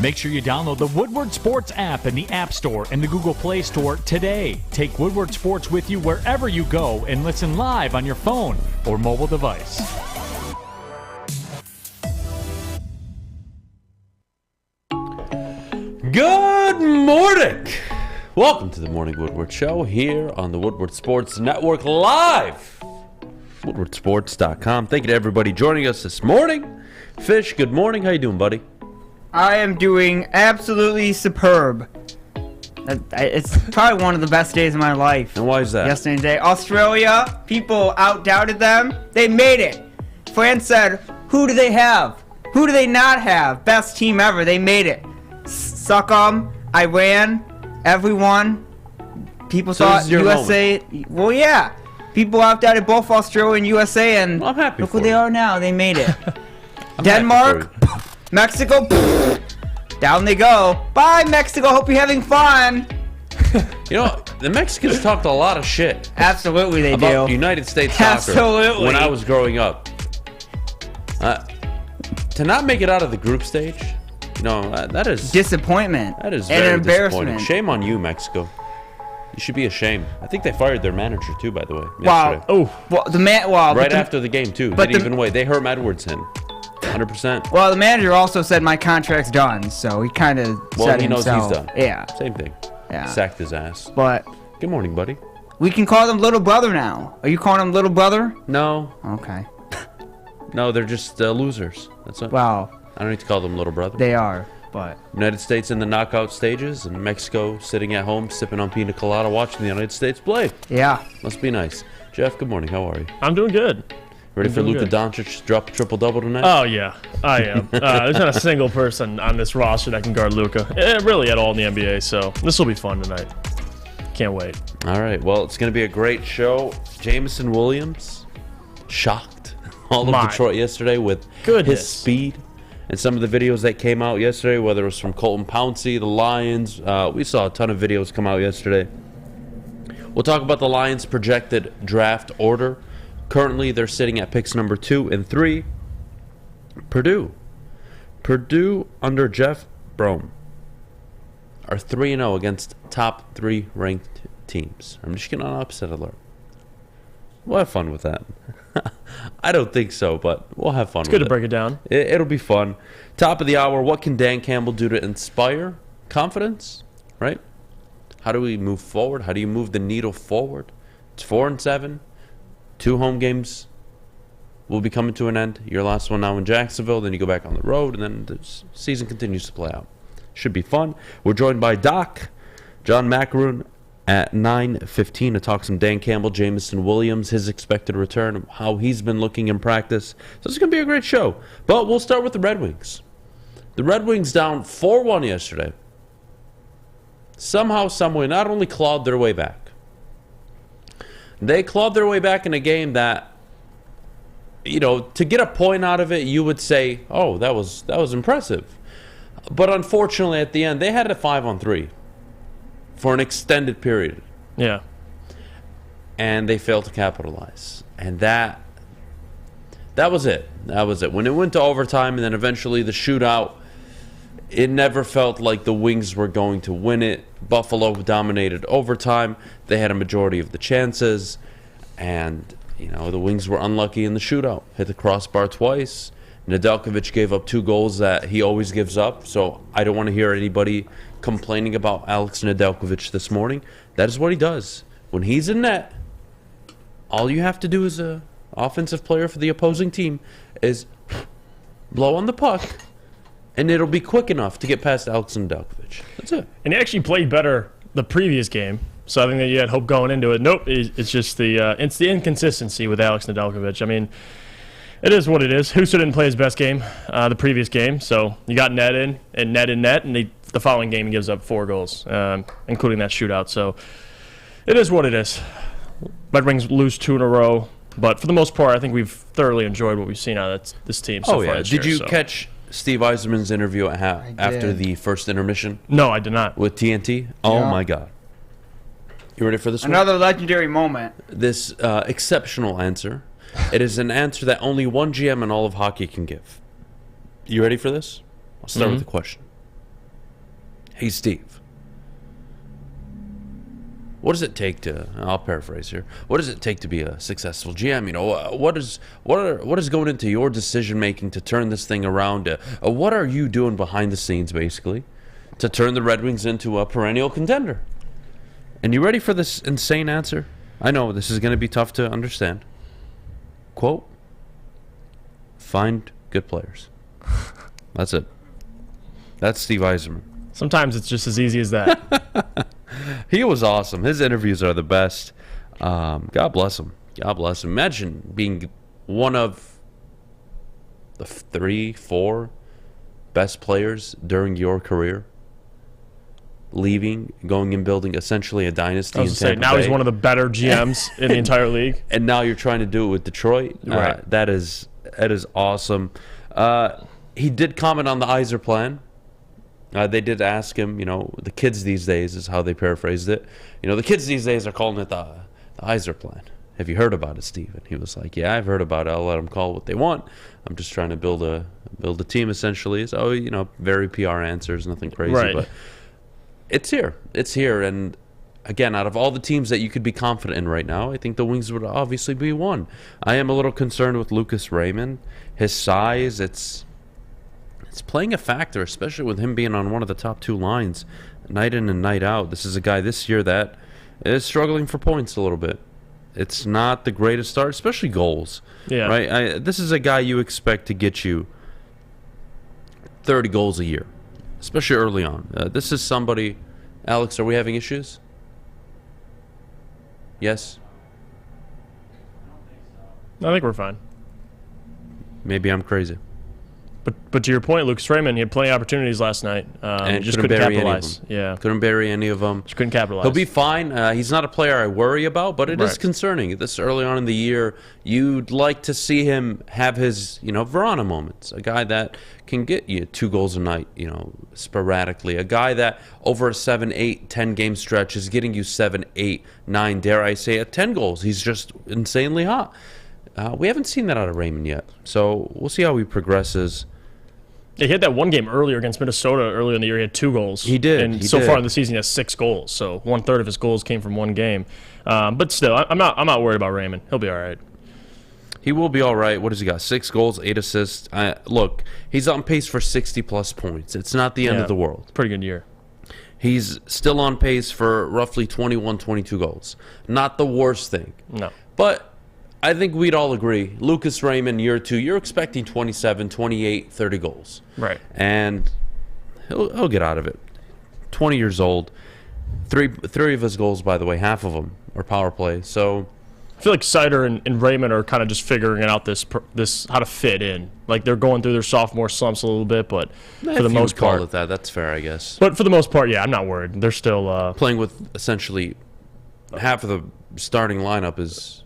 Make sure you download the Woodward Sports app in the App Store and the Google Play Store today. Take Woodward Sports with you wherever you go and listen live on your phone or mobile device. Good morning. Welcome to the Morning Woodward Show here on the Woodward Sports Network live. WoodwardSports.com. Thank you to everybody joining us this morning. Fish, good morning. How you doing, buddy? I am doing absolutely superb. It's probably one of the best days of my life. And why is that? Yesterday, Australia, people out-doubted them. They made it. France said, who do they have? Who do they not have? Best team ever. They made it. Suck 'em. Iran, everyone. People thought USA. Moment. Well, yeah. People out-doubted both Australia and USA, and I'm happy look who they are now. They made it. I'm Denmark, Mexico, down they go. Bye, Mexico. Hope you're having fun. You know, the Mexicans talked a lot of shit. Absolutely, they about do. United States soccer. Absolutely. When I was growing up, to not make it out of the group stage, you know, that is disappointment. That is and very an embarrassment. disappointing. Shame on you, Mexico. You should be ashamed. I think they fired their manager too, by the way. Wow. Yesterday. Oh, well, the man. Well, right after the game too. But didn't even wait. They Herm Edwards in. 100%. Well, the manager also said my contract's done, so he kind of said he knows himself. he's done. Yeah. Same thing. Yeah. Sacked his ass. But good morning, buddy. We can call them little brother now. Are you calling him little brother? No. Okay. No, they're just losers. That's it. Wow. I don't need to call them little brother. They are, but United States in the knockout stages, and Mexico sitting at home sipping on pina colada, watching the United States play. Yeah. Must be nice. Jeff, good morning. How are you? I'm doing good. Ready for Luka Doncic to drop a triple-double tonight? Oh, yeah. I am. There's not a single person on this roster that can guard Luka. Really at all in the NBA, so this will be fun tonight. Can't wait. All right. Well, it's going to be a great show. Jameson Williams shocked all of Detroit yesterday with his speed. And some of the videos that came out yesterday, whether it was from Colton Pouncey, the Lions, we saw a ton of videos come out yesterday. We'll talk about the Lions' projected draft order. Currently, they're sitting at picks number 2 and 3. Purdue under Jeff Brom are 3-0 against top 3 ranked teams. I'm just getting on upset alert. We'll have fun with that. I don't think so, but we'll have fun with it. It's good to break it down. It'll be fun. Top of the hour, what can Dan Campbell do to inspire confidence, right? How do we move forward? How do you move the needle forward? It's 4-7. 2 home games will be coming to an end. Your last one now in Jacksonville, then you go back on the road, and then the season continues to play out. Should be fun. We're joined by Doc, John Maakaron, at 9:15 to talk some Dan Campbell, Jameson Williams, his expected return, how he's been looking in practice. So it's going to be a great show. But we'll start with the Red Wings. The Red Wings down 4-1 yesterday. Somehow, someway, not only clawed their way back. They clawed their way back in a game that, you know, to get a point out of it, you would say, oh, that was impressive. But unfortunately, at the end, they had a 5-on-3 for an extended period. Yeah. And they failed to capitalize. And that was it. That was it. When it went to overtime and then eventually the shootout, it never felt like the Wings were going to win it. Buffalo dominated overtime. They had a majority of the chances. And, you know, the Wings were unlucky in the shootout. Hit the crossbar twice. Nedeljkovic gave up 2 goals that he always gives up. So I don't want to hear anybody complaining about Alex Nedeljkovic this morning. That is what he does. When he's in net, all you have to do as an offensive player for the opposing team is blow on the puck, and it'll be quick enough to get past Alex Nedeljkovic. That's it. And he actually played better the previous game, so I think that you had hope going into it. Nope, it's just it's the inconsistency with Alex Nedeljkovic. I mean, it is what it is. Husso didn't play his best game the previous game, so you got net in, and the following game he gives up 4 goals, including that shootout. So it is what it is. Red Wings lose 2 in a row, but for the most part, I think we've thoroughly enjoyed what we've seen out of this team so far this year. Did you catch Steve Yzerman's interview after the first intermission? No, I did not. With TNT? Oh, my God. You ready for this one? Another legendary moment. This exceptional answer. It is an answer that only one GM in all of hockey can give. You ready for this? I'll start with the question. Hey, Steve. What does it take to? I'll paraphrase here. What does it take to be a successful GM? You know, what is going into your decision making to turn this thing around? What are you doing behind the scenes, basically, to turn the Red Wings into a perennial contender? And you ready for this insane answer? I know this is going to be tough to understand. Quote: "Find good players." That's it. That's Steve Yzerman. Sometimes it's just as easy as that. He was awesome. His interviews are the best. God bless him. God bless him. Imagine being one of the 3-4 best players during your career, leaving, going and building essentially a dynasty. I was going to say, now he's one of the better GMs in the entire league. And now you're trying to do it with Detroit. Right. That is awesome. He did comment on the Yzerplan. They did ask him, you know, the kids these days is how they paraphrased it. You know, the kids these days are calling it the Yzerplan. Have you heard about it, Steve? And he was like, yeah, I've heard about it. I'll let them call it what they want. I'm just trying to build a team, essentially. So, you know, very PR answers, nothing crazy. Right. But it's here. It's here. And, again, out of all the teams that you could be confident in right now, I think the Wings would obviously be one. I am a little concerned with Lucas Raymond. His size, it's playing a factor, especially with him being on one of the top two lines night in and night out. This is a guy this year that is struggling for points a little bit. It's not the greatest start, especially goals. Yeah. Right? This is a guy you expect to get you 30 goals a year, especially early on. This is somebody... Alex, are we having issues? Yes? I think we're fine. Maybe I'm crazy. But to your point, Lucas Raymond, he had plenty of opportunities last night. And just couldn't couldn't bury any of capitalize. them. Yeah. Couldn't bury any of them. Just couldn't capitalize. He'll be fine. He's not a player I worry about, but it is Right. concerning. This early on in the year, you'd like to see him have his, you know, Verona moments. A guy that can get you 2 goals a night, you know, sporadically. A guy that over a 7, 8, 10 game stretch is getting you 7, 8, 9, dare I say it, 10 goals. He's just insanely hot. We haven't seen that out of Raymond yet. So we'll see how he progresses. Yeah, he had that one game earlier against Minnesota earlier in the year. He had 2 goals. He did. And so far in the season, he has 6 goals. So 1/3 of his goals came from one game. But still, I'm not worried about Raymond. He'll be all right. He will be all right. What has he got? 6 goals, 8 assists. Look, he's on pace for 60-plus points. It's not the end of the world. Pretty good year. He's still on pace for roughly 21, 22 goals. Not the worst thing. No. But I think we'd all agree, Lucas Raymond, year 2, you're expecting 27, 28, 30 goals. Right. And he'll get out of it. 20 years old. Three of his goals, by the way, half of them are power play. So I feel like Sider and Raymond are kind of just figuring out this how to fit in. Like they're going through their sophomore slumps a little bit, but for the most part, call it that, that's fair, I guess. But for the most part, yeah, I'm not worried. They're still playing with essentially half of the starting lineup is.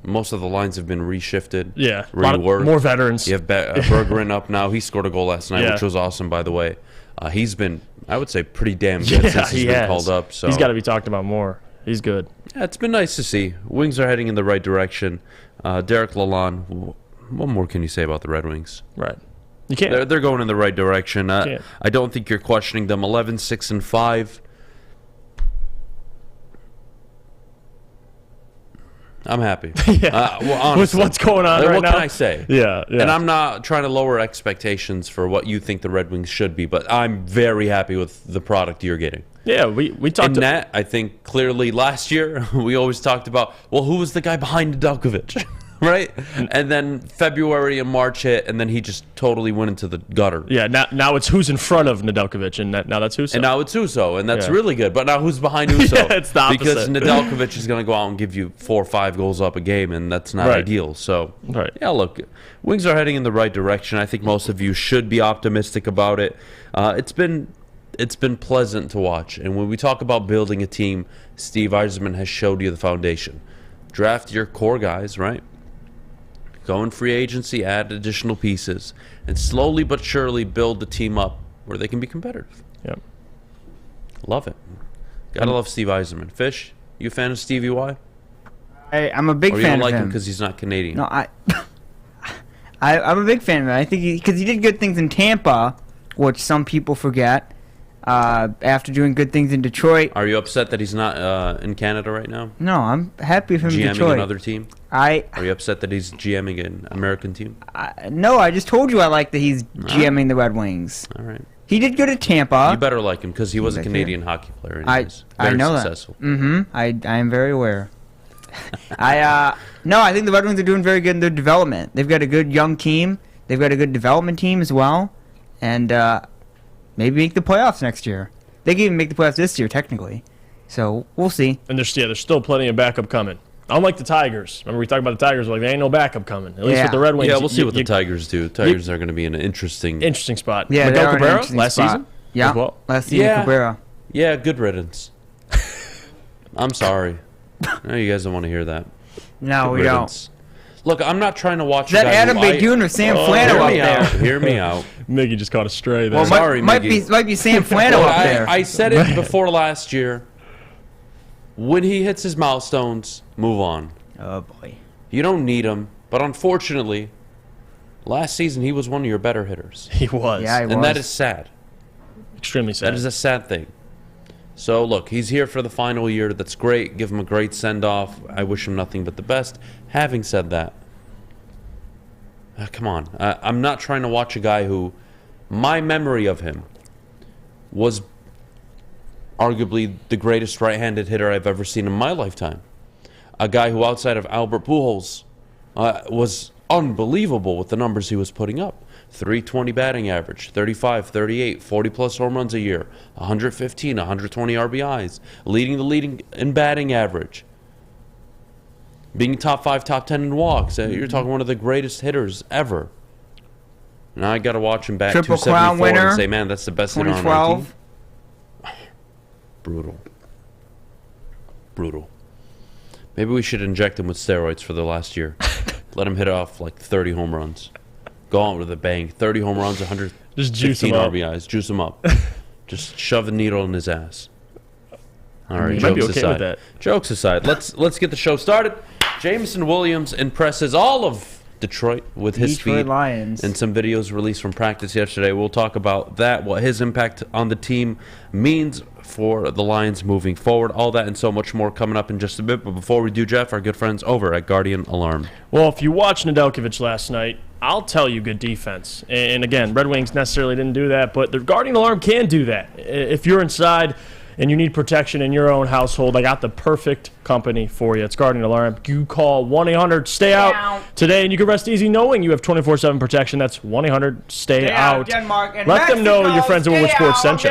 Most of the lines have been reshifted. Yeah, reworked. More veterans. You have Bergeron up now. He scored a goal last night, Yeah. which was awesome, by the way. He's been, I would say, pretty damn good since he's been called up. So he's got to be talked about more. He's good. Yeah, it's been nice to see. Wings are heading in the right direction. Derek Lalonde, what more can you say about the Red Wings? Right. You can't. They're going in the right direction. Can't. I don't think you're questioning them. 11, 6, and 5. I'm happy. Yeah. Well, honestly, With what's going on right what now. What can I say? Yeah. And I'm not trying to lower expectations for what you think the Red Wings should be, but I'm very happy with the product you're getting. Yeah, we talked in that, I think clearly last year, we always talked about, well, who was the guy behind Nedeljkovic? Right? And then February and March hit, and then he just totally went into the gutter. Yeah, now it's who's in front of Nedeljkovic, and now that's Husso. And now it's Husso, and that's Yeah. really good. But now who's behind Husso? Yeah, it's the opposite. Because Nedeljkovic is going to go out and give you 4 or 5 goals up a game, and that's not Right. ideal. So, Right. yeah, look, Wings are heading in the right direction. I think most of you should be optimistic about it. It's been pleasant to watch. And when we talk about building a team, Steve Yzerman has showed you the foundation. Draft your core guys, right? Go in free agency, add additional pieces, and slowly but surely build the team up where they can be competitive. Yeah. Love it. Gotta love Steve Yzerman. Fish, you a fan of Stevie Y? I'm a big Or you fan don't like of him him. because he's not Canadian? No, I'm a big fan of him. I think because he did good things in Tampa, which some people forget. after doing good things in Detroit. Are you upset that he's not in Canada right now? No, I'm happy for him in GMing Detroit. another team? Are you upset that he's GMing an American team? No, I just told you I like that he's GMing the Red Wings. All right. He did good at Tampa. You better like him because he was a Canadian hockey player. I know successful. that. Mm-hmm. I am very aware. No, I think the Red Wings are doing very good in their development. They've got a good young team. They've got a good development team as well, and maybe make the playoffs next year. They can even make the playoffs this year, technically. So we'll see. And there's still plenty of backup coming. Unlike the Tigers. Remember we talked about the Tigers, like there ain't no backup coming. At least with the Red Wings. Yeah, we'll see what the Tigers do. Tigers are going to be in an interesting spot. Yeah, Miguel they're in an Cabrera interesting last spot. season. Yeah, as well. last season Cabrera. Yeah, good riddance. I'm sorry. No, you guys don't want to hear that. No, Good we riddance. Look, I'm not trying to watch. Is that Adham Beydoun or Sam Flano up there? Hear me out. Miggy just caught a stray there. Well, Sorry, might Miggy. be Sam Flano up there. I said it before last year. When he hits his milestones, move on. Oh boy. You don't need him, but unfortunately, last season he was one of your better hitters. He was. Yeah, he was. And that is sad. Extremely sad. That is a sad thing. So, look, he's here for the final year. That's great. Give him a great send-off. I wish him nothing but the best. Having said that, come on. I'm not trying to watch a guy who, my memory of him was arguably the greatest right-handed hitter I've ever seen in my lifetime. A guy who, outside of Albert Pujols, was unbelievable with the numbers he was putting up. 320 batting average, 35, 38, 40-plus home runs a year, 115, 120 RBIs, leading the league in batting average, being top 5, top 10 in walks. You're talking one of the greatest hitters ever. Now I got to watch him bat Triple Crown 274 winner, and say, man, that's the best hitter on our 2012. team. Brutal. Maybe we should inject him with steroids for the last year. Let him hit off like 30 home runs. Go on with a bang. 30 home runs, 115 Just juice him up. RBIs. Juice him up. Just shove a needle in his ass. All right, You might be jokes okay aside. with that. Jokes aside, let's get the show started. Jameson Williams impresses all of Detroit with his Detroit feed Lions. and some videos released from practice yesterday. We'll talk about that, what his impact on the team means for the Lions moving forward, all that and so much more coming up in just a bit. But before we do, Jeff, our good friends over at Guardian Alarm. Well, if you watched Nedeljkovic last night, I'll tell you good defense. And again, Red Wings necessarily didn't do that, but the Guardian Alarm can do that. If you're inside and you need protection in your own household, I got the perfect company for you. It's Guardian Alarm. You call 1-800-STAY-OUT today, and you can rest easy knowing you have 24/7 protection. That's 1-800-STAY-OUT. Denmark and Let them know your friends at Woodward Sports sent you.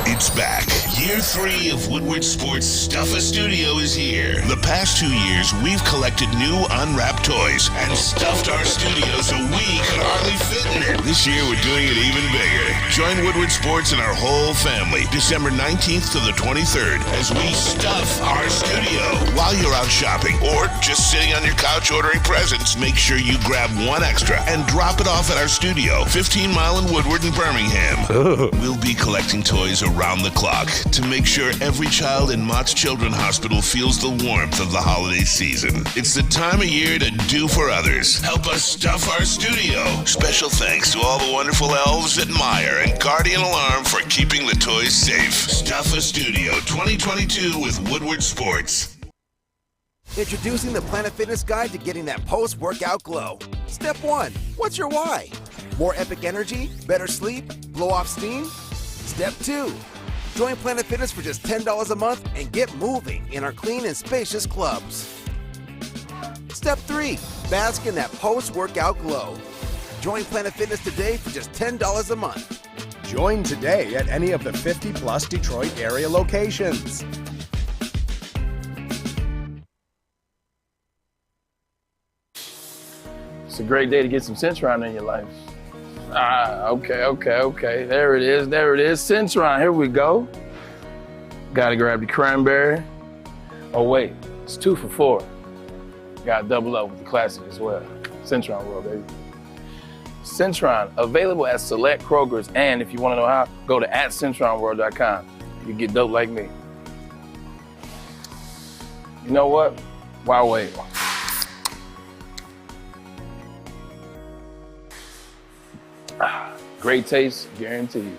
It's back. Year 3 of Woodward Sports Stuff a Studio is here. The past 2 years, we've collected new unwrapped toys and stuffed our studio so we could hardly fit in it. This year, we're doing it even bigger. Join Woodward Sports and our whole family December 19th to the 23rd as we stuff our studio. While you're out shopping or just sitting on your couch ordering presents, make sure you grab one extra and drop it off at our studio, 15 Mile in Woodward in Birmingham. We'll be collecting toys around the clock to make sure every child in Mott's Children's Hospital feels the warmth of the holiday season. It's the time of year to do for others. Help us stuff our studio. Special thanks to all the wonderful elves at Meyer and Guardian Alarm for keeping the toys safe. Stuff a Studio 2022 with Woodward Sports. Introducing the Planet Fitness Guide to getting that post-workout glow. Step 1. What's your why? More epic energy? Better sleep? Blow off steam? Step 2. Join Planet Fitness for just $10 a month and get moving in our clean and spacious clubs. Step 3. Bask in that post-workout glow. Join Planet Fitness today for just $10 a month. Join today at any of the 50-plus Detroit area locations. It's a great day to get some Centron in your life. Okay. There it is. Centron, here we go. Gotta grab the cranberry. Oh wait, it's 2 for $4. Gotta double up with the classic as well. Centron World, baby. Centron, available at select Kroger's, and if you wanna know how, go to @CentronWorld.com. You get dope like me. You know what? Why wait? Great taste, guaranteed. We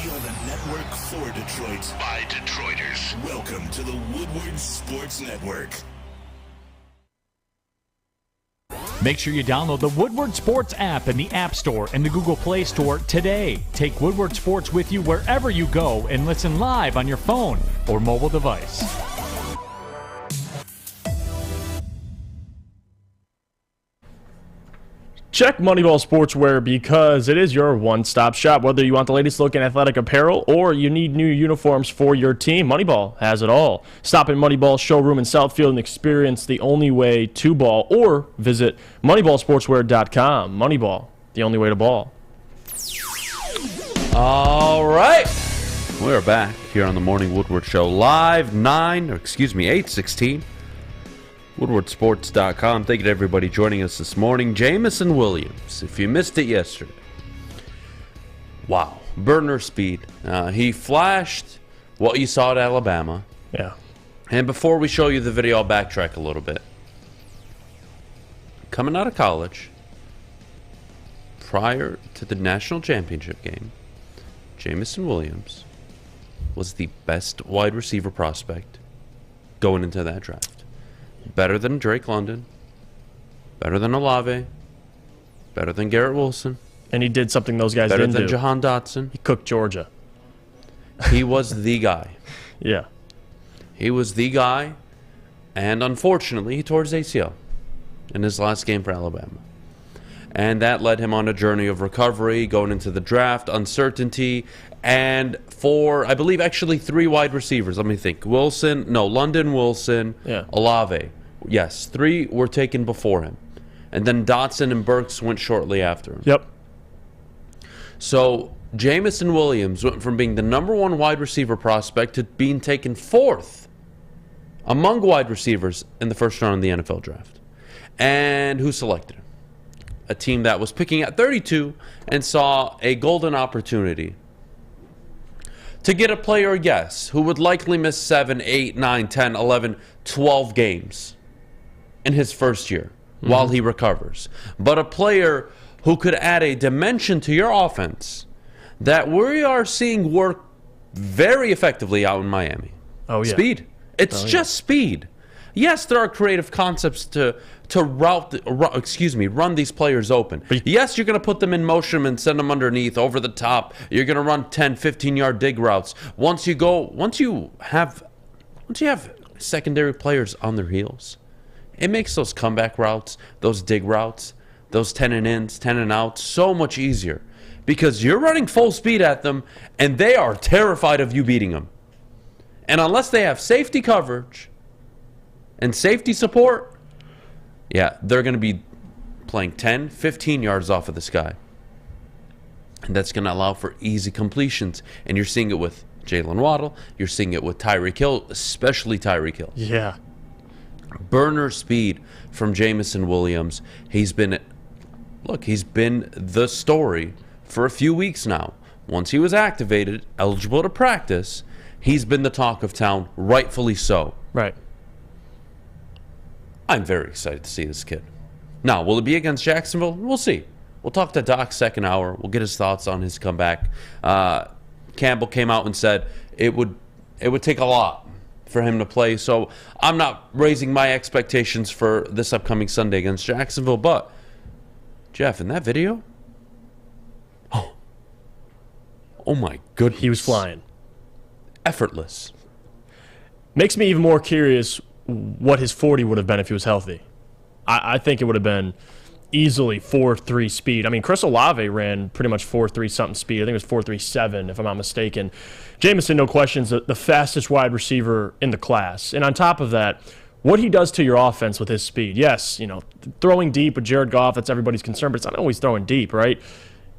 are the network for Detroit by Detroiters. Welcome to the Woodward Sports Network. Make sure you download the Woodward Sports app in the App Store and the Google Play Store today. Take Woodward Sports with you wherever you go and listen live on your phone or mobile device. Check Moneyball Sportswear because it is your one-stop shop. Whether you want the latest look in athletic apparel or you need new uniforms for your team, Moneyball has it all. Stop in Moneyball's showroom in Southfield and experience the only way to ball, or visit moneyballsportswear.com. Moneyball, the only way to ball. All right. We're back here on the Morning Woodward Show live, 8:16. WoodwardSports.com. Thank you to everybody joining us this morning. Jameson Williams, if you missed it yesterday. Wow. Burner speed. He flashed what you saw at Alabama. Yeah. And before we show you the video, I'll backtrack a little bit. Coming out of college, prior to the national championship game, Jameson Williams was the best wide receiver prospect going into that draft. Better than Drake London, better than Olave, better than Garrett Wilson. And he did something those guys better didn't do. Better than Jahan Dotson. He cooked Georgia. He was the guy. Yeah. He was the guy, and unfortunately, he tore his ACL in his last game for Alabama. And that led him on a journey of recovery, going into the draft, uncertainty, and for, I believe, actually 3 wide receivers. Let me think. London, Wilson, yeah. Olave. Yes, 3 were taken before him. And then Dotson and Burks went shortly after him. Yep. So Jameson Williams went from being the number 1 wide receiver prospect to being taken 4th among wide receivers in the first round of the NFL draft. And who selected him? A team that was picking at 32 and saw a golden opportunity to get a player, yes, who would likely miss 7, 8, 9, 10, 11, 12 games in his first year while he recovers. But a player who could add a dimension to your offense that we are seeing work very effectively out in Miami. Oh, yeah. Speed. It's just speed. Yes, there are creative concepts to run these players open. Yes, you're going to put them in motion and send them underneath, over the top. You're going to run 10, 15-yard dig routes. Once you have secondary players on their heels, it makes those comeback routes, those dig routes, those 10 and ins, 10 and outs so much easier because you're running full speed at them and they are terrified of you beating them. And unless they have safety coverage and safety support, yeah, they're going to be playing 10, 15 yards off of this guy. And that's going to allow for easy completions. And you're seeing it with Jalen Waddle. You're seeing it with Tyreek Hill, especially Tyreek Hill. Yeah. Burner speed from Jameson Williams. He's been the story for a few weeks now. Once he was activated, eligible to practice, he's been the talk of town, rightfully so. Right. I'm very excited to see this kid. Now, will it be against Jacksonville? We'll see. We'll talk to Doc second hour. We'll get his thoughts on his comeback. Campbell came out and said it would take a lot for him to play. So I'm not raising my expectations for this upcoming Sunday against Jacksonville. But, Jeff, in that video, oh my goodness. He was flying. Effortless. Makes me even more curious what his 40 would have been if he was healthy. I think it would have been easily 4.3 speed. I mean, Chris Olave ran pretty much 4.3 something speed. I think it was 4.37 if I'm not mistaken. Jameson, no questions, the fastest wide receiver in the class. And on top of that, what he does to your offense with his speed. Yes, throwing deep with Jared Goff, that's everybody's concern, but it's not always throwing deep, right?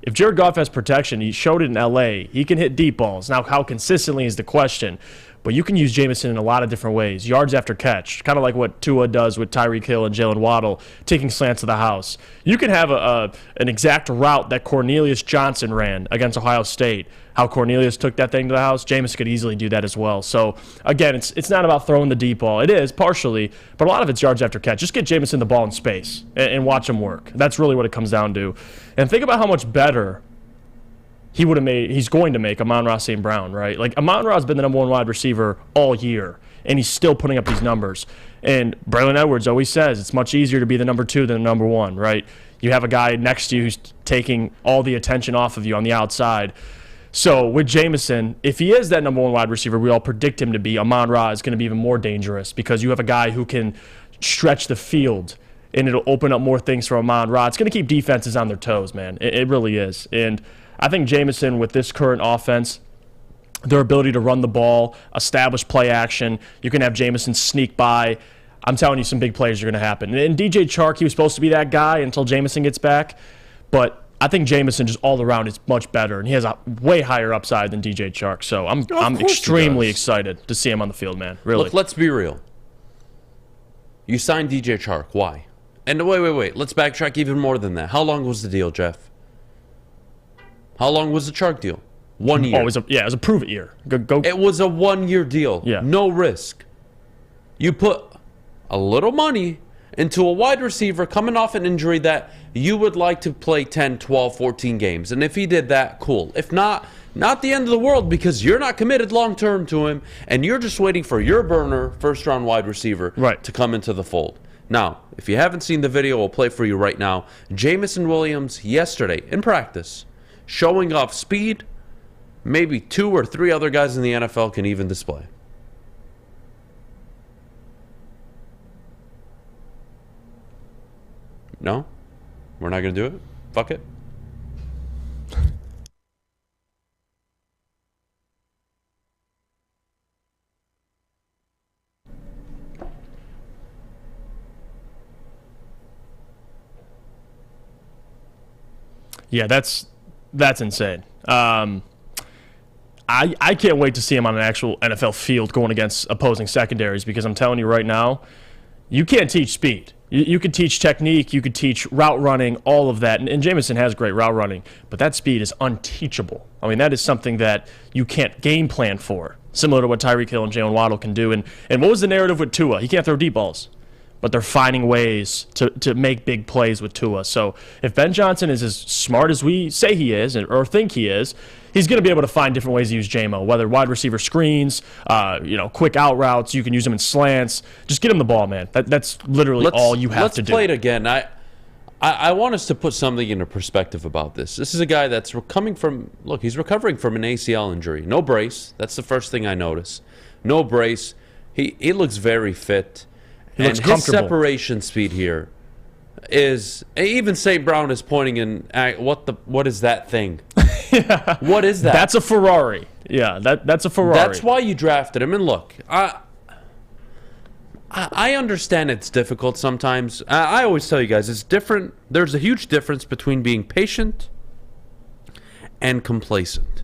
If Jared Goff has protection, he showed it in L.A., he can hit deep balls. Now, how consistently is the question. But you can use Jameson in a lot of different ways. Yards after catch, kind of like what Tua does with Tyreek Hill and Jalen Waddle, taking slants to the house. You can have an exact route that Cornelius Johnson ran against Ohio State. How Cornelius took that thing to the house, Jameson could easily do that as well. So, again, it's not about throwing the deep ball. It is, partially, but a lot of it's yards after catch. Just get Jameson the ball in space and watch him work. That's really what it comes down to. And think about how much better he's going to make Amon-Ra St. Brown, right? Like, Amon-Ra has been the number one wide receiver all year, and he's still putting up these numbers. And Braylon Edwards always says it's much easier to be the number 2 than the number 1, right? You have a guy next to you who's taking all the attention off of you on the outside. So with Jameson, if he is that number 1 wide receiver we all predict him to be, Amon-Ra is going to be even more dangerous because you have a guy who can stretch the field, and it'll open up more things for Amon-Ra. It's going to keep defenses on their toes, man. It really is. And I think Jameson, with this current offense, their ability to run the ball, establish play action, you can have Jameson sneak by. I'm telling you, some big plays are going to happen. And DJ Chark, he was supposed to be that guy until Jameson gets back. But I think Jameson just all around is much better, and he has a way higher upside than DJ Chark. So I'm extremely excited to see him on the field, man. Really. Look, let's be real. You signed DJ Chark. Why? And wait. Let's backtrack even more than that. How long was the deal, Jeff? How long was the Chark deal? 1 year. Oh, it was a prove-it year. Go. It was a 1-year deal. Yeah. No risk. You put a little money into a wide receiver coming off an injury that you would like to play 10, 12, 14 games. And if he did that, cool. If not the end of the world, because you're not committed long-term to him, and you're just waiting for your burner first-round wide receiver to come into the fold. Now, if you haven't seen the video, I'll play for you right now. Jameson Williams yesterday in practice, showing off speed maybe 2 or 3 other guys in the NFL can even display. No? We're not going to do it? Fuck it. Yeah, that's insane. I can't wait to see him on an actual NFL field going against opposing secondaries, because I'm telling you right now, you can't teach speed. You could teach technique, you could teach route running, all of that. And Jameson has great route running, but that speed is unteachable. I mean, that is something that you can't game plan for, similar to what Tyreek Hill and Jalen Waddle can do. And what was the narrative with Tua? He can't throw deep balls, but they're finding ways to make big plays with Tua. So if Ben Johnson is as smart as we say he is, or think he is, he's going to be able to find different ways to use JMO, whether wide receiver screens, quick out routes. You can use him in slants. Just get him the ball, man. That's literally all you have to do. Let's play it again. I want us to put something into perspective about this. This is a guy that's he's recovering from an ACL injury. No brace. That's the first thing I notice. No brace. He looks very fit. He looks his separation speed here is, even St. Brown is pointing in, what is that thing? Yeah. What is that? That's a Ferrari. Yeah, that's a Ferrari. That's why you drafted him. And look, I understand it's difficult sometimes. I always tell you guys, it's different. There's a huge difference between being patient and complacent.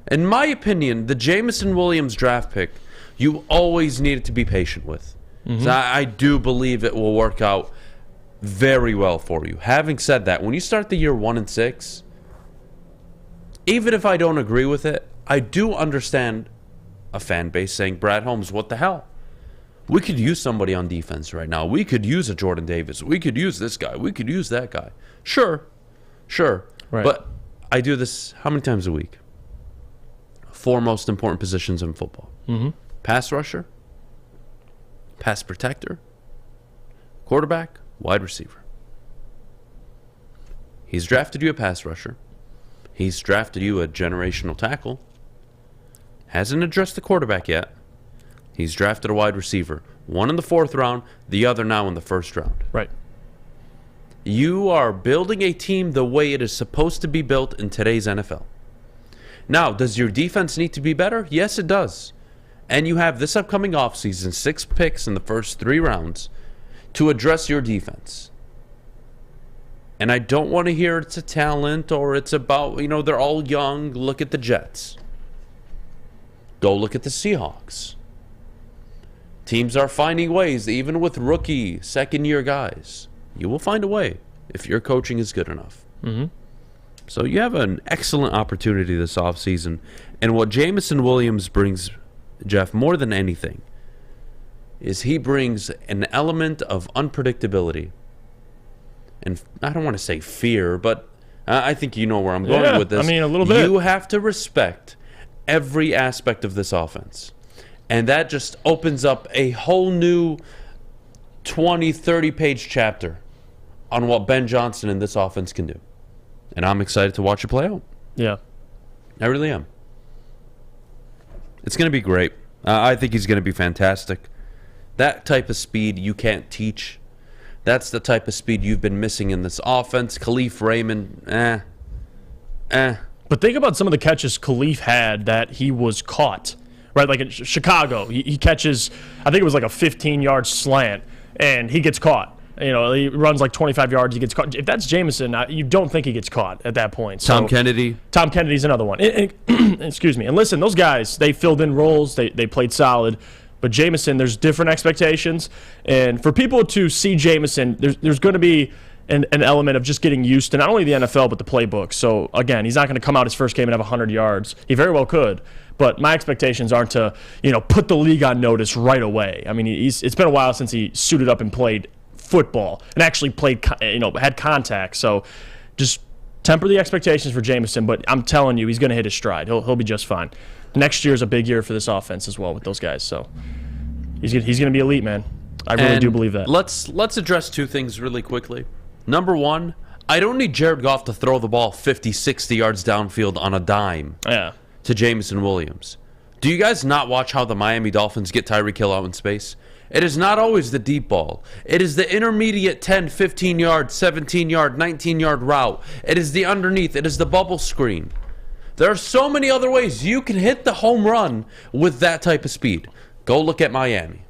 In my opinion, the Jameson Williams draft pick, you always needed to be patient with. Mm-hmm. So I do believe it will work out very well for you. Having said that, when you start the year 1-6, even if I don't agree with it, I do understand a fan base saying, Brad Holmes, what the hell? We could use somebody on defense right now. We could use a Jordan Davis. We could use this guy. We could use that guy. Sure. Right. But I do this how many times a week? 4 most important positions in football. Mm-hmm. Pass rusher, pass protector, quarterback, wide receiver. He's drafted you a pass rusher. He's drafted you a generational tackle. Hasn't addressed the quarterback yet. He's drafted a wide receiver. One in the 4th round, the other now in the 1st round. Right. You are building a team the way it is supposed to be built in today's NFL. Now, does your defense need to be better? Yes, it does. And you have this upcoming offseason, 6 picks in the first 3 rounds to address your defense. And I don't want to hear it's a talent or it's about, they're all young. Look at the Jets. Go look at the Seahawks. Teams are finding ways, even with rookie, second-year guys. You will find a way if your coaching is good enough. Mm-hmm. So you have an excellent opportunity this offseason. And what Jameson Williams brings, Jeff, more than anything, is he brings an element of unpredictability. And I don't want to say fear, but I think you know where I'm going with this. I mean, a little bit. You have to respect every aspect of this offense. And that just opens up a whole new 20, 30-page chapter on what Ben Johnson and this offense can do. And I'm excited to watch it play out. Yeah. I really am. It's going to be great. I think he's going to be fantastic. That type of speed you can't teach. That's the type of speed you've been missing in this offense. Khalif Raymond, But think about some of the catches Khalif had that he was caught. Right, like in Chicago, he catches, I think it was like a 15-yard slant, and he gets caught. You know, he runs like 25 yards, he gets caught. If that's Jameson, you don't think he gets caught at that point. Tom Kennedy. Tom Kennedy's another one. Excuse me. And listen, those guys, they filled in roles, they played solid. But Jameson, there's different expectations. And for people to see Jameson, there's going to be an element of just getting used to not only the NFL, but the playbook. So, again, he's not going to come out his first game and have 100 yards. He very well could. But my expectations aren't to, put the league on notice right away. I mean, it's been a while since he suited up and played football and actually played, had contact. So just temper the expectations for Jameson. But I'm telling you, he's going to hit his stride. He'll be just fine. Next year's a big year for this offense as well with those guys. So he's going to be elite, man. I really do believe that. Let's address two things really quickly. Number one, I don't need Jared Goff to throw the ball 50, 60 yards downfield on a dime. Yeah. To Jameson Williams. Do you guys not watch how the Miami Dolphins get Tyreek Hill out in space? It is not always the deep ball. It is the intermediate 10, 15-yard, 17-yard, 19-yard route. It is the underneath. It is the bubble screen. There are so many other ways you can hit the home run with that type of speed. Go look at Miami.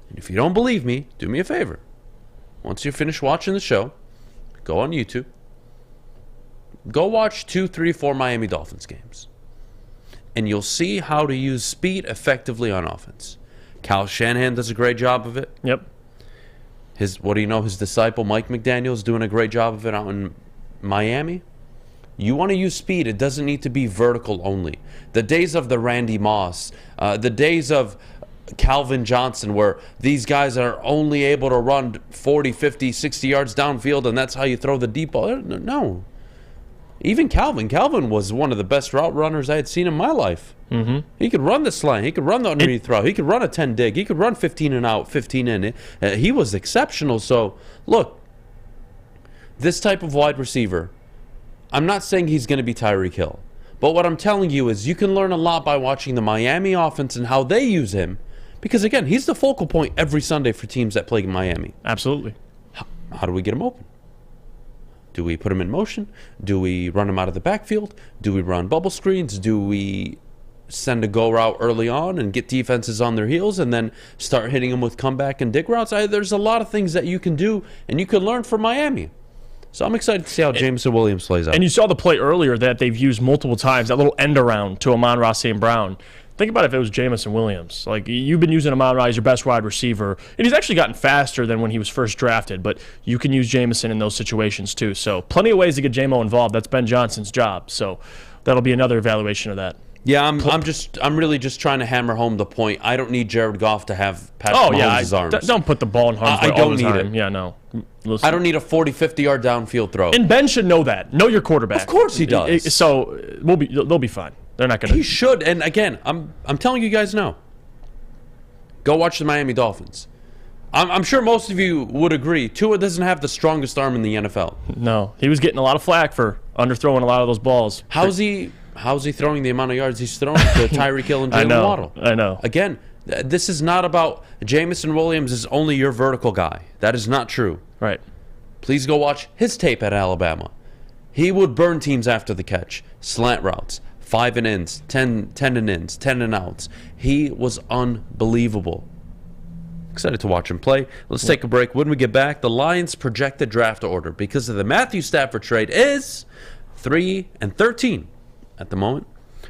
And if you don't believe me, do me a favor. Once you finish watching the show, go on YouTube. Go watch 2, 3, 4 Miami Dolphins games. And you'll see how to use speed effectively on offense. Kyle Shanahan does a great job of it. Yep. His disciple Mike McDaniel is doing a great job of it out in Miami. You want to use speed, it doesn't need to be vertical only. The days of the Randy Moss, the days of Calvin Johnson, where these guys are only able to run 40, 50, 60 yards downfield, and that's how you throw the deep ball. No. Even Calvin was one of the best route runners I had seen in my life. Mm-hmm. He could run the slant. He could run the underneath throw. He could run a 10 dig. He could run 15 and out, 15 in. He was exceptional. So, look, this type of wide receiver, I'm not saying he's going to be Tyreek Hill. But what I'm telling you is you can learn a lot by watching the Miami offense and how they use him. Because, again, he's the focal point every Sunday for teams that play in Miami. Absolutely. How do we get him open? Do we put him in motion? Do we run him out of the backfield? Do we run bubble screens? Do we send a go route early on and get defenses on their heels and then start hitting them with comeback and dig routes? There's a lot of things that you can do and you can learn from Miami. So I'm excited to see how Jameson Williams plays out. And you saw the play earlier that they've used multiple times, that little end around to Amon-Ra St. Brown. Think about if it was Jameson Williams. Like, you've been using Amon-Ra as your best wide receiver, and he's actually gotten faster than when he was first drafted, but you can use Jameson in those situations too. So plenty of ways to get J-Mo involved. That's Ben Johnson's job. So that'll be another evaluation of that. Yeah, I'm really just trying to hammer home the point. I don't need Jared Goff to have Patrick Mahomes' arms. Don't put the ball in harm's way all the time. I don't need it. Yeah, no. Listen. I don't need a 40, 50-yard downfield throw. And Ben should know that. Know your quarterback. Of course he does. So they'll be fine. They're not going to. He should. And again, I'm telling you guys now. Go watch the Miami Dolphins. I'm sure most of you would agree. Tua doesn't have the strongest arm in the NFL. No, he was getting a lot of flack for underthrowing a lot of those balls. How's he throwing the amount of yards he's throwing to Tyreek Hill and Jalen Waddle? I know. Again, this is not about Jameson Williams is only your vertical guy. That is not true. Right. Please go watch his tape at Alabama. He would burn teams after the catch. Slant routes, 5 and ins, 10 and ins, 10 and outs. He was unbelievable. Excited to watch him play. Let's take a break. When we get back, the Lions' projected draft order because of the Matthew Stafford trade is 3-13 at the moment.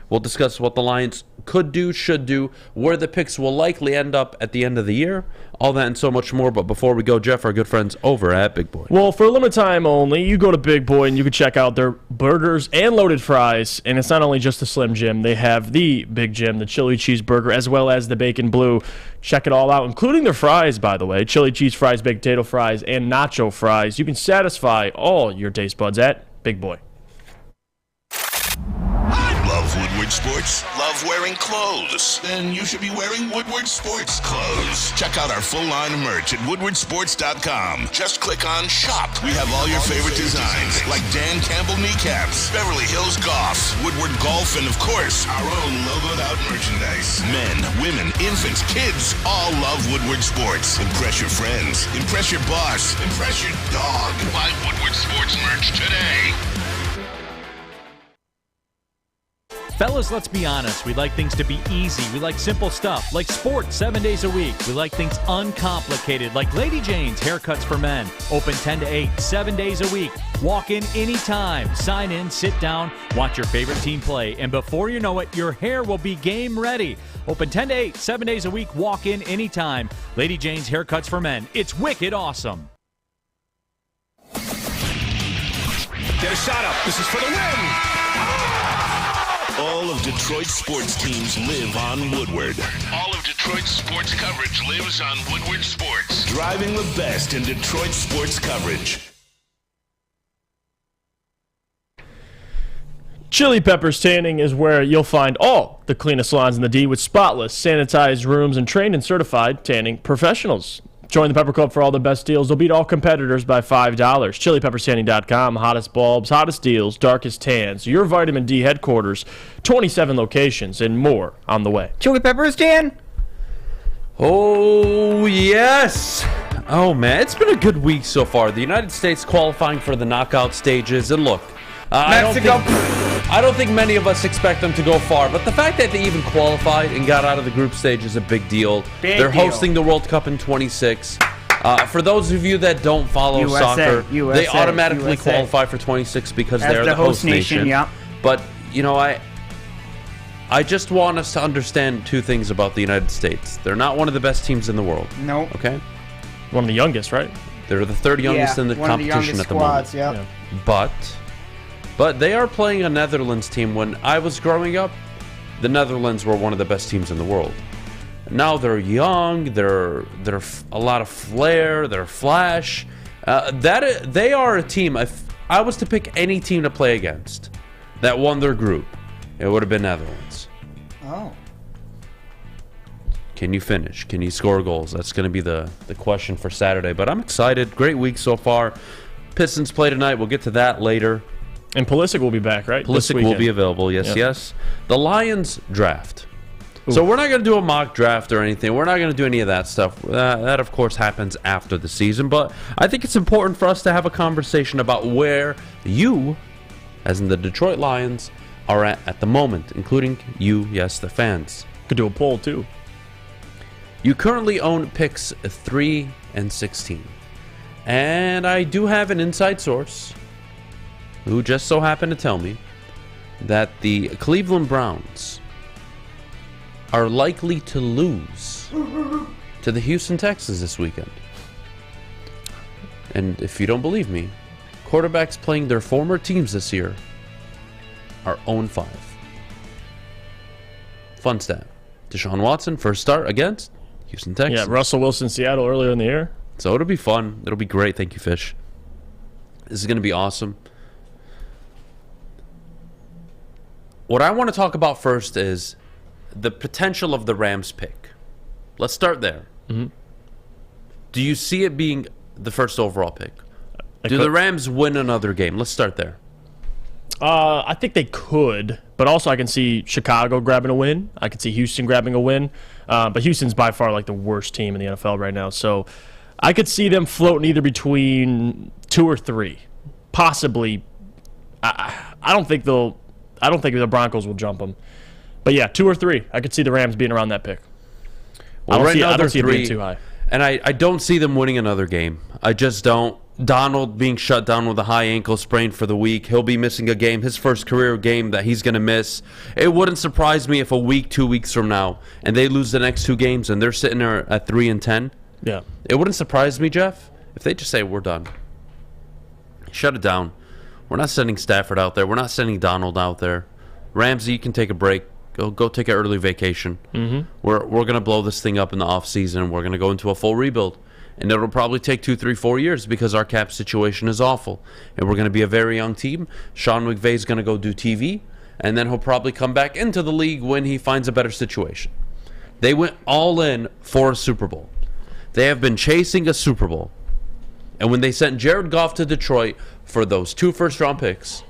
We'll discuss what the Lions could do, should do, where the picks will likely end up at the end of the year. All that and so much more. But before we go, Jeff, our good friends over at Big Boy. Well, for a limited time only, you go to Big Boy and you can check out their burgers and loaded fries. And it's not only just the Slim Jim. They have the Big Jim, the chili cheeseburger, as well as the bacon blue. Check it all out, including their fries, by the way. Chili cheese fries, baked potato fries, and nacho fries. You can satisfy all your taste buds at Big Boy. Love Woodward Sports? Love wearing clothes? Then you should be wearing Woodward Sports clothes. Check out our full line of merch at woodwardsports.com. Just click on Shop. We have all your favorite designs, like Dan Campbell kneecaps, Beverly Hills Golf, Woodward Golf, and of course, our own logoed out merchandise. Men, women, infants, kids all love Woodward Sports. Impress your friends. Impress your boss. Impress your dog. Buy Woodward Sports merch today. Fellas, let's be honest. We like things to be easy. We like simple stuff, like sports 7 days a week. We like things uncomplicated, like Lady Jane's Haircuts for Men. Open 10 to 8, 7 days a week. Walk in anytime. Sign in, sit down, watch your favorite team play. And before you know it, your hair will be game ready. Open 10 to 8, 7 days a week. Walk in anytime. Lady Jane's Haircuts for Men. It's wicked awesome. Get a shot up. This is for the win. All of Detroit's sports teams live on Woodward. All of Detroit's sports coverage lives on Woodward Sports. Driving the best in Detroit sports coverage. Chili Peppers Tanning is where you'll find all the cleanest salons in the D with spotless, sanitized rooms and trained and certified tanning professionals. Join the Pepper Club for all the best deals. They'll beat all competitors by $5. ChiliPeppersTanning.com. Hottest bulbs, hottest deals, darkest tans. Your vitamin D headquarters. 27 locations and more on the way. Chili Peppers Dan? Oh, yes. Oh, man. It's been a good week so far. The United States qualifying for the knockout stages. And look, Mexico. I don't think many of us expect them to go far, but the fact that they even qualified and got out of the group stage is a big deal. They're hosting the World Cup in 26. For those of you that don't follow soccer, they automatically qualify for 26 because they're the host nation. Yeah. But, you know, I just want us to understand two things about the United States. They're not one of the best teams in the world. No. Okay? One of the youngest, right? They're the third youngest in the competition at the moment. Yeah. But they are playing a Netherlands team. When I was growing up, the Netherlands were one of the best teams in the world. Now they're young, they're a lot of flair, they're flash. They are a team. If I was to pick any team to play against that won their group, it would have been Netherlands. Oh. Can you finish? Can you score goals? That's going to be the question for Saturday. But I'm excited. Great week so far. Pistons play tonight. We'll get to that later. And Pulisic will be back, right? Pulisic will be available, yes. The Lions draft. Ooh. So we're not going to do a mock draft or anything. We're not going to do any of that stuff. That, of course, happens after the season. But I think it's important for us to have a conversation about where you, as in the Detroit Lions, are at the moment, including you, yes, the fans. Could do a poll, too. You currently own picks 3 and 16. And I do have an inside source who just so happened to tell me that the Cleveland Browns are likely to lose to the Houston Texans this weekend. And if you don't believe me, quarterbacks playing their former teams this year are 0-5. Fun stat. Deshaun Watson, first start against Houston Texans. Yeah, Russell Wilson, Seattle earlier in the year. So it'll be fun. It'll be great. Thank you, Fish. This is going to be awesome. What I want to talk about first is the potential of the Rams pick. Let's start there. Mm-hmm. Do you see it being the first overall pick? Do the Rams win another game? Let's start there. I think they could, but also I can see Chicago grabbing a win. I can see Houston grabbing a win. But Houston's by far like the worst team in the NFL right now. So I could see them floating either between 2 or 3. Possibly. I don't think the Broncos will jump them. But yeah, 2 or 3. I could see the Rams being around that pick. Well, I don't see it being too high. And I don't see them winning another game. I just don't. Donald being shut down with a high ankle sprain for the week. He'll be missing a game, his first career game that he's going to miss. It wouldn't surprise me if a week, 2 weeks from now, and they lose the next 2 games and they're sitting there at 3-10. Yeah. It wouldn't surprise me, Jeff, if they just say, we're done. Shut it down. We're not sending Stafford out there. We're not sending Donald out there. Ramsey, you can take a break. Go take an early vacation. Mm-hmm. We're going to blow this thing up in the offseason. We're going to go into a full rebuild. And it'll probably take 2, 3, 4 years because our cap situation is awful. And we're going to be a very young team. Sean McVay's going to go do TV. And then he'll probably come back into the league when he finds a better situation. They went all in for a Super Bowl. They have been chasing a Super Bowl. And when they sent Jared Goff to Detroit for those 2 first-round picks,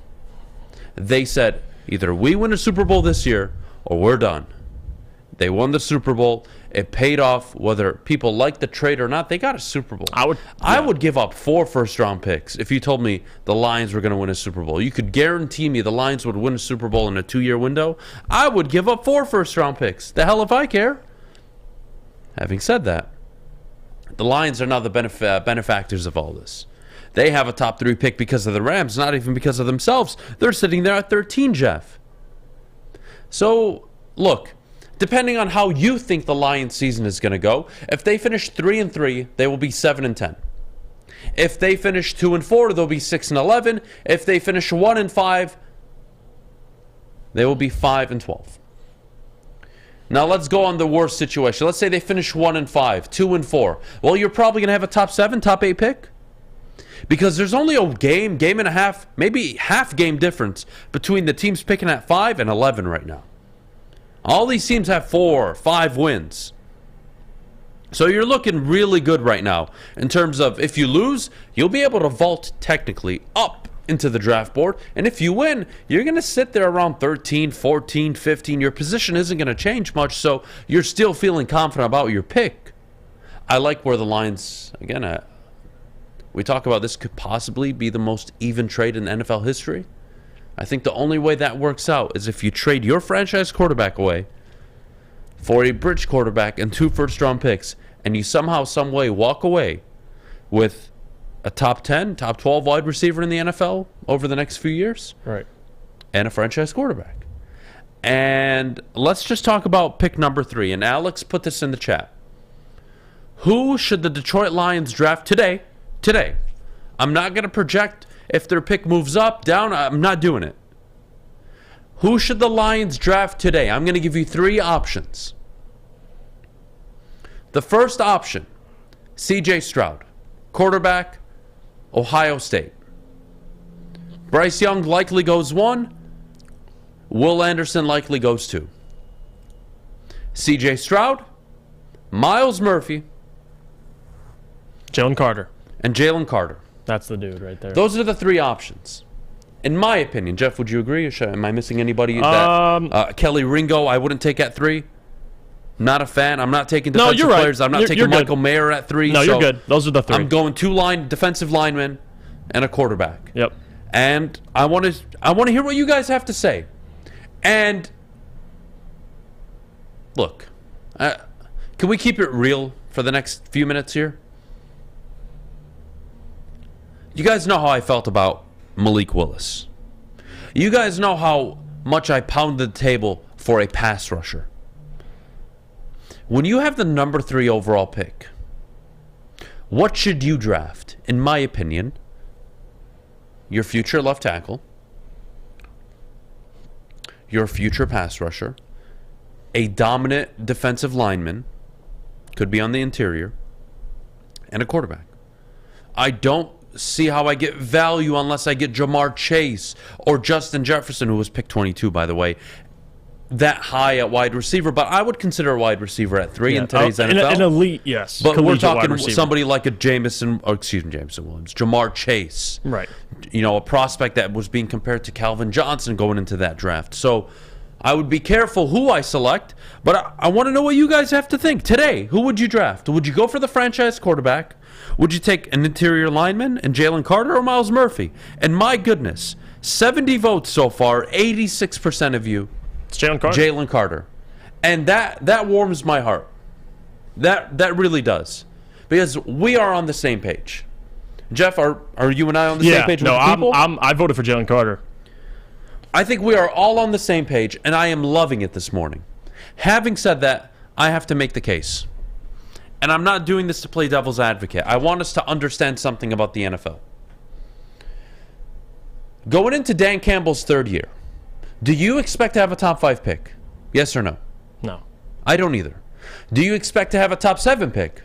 they said, either we win a Super Bowl this year or we're done. They won the Super Bowl. It paid off. Whether people like the trade or not, they got a Super Bowl. I would give up 4 first-round picks if you told me the Lions were going to win a Super Bowl. You could guarantee me the Lions would win a Super Bowl in a 2-year window. I would give up 4 first-round picks. The hell if I care. Having said that, the Lions are now the benefactors of all this. They have a top 3 pick because of the Rams, not even because of themselves. They're sitting there at 13, Jeff. So, look, depending on how you think the Lions season is going to go, if they finish 3-3, they will be 7-10. If they finish 2-4, they'll be 6-11. If they finish 1-5, they will be 5-12. Now let's go on the worst situation. Let's say they finish 1-5, 2-4. Well, you're probably going to have a top 7, top 8 pick. Because there's only a game and a half, maybe half game difference between the teams picking at 5 and 11 right now. All these teams have 4, 5 wins. So you're looking really good right now in terms of if you lose, you'll be able to vault technically up into the draft board. And if you win, you're going to sit there around 13, 14, 15. Your position isn't going to change much, so you're still feeling confident about your pick. I like where the Lions, again, we talk about this could possibly be the most even trade in NFL history. I think the only way that works out is if you trade your franchise quarterback away for a bridge quarterback and 2 first-round picks, and you somehow, some way walk away with a top 10, top 12 wide receiver in the NFL over the next few years. Right. And a franchise quarterback. And let's just talk about pick number 3. And Alex put this in the chat. Who should the Detroit Lions draft today? Today. I'm not going to project if their pick moves up, down. I'm not doing it. Who should the Lions draft today? I'm going to give you 3 options. The first option, C.J. Stroud, quarterback, Ohio State. Bryce Young likely goes 1. Will Anderson likely goes 2. C.J. Stroud, Myles Murphy, Jalen Carter. And Jalen Carter. That's the dude right there. Those are the 3 options. In my opinion, Jeff, would you agree? Am I missing anybody? That Kelly Ringo, I wouldn't take at 3. Not a fan. I'm not taking defensive players. I'm not taking Michael Mayer at 3. No, you're good. Those are the 3. I'm going 2 defensive linemen and a quarterback. Yep. And I want to hear what you guys have to say. And look, can we keep it real for the next few minutes here? You guys know how I felt about Malik Willis. You guys know how much I pounded the table for a pass rusher. When you have the number 3 overall pick, what should you draft? In my opinion, your future left tackle, your future pass rusher, a dominant defensive lineman, could be on the interior, and a quarterback. I don't see how I get value unless I get Jamar Chase or Justin Jefferson, who was picked 22, by the way, that high at wide receiver. But I would consider a wide receiver at 3 in today's NFL. An elite, yes. But we're talking somebody like a Jameson Williams, Jamar Chase. Right. You know, a prospect that was being compared to Calvin Johnson going into that draft. So I would be careful who I select, but I want to know what you guys have to think. Today, who would you draft? Would you go for the franchise quarterback? Would you take an interior lineman and Jalen Carter or Myles Murphy? And my goodness, 70 votes so far, 86% of you. It's Jalen Carter. Jalen Carter. And that warms my heart. That really does. Because we are on the same page. Jeff, are you and I on the same page with the people? I voted for Jalen Carter. I think we are all on the same page, and I am loving it this morning. Having said that, I have to make the case. And I'm not doing this to play devil's advocate. I want us to understand something about the NFL. Going into Dan Campbell's third year, do you expect to have a top 5 pick? Yes or no? No. I don't either. Do you expect to have a top 7 pick?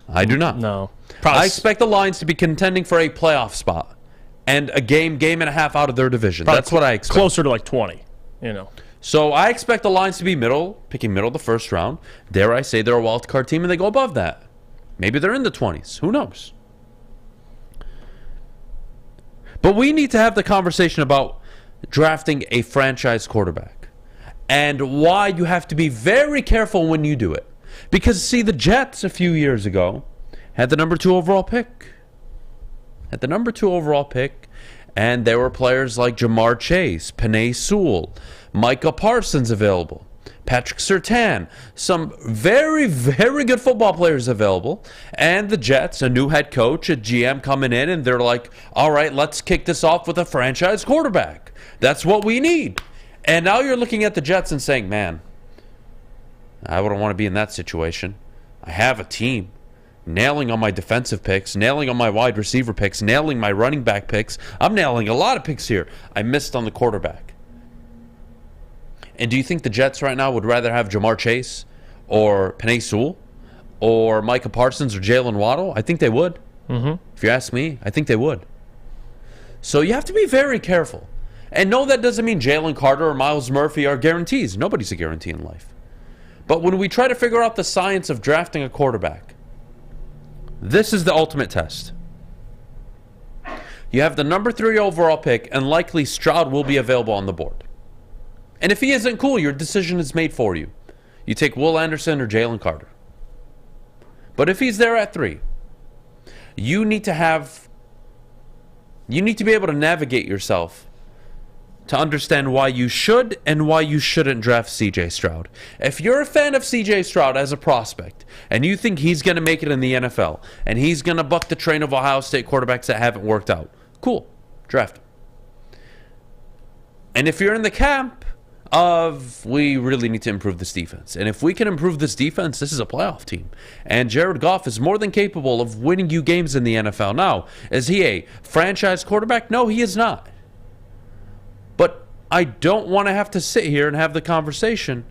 I do not. No. I expect the Lions to be contending for a playoff spot and a game and a half out of their division. That's what I expect. Closer to like 20, So I expect the Lions to be picking middle of the first round. Dare I say they're a wild card team and they go above that. Maybe they're in the 20s. Who knows? But we need to have the conversation about drafting a franchise quarterback and why you have to be very careful when you do it. Because, see, the Jets a few years ago had the number 2 overall pick. And there were players like Jamar Chase, Penei Sewell, Micah Parsons available, Patrick Surtain, some very, very good football players available. And the Jets, a new head coach, a GM coming in, and they're like, all right, let's kick this off with a franchise quarterback. That's what we need. And now you're looking at the Jets and saying, man, I wouldn't want to be in that situation. I have a team. Nailing on my defensive picks, nailing on my wide receiver picks, nailing my running back picks. I'm nailing a lot of picks here. I missed on the quarterback. And do you think the Jets right now would rather have Jamar Chase or Penei Sewell or Micah Parsons or Jalen Waddle? I think they would. If you ask me, I think they would. So you have to be very careful. And no, that doesn't mean Jalen Carter or Myles Murphy are guarantees. Nobody's a guarantee in life. But when we try to figure out the science of drafting a quarterback, this is the ultimate test. You have the number 3 overall pick, and likely Stroud will be available on the board. And if he isn't, cool, your decision is made for you. You take Will Anderson or Jalen Carter. But if he's there at 3, you need to be able to navigate yourself to understand why you should and why you shouldn't draft CJ Stroud. If you're a fan of CJ Stroud as a prospect and you think he's going to make it in the NFL and he's going to buck the train of Ohio State quarterbacks that haven't worked out, cool, draft him. And if you're in the camp of we really need to improve this defense, and if we can improve this defense, this is a playoff team. And Jared Goff is more than capable of winning you games in the NFL. Now, is he a franchise quarterback? No, he is not. But I don't want to have to sit here and have the conversation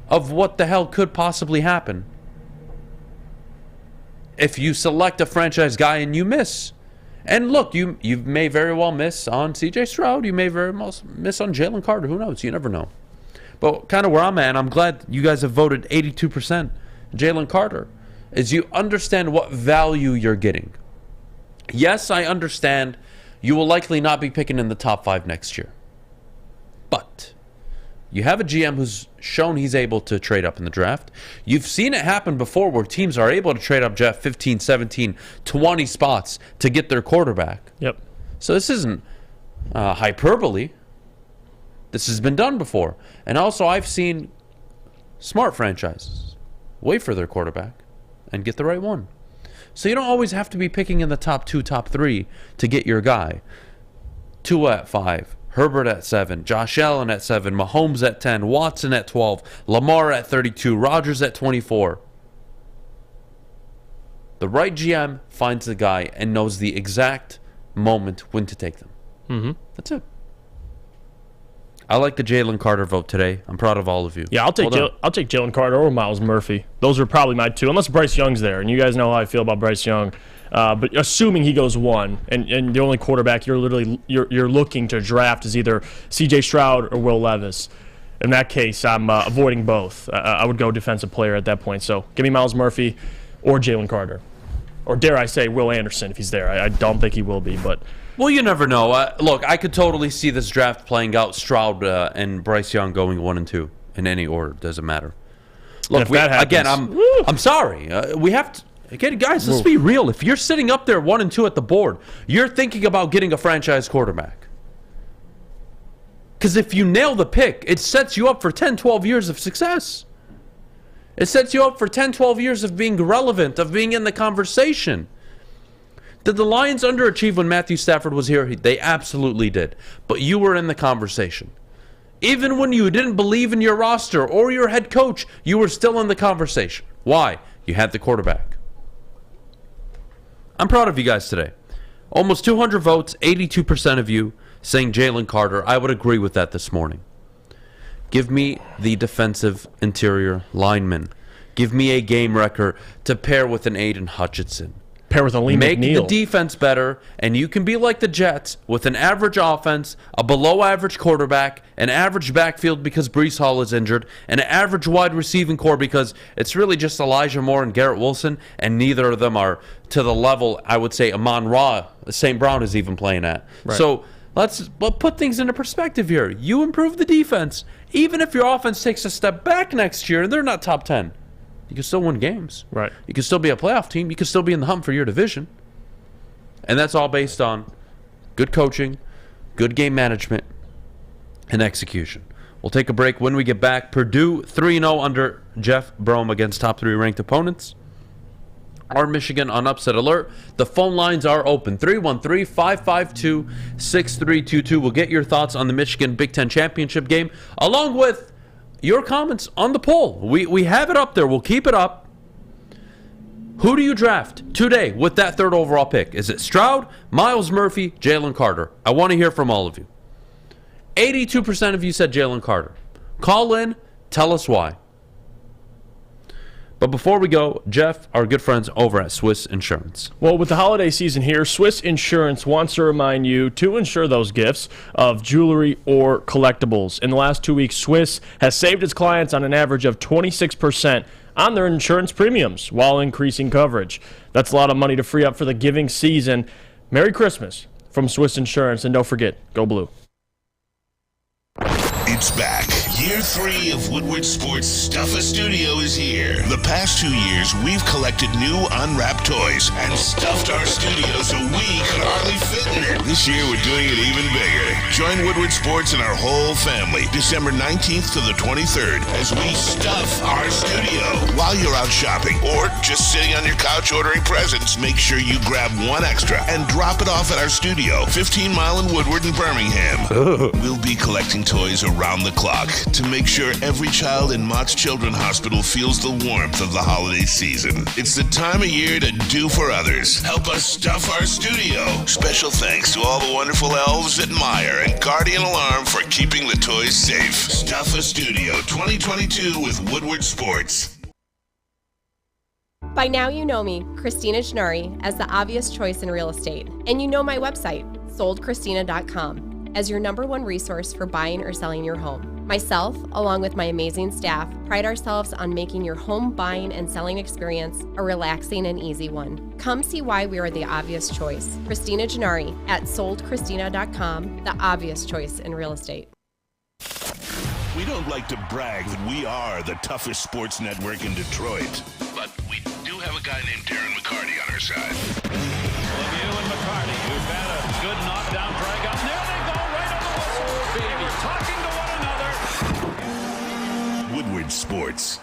of what the hell could possibly happen if you select a franchise guy and you miss. And look, you may very well miss on CJ Stroud. You may very well miss on Jalen Carter. Who knows? You never know. But kind of where I'm at, I'm glad you guys have voted 82% Jalen Carter, is you understand what value you're getting. Yes, I understand you will likely not be picking in the top 5 next year. But you have a GM who's shown he's able to trade up in the draft. You've seen it happen before where teams are able to trade up, Jeff, 15, 17, 20 spots to get their quarterback. Yep. So this isn't hyperbole. This has been done before. And also I've seen smart franchises wait for their quarterback and get the right one. So you don't always have to be picking in the top 2, top 3 to get your guy. Tua at 5, Herbert at 7, Josh Allen at 7, Mahomes at 10, Watson at 12, Lamar at 32, Rodgers at 24. The right GM finds the guy and knows the exact moment when to take them. That's it. I like the Jalen Carter vote today. I'm proud of all of you. Yeah, I'll take Jalen Carter or Myles Murphy. Those are probably my 2, unless Bryce Young's there. And you guys know how I feel about Bryce Young. But assuming he goes 1, and the only quarterback you're looking to draft is either C.J. Stroud or Will Levis. In that case, I'm avoiding both. I would go defensive player at that point. So give me Myles Murphy or Jalen Carter. Or dare I say Will Anderson if he's there. I don't think he will be, but... Well, you never know. Look, I could totally see this draft playing out Stroud and Bryce Young going 1 and 2 in any order. Doesn't matter. Look, I'm sorry. We have to... Again, guys, let's be real. If you're sitting up there 1 and 2 at the board, you're thinking about getting a franchise quarterback. Because if you nail the pick, it sets you up for 10, 12 years of success. It sets you up for 10, 12 years of being relevant, of being in the conversation. Did the Lions underachieve when Matthew Stafford was here? They absolutely did. But you were in the conversation. Even when you didn't believe in your roster or your head coach, you were still in the conversation. Why? You had the quarterback. I'm proud of you guys today. Almost 200 votes, 82% of you saying Jalen Carter. I would agree with that this morning. Give me the defensive interior lineman. Give me a game wrecker to pair with an Aiden Hutchinson. Pair with a Lee Make McNeil. the defense better, and you can be like the Jets with an average offense, a below-average quarterback, an average backfield because Breece Hall is injured, and an average wide receiving core because it's really just Elijah Moore and Garrett Wilson, and neither of them are to the level, I would say, Amon-Ra, St. Brown is even playing at. Right. So let's put things into perspective here. You improve the defense. Even if your offense takes a step back next year and they're not top 10, you can still win games. Right. You can still be a playoff team. You can still be in the hunt for your division. And that's all based on good coaching, good game management, and execution. We'll take a break. When we get back, Purdue 3-0 under Jeff Brom against top 3 ranked opponents. Our Michigan on upset alert. The phone lines are open. 313-552-6322. We'll get your thoughts on the Michigan Big Ten Championship game, along with your comments on the poll. We have it up there. We'll keep it up. Who do you draft today with that 3rd overall pick? Is it Stroud, Miles Murphy, Jalen Carter? I want to hear from all of you. 82% of you said Jalen Carter. Call in. Tell us why. But before we go, Jeff, our good friends over at Swiss Insurance. Well, with the holiday season here, Swiss Insurance wants to remind you to insure those gifts of jewelry or collectibles. In the last 2 weeks, Swiss has saved its clients on an average of 26% on their insurance premiums while increasing coverage. That's a lot of money to free up for the giving season. Merry Christmas from Swiss Insurance, and don't forget, go blue. It's back. Year 3 of Woodward Sports Stuffa Studio is here. The past 2 years, we've collected new unwrapped toys and stuffed our studio so we could hardly fit in it. This year, we're doing it even bigger. Join Woodward Sports and our whole family December 19th to the 23rd as we stuff our studio. While you're out shopping or just sitting on your couch ordering presents, make sure you grab one extra and drop it off at our studio, 15 Mile in Woodward and Birmingham. We'll be collecting toys around the clock to make sure every child in Mott's Children's Hospital feels the warmth of the holiday season. It's the time of year to do for others. Help us stuff our studio. Special thanks to all the wonderful elves at Meyer and Guardian Alarm for keeping the toys safe. Stuff a Studio 2022 with Woodward Sports. By now you know me, Christina Gennari, as the obvious choice in real estate. And you know my website, soldchristina.com, as your #1 resource for buying or selling your home. Myself, along with my amazing staff, pride ourselves on making your home buying and selling experience a relaxing and easy one. Come see why we are the obvious choice. Christina Gennari at soldchristina.com, the obvious choice in real estate. We don't like to brag that we are the toughest sports network in Detroit, but we do have a guy named Darren McCarty on our side. Lemieux and McCarty, who've had a good knockdown drag up. There they go, right on the whistle, baby. Talking to one another. Woodward Sports.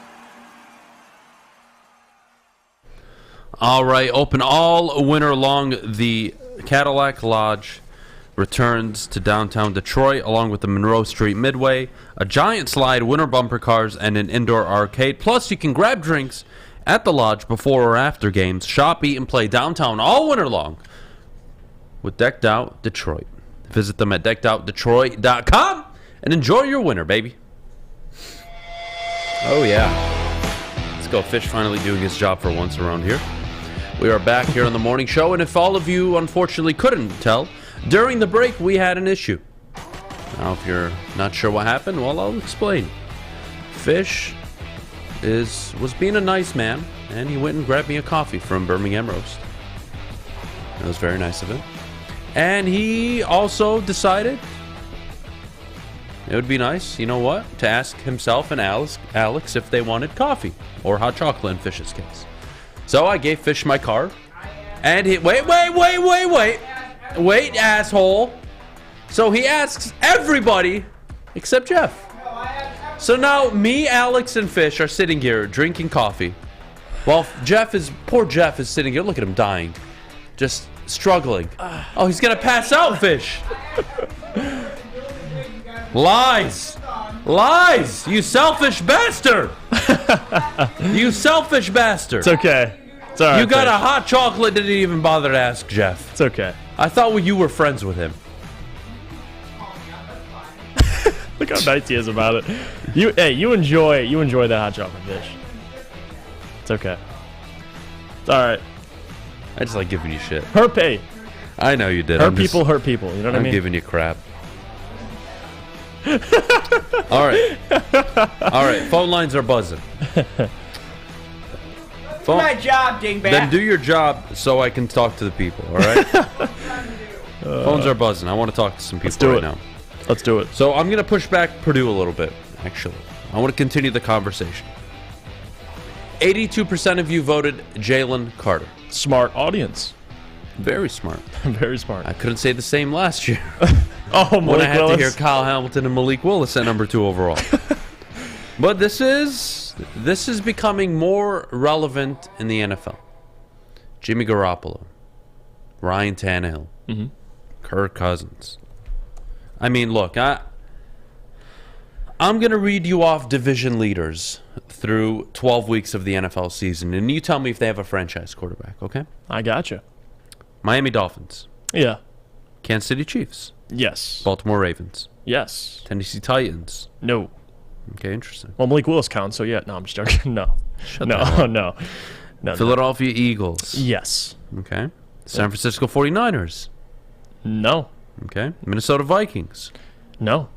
All right, open all winter long. The Cadillac Lodge returns to downtown Detroit along with the Monroe Street Midway, a giant slide, winter bumper cars, and an indoor arcade. Plus, you can grab drinks at the Lodge before or after games, shop, eat, and play downtown all winter long with Decked Out Detroit. Visit them at deckedoutdetroit.com and enjoy your winter, baby. Oh, yeah. Let's go. Fish finally doing his job for once around here. We are back here on the morning show, and if all of you unfortunately couldn't tell, during the break we had an issue. Now, if you're not sure what happened, well, I'll explain. Fish was being a nice man, and he went and grabbed me a coffee from Birmingham Roast. That was very nice of him. And he also decided it would be nice, you know what, to ask himself and Alex if they wanted coffee or hot chocolate in Fish's case. So I gave Fish my card, and he wait, asshole. So he asks everybody except Jeff. So now me, Alex, and Fish are sitting here drinking coffee, while poor Jeff is sitting here. Look at him dying, just struggling. Oh, he's going to pass out, Fish. Lies. Lies. You selfish bastard. You selfish bastard. It's okay. It's all right. You got Fish. a hot chocolate, didn't even bother to ask Jeff. It's okay. I thought you were friends with him. Look how nice he is about it. You enjoy that hot chocolate, Fish. It's okay. It's all right. I just like giving you shit. Hey. I know you did. Hurt people. You know what I mean? I'm giving you crap. All right. All right. Phone lines are buzzing. My job, dingbat. Then do your job so I can talk to the people, all right? Phones are buzzing. I want to talk to some people right now. Let's do it. So I'm going to push back Purdue a little bit, actually. I want to continue the conversation. 82% of you voted Jalen Carter. Smart audience. Very smart. Very smart. I couldn't say the same last year. Oh, when I had Willis. to hear Kyle Hamilton and Malik Willis at number 2 overall. But this is becoming more relevant in the NFL. Jimmy Garoppolo, Ryan Tannehill, Kirk Cousins. I mean, look, I'm going to read you off division leaders through 12 weeks of the NFL season, and you tell me if they have a franchise quarterback, okay? I gotcha. Miami Dolphins. Yeah. Kansas City Chiefs. Yes. Baltimore Ravens. Yes. Tennessee Titans. No. Okay, interesting. Well, Malik Willis counts, so yeah. No, I'm just joking. No. No. Philadelphia Eagles. Yes. Okay. San Francisco 49ers. No. Okay. Minnesota Vikings. No.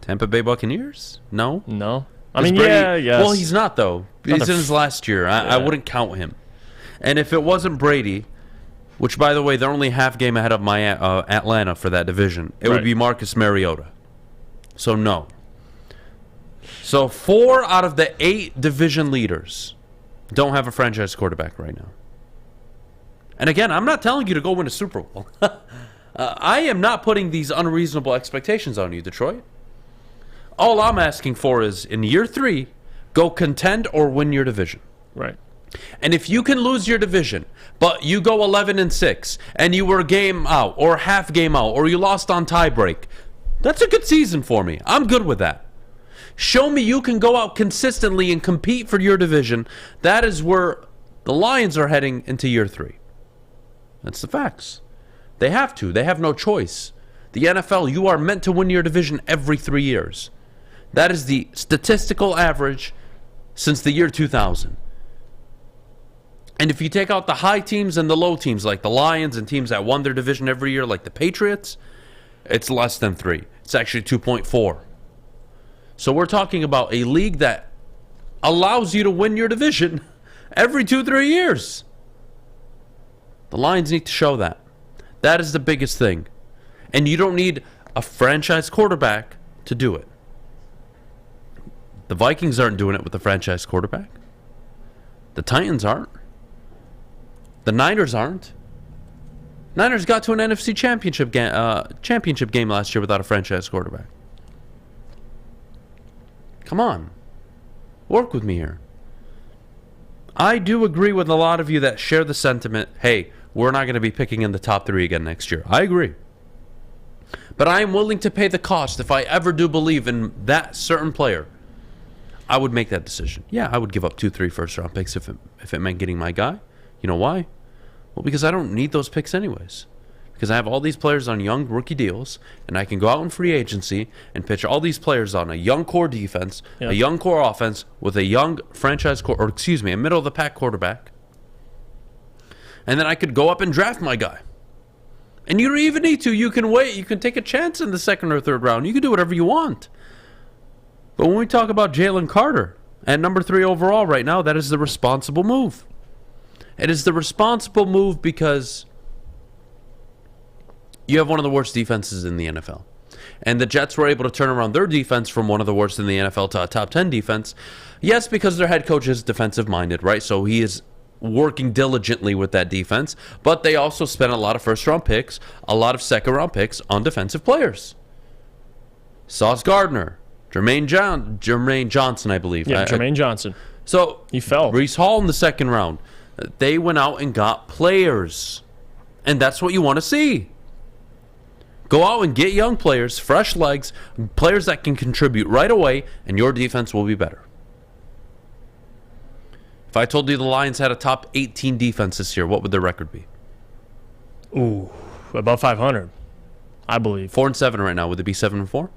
Tampa Bay Buccaneers. No. No. I Is mean, Brady, yeah, yes. Well, he's not, though. He's in his last year. I wouldn't count him. And if it wasn't Brady, which, by the way, they're only half game ahead of my Atlanta for that division, it would be Marcus Mariota. So, no. So, 4 out of the 8 division leaders don't have a franchise quarterback right now. And again, I'm not telling you to go win a Super Bowl. I am not putting these unreasonable expectations on you, Detroit. All I'm asking for is, in year 3, go contend or win your division. Right. And if you can lose your division, but you go 11-6, and you were a game out, or half game out, or you lost on tiebreak, that's a good season for me. I'm good with that. Show me you can go out consistently and compete for your division. That is where the Lions are heading into year 3. That's the facts. They have to. They have no choice. The NFL, you are meant to win your division every 3 years. That is the statistical average since the year 2000. And if you take out the high teams and the low teams, like the Lions and teams that won their division every year, like the Patriots, it's less than 3. It's actually 2.4. So we're talking about a league that allows you to win your division every 2-3 years. The Lions need to show that. That is the biggest thing. And you don't need a franchise quarterback to do it. The Vikings aren't doing it with a franchise quarterback. The Titans aren't. The Niners aren't. Niners got to an NFC championship game last year without a franchise quarterback. Come on. Work with me here. I do agree with a lot of you that share the sentiment, hey, we're not going to be picking in the top 3 again next year. I agree. But I am willing to pay the cost if I ever do believe in that certain player. I would make that decision. Yeah, I would give up 2-3 first-round picks if it meant getting my guy. You know why? Well, because I don't need those picks anyways. Because I have all these players on young rookie deals, and I can go out in free agency and pitch all these players on a young core defense, a young core offense with a young franchise a middle-of-the-pack quarterback. And then I could go up and draft my guy. And you don't even need to. You can wait. You can take a chance in the 2nd or 3rd round. You can do whatever you want. But when we talk about Jalen Carter at number 3 overall right now, that is the responsible move. It is the responsible move because you have one of the worst defenses in the NFL. And the Jets were able to turn around their defense from one of the worst in the NFL to a top 10 defense. Yes, because their head coach is defensive-minded, right? So he is working diligently with that defense. But they also spent a lot of first-round picks, a lot of second-round picks on defensive players. Sauce Gardner, Jermaine Johnson, I believe. Yeah, Jermaine Johnson. So he fell. Breece Hall in the 2nd round. They went out and got players. And that's what you want to see. Go out and get young players, fresh legs, players that can contribute right away, and your defense will be better. If I told you the Lions had a top 18 defense this year, what would their record be? Ooh, above 500, I believe. 4-7 right now. Would it be 7-4?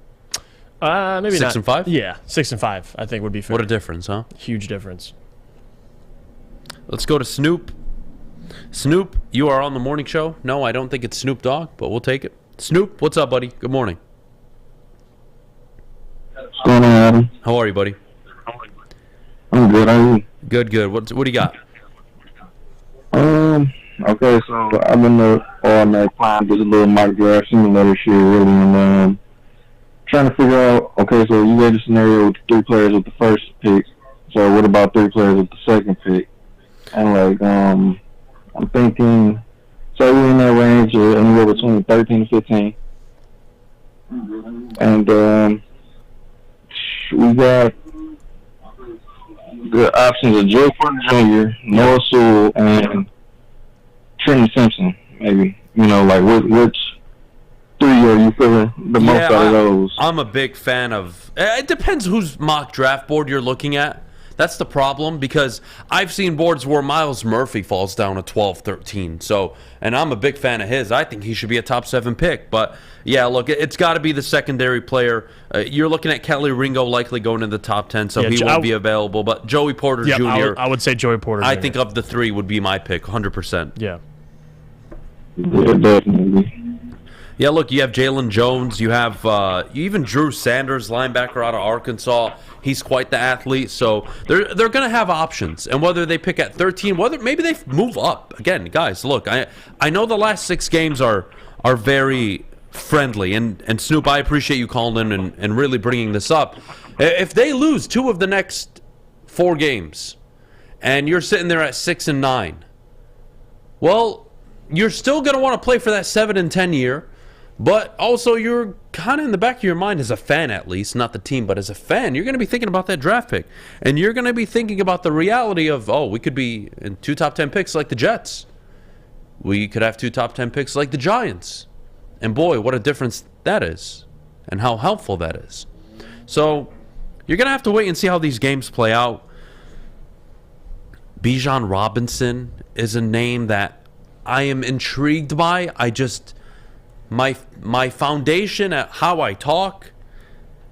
Maybe 6-5? Yeah, 6-5. I think would be fair. What a difference, huh? Huge difference. Let's go to Snoop. Snoop, you are on the morning show. No, I don't think it's Snoop Dogg, but we'll take it. Snoop, what's up, buddy? Good morning. What's going on, Adam? How are you, buddy? I'm good. How are you? Good, good. What do you got? Okay, so I've been on that plan, did a little mock draft simulator shit, really, and trying to figure out, okay, so you had a scenario with 3 players with the first pick, so what about 3 players with the second pick? And, like, I'm thinking, so we're in that range anywhere between 13 to 15. And we got the options of Joe Porter Jr., Noah Sewell, and Trenton Simpson, maybe. You know, like, which 3 are you feeling the most out of those? I'm a big fan of... It depends whose mock draft board you're looking at. That's the problem, because I've seen boards where Miles Murphy falls down to 12, 13. So, and I'm a big fan of his. I think he should be a top 7 pick. But, yeah, look, it's got to be the secondary player. You're looking at Kelly Ringo likely going in the top 10, so he won't be available. But Joey Porter Jr. I would say Joey Porter Jr. I think of the 3 would be my pick, 100%. Yeah. Yeah, definitely. Yeah, look, you have Jalen Jones. You have you even Drew Sanders, linebacker out of Arkansas. He's quite the athlete. So they're going to have options. And whether they pick at 13, whether maybe they move up. Again, guys, look, I know the last 6 games are very friendly. And Snoop, I appreciate you calling in and really bringing this up. If they lose 2 of the next 4 games and you're sitting there at 6-9, well, you're still going to want to play for that 7-10 year. But also, you're kind of in the back of your mind as a fan, at least, not the team, but as a fan, you're going to be thinking about that draft pick. And you're going to be thinking about the reality of, we could be in 2 top 10 picks like the Jets. We could have 2 top 10 picks like the Giants. And boy, what a difference that is. And how helpful that is. So, you're going to have to wait and see how these games play out. Bijan Robinson is a name that I am intrigued by. My foundation at how I talk,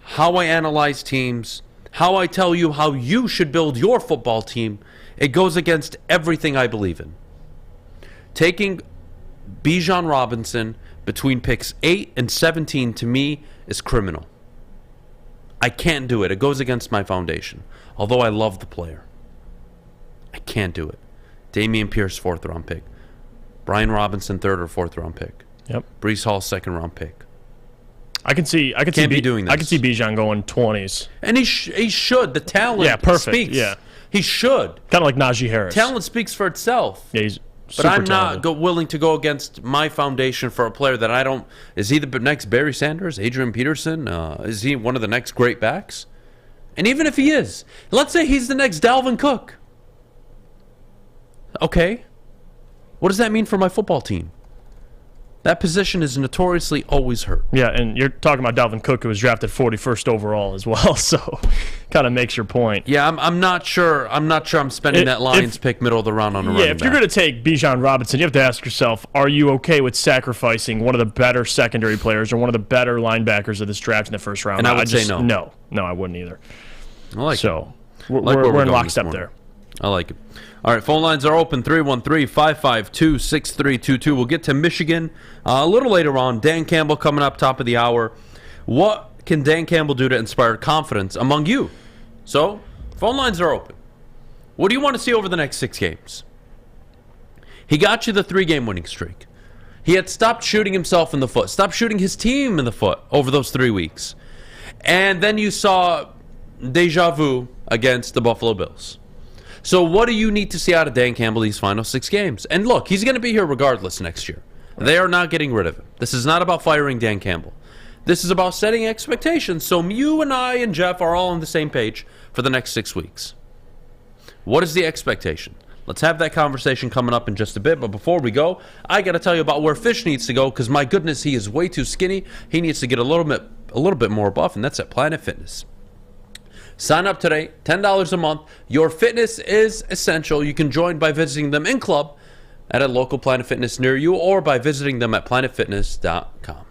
how I analyze teams, how I tell you how you should build your football team, it goes against everything I believe in. Taking Bijan Robinson between picks 8 and 17 to me is criminal. I can't do it. It goes against my foundation. Although I love the player. I can't do it. Dameon Pierce, 4th round pick. Brian Robinson, 3rd or 4th round pick. Yep. Breece Hall, 2nd round pick. I can see doing this. I can see Bijan going 20s. And he should. The talent speaks. Yeah. He should. Kind of like Najee Harris. Talent speaks for itself. Yeah, he's But I'm talented. not willing to go against my foundation for a player that I don't... Is he the next Barry Sanders, Adrian Peterson? Is he one of the next great backs? And even if he is, let's say he's the next Dalvin Cook. Okay. What does that mean for my football team? That position is notoriously always hurt. Yeah, and you're talking about Dalvin Cook, who was drafted 41st overall as well, so kind of makes your point. Yeah, I'm not sure. I'm spending that Lions pick middle of the round on a running back. Yeah, if you're going to take Bijan Robinson, you have to ask yourself, are you okay with sacrificing one of the better secondary players or one of the better linebackers of this draft in the first round? And I would say no. No, I wouldn't either. I like so it. We're in lockstep there. I like it. All right, phone lines are open, 313-552-6322. We'll get to Michigan a little later on. Dan Campbell coming up top of the hour. What can Dan Campbell do to inspire confidence among you? So, phone lines are open. What do you want to see over the next 6 games? He got you the 3-game winning streak. He had stopped shooting himself in the foot, stopped shooting his team in the foot over those 3 weeks. And then you saw deja vu against the Buffalo Bills. So what do you need to see out of Dan Campbell these final 6 games? And look, he's going to be here regardless next year. They are not getting rid of him. This is not about firing Dan Campbell. This is about setting expectations so you and I and Jeff are all on the same page for the next 6 weeks. What is the expectation? Let's have that conversation coming up in just a bit. But before we go, I got to tell you about where Fish needs to go, because my goodness, he is way too skinny. He needs to get a little bit more buff, and that's at Planet Fitness. Sign up today, $10 a month. Your fitness is essential. You can join by visiting them in club at a local Planet Fitness near you, or by visiting them at planetfitness.com.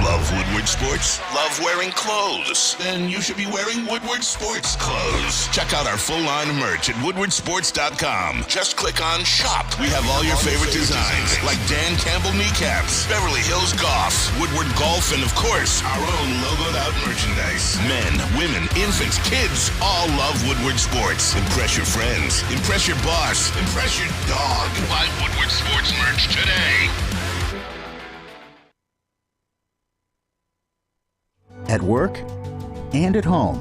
Love Woodward Sports? Love wearing clothes? Then you should be wearing Woodward Sports clothes. Check out our full line of merch at woodwardsports.com. Just click on Shop. We have all your favorite designs, like Dan Campbell kneecaps, Beverly Hills Golf, Woodward Golf, and of course, our own logoed out merchandise. Men, women, infants, kids all love Woodward Sports. Impress your friends. Impress your boss. Impress your dog. Buy Woodward Sports merch today. At work and at home,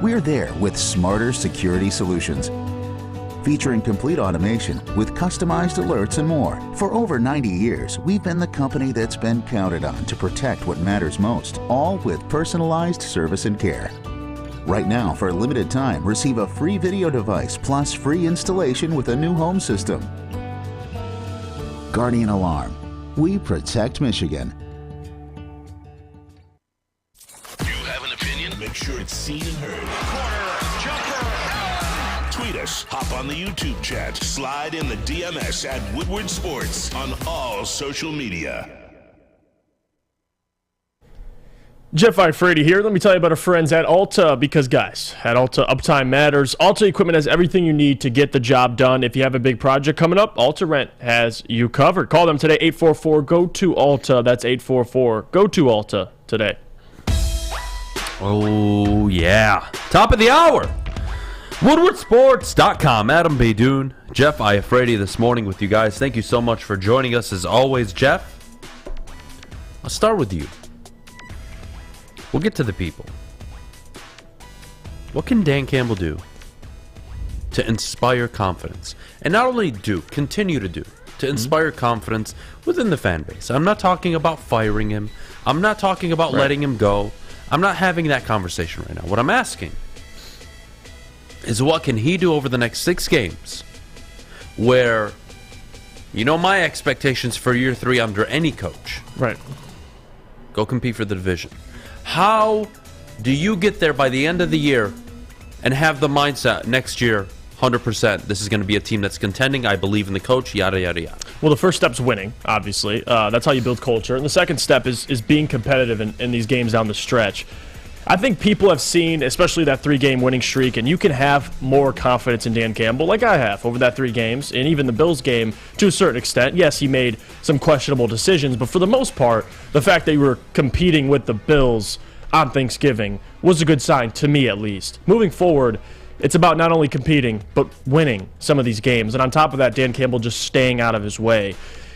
we're there with smarter security solutions. Featuring complete automation with customized alerts and more. For over 90 years, we've been the company that's been counted on to protect what matters most, all with personalized service and care. Right now, for a limited time, receive a free video device plus free installation with a new home system. Guardian Alarm. We protect Michigan. Make sure it's seen and heard. Corner, jumper. Tweet us, hop on the YouTube chat, slide in the DMS at Woodward Sports on all social media. Jeff Iafrate here. Let me tell you about our friends at Alta, because, guys, at Alta, uptime matters. Alta Equipment has everything you need to get the job done. If you have a big project coming up, Alta Rent has you covered. Call them today, 844-GO-TO-ALTA. That's 844-GO-TO-ALTA today. Oh, yeah. Top of the hour. WoodwardSports.com. Adam Beydoun, Jeff Iafrate this morning with you guys. Thank you so much for joining us as always, Jeff. I'll start with you. We'll get to the people. What can Dan Campbell do to inspire confidence? And not only continue to do, to inspire confidence within the fan base. I'm not talking about firing him. I'm not talking about letting him go. I'm not having that conversation right now. What I'm asking is, what can he do over the next 6 games where, you know, my expectations for year 3 under any coach. Right. Go compete for the division. How do you get there by the end of the year and have the mindset next year, 100%, this is going to be a team that's contending, I believe in the coach, yada, yada, yada? Well, the first step's winning, obviously. That's how you build culture. And the second step is being competitive in these games down the stretch. I think people have seen, especially that 3-game winning streak, and you can have more confidence in Dan Campbell, like I have, over that 3 games, and even the Bills game to a certain extent. Yes, he made some questionable decisions, but for the most part, the fact that you were competing with the Bills on Thanksgiving was a good sign, to me at least. Moving forward, it's about not only competing, but winning some of these games. And on top of that, Dan Campbell just staying out of his way.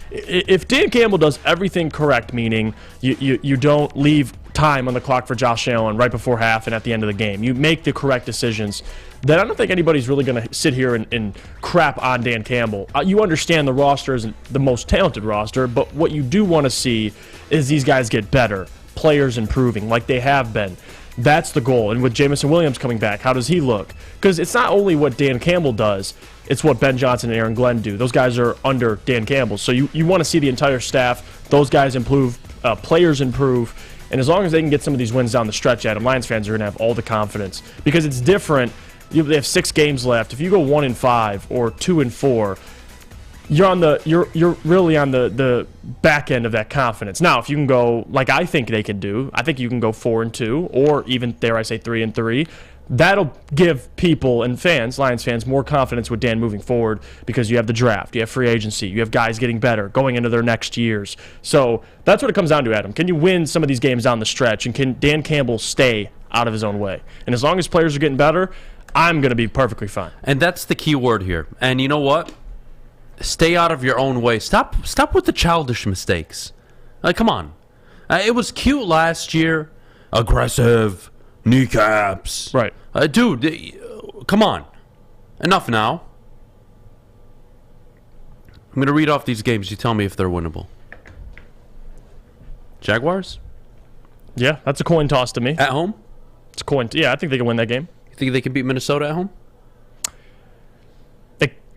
If Dan Campbell does everything correct, meaning you don't leave time on the clock for Josh Allen right before half and at the end of the game, you make the correct decisions, then I don't think anybody's really going to sit here and crap on Dan Campbell. You understand the roster isn't the most talented roster, but what you do want to see is these guys get better, players improving like they have been. That's the goal. And with Jameson Williams coming back, how does he look? Because it's not only what Dan Campbell does, it's what Ben Johnson and Aaron Glenn do. Those guys are under Dan Campbell. So you want to see the entire staff, those guys improve, players improve. And as long as they can get some of these wins down the stretch, Adam, Lions fans are going to have all the confidence. Because it's different. They have 6 games left. If you go 1-5 or 2-4, you're really on the back end of that confidence. Now, if you can go like I think they can do, I think you can go 4-2 or even, dare I say, 3-3. That'll give people and fans, Lions fans, more confidence with Dan moving forward, because you have the draft, you have free agency, you have guys getting better going into their next years. So that's what it comes down to, Adam. Can you win some of these games down the stretch, and can Dan Campbell stay out of his own way? And as long as players are getting better, I'm going to be perfectly fine. And that's the key word here. And you know what? Stay out of your own way. Stop with the childish mistakes. Come on. It was cute last year. Aggressive. Kneecaps. Right. Dude, come on. Enough now. I'm going to read off these games. You tell me if they're winnable. Jaguars? Yeah, that's a coin toss to me. At home? It's a coin. Yeah, I think they can win that game. You think they can beat Minnesota at home?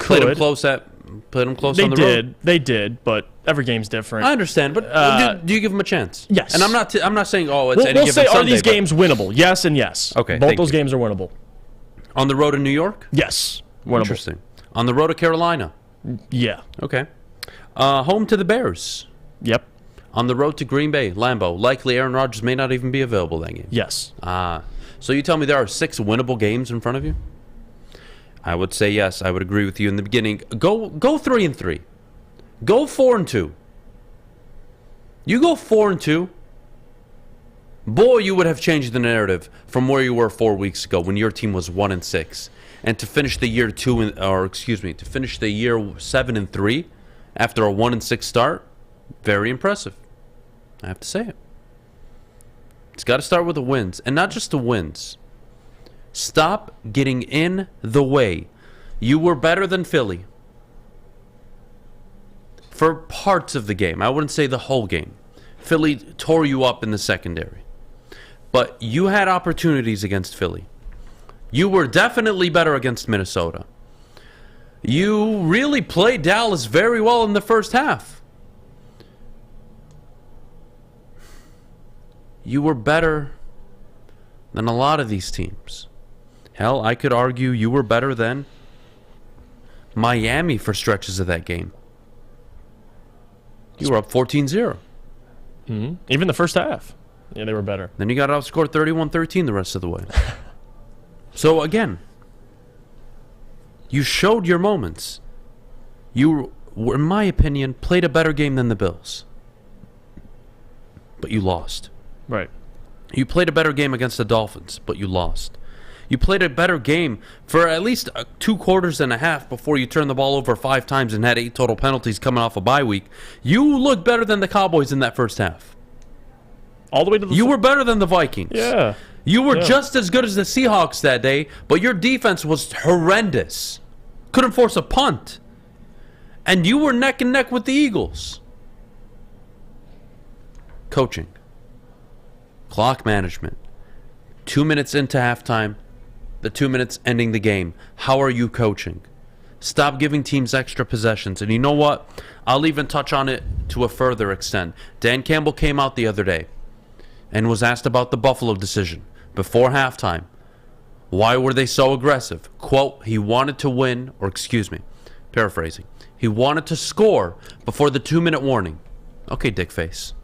Played them close on the road. They did, but every game's different. I understand, but do you give them a chance? Yes. And I'm not saying it's any we'll given say Sunday, are these games winnable? Yes and yes. Okay, both thank those you. games are winnable. On the road in New York? Yes, winnable. Interesting. On the road to Carolina? Yeah. Okay. Home to the Bears? Yep. On the road to Green Bay, Lambeau. Likely Aaron Rodgers may not even be available that game. Yes. So you tell me there are 6 winnable games in front of you? I would say yes. I would agree with you in the beginning. Go 3-3. Go 4-2. You go 4-2. Boy, you would have changed the narrative from where you were 4 weeks ago when your team was 1-6, and to finish the year 7-3 after a 1-6 start. Very impressive. I have to say it. It's got to start with the wins, and not just the wins. Stop getting in the way. You were better than Philly for parts of the game. I wouldn't say the whole game. Philly tore you up in the secondary. But you had opportunities against Philly. You were definitely better against Minnesota. You really played Dallas very well in the first half. You were better than a lot of these teams. Hell, I could argue you were better than Miami for stretches of that game. You were up 14-0. Mm-hmm. Even the first half. Yeah, they were better. Then you got outscored 31-13 the rest of the way. So, again, you showed your moments. You, in my opinion, played a better game than the Bills. But you lost. Right. You played a better game against the Dolphins, but you lost. You played a better game for at least 2 quarters and a half before you turned the ball over 5 times and had 8 total penalties coming off a bye week. You looked better than the Cowboys in that first half. All the way to the... You were better than the Vikings. Yeah. You were just as good as the Seahawks that day, but your defense was horrendous. Couldn't force a punt. And you were neck and neck with the Eagles. Coaching. Clock management. 2 minutes into halftime. The 2 minutes ending the game. How are you coaching? Stop giving teams extra possessions. And you know what? I'll even touch on it to a further extent. Dan Campbell came out the other day and was asked about the Buffalo decision before halftime. Why were they so aggressive? Quote, he wanted to win, or excuse me, paraphrasing. He wanted to score before the 2-minute warning. Okay, dickface.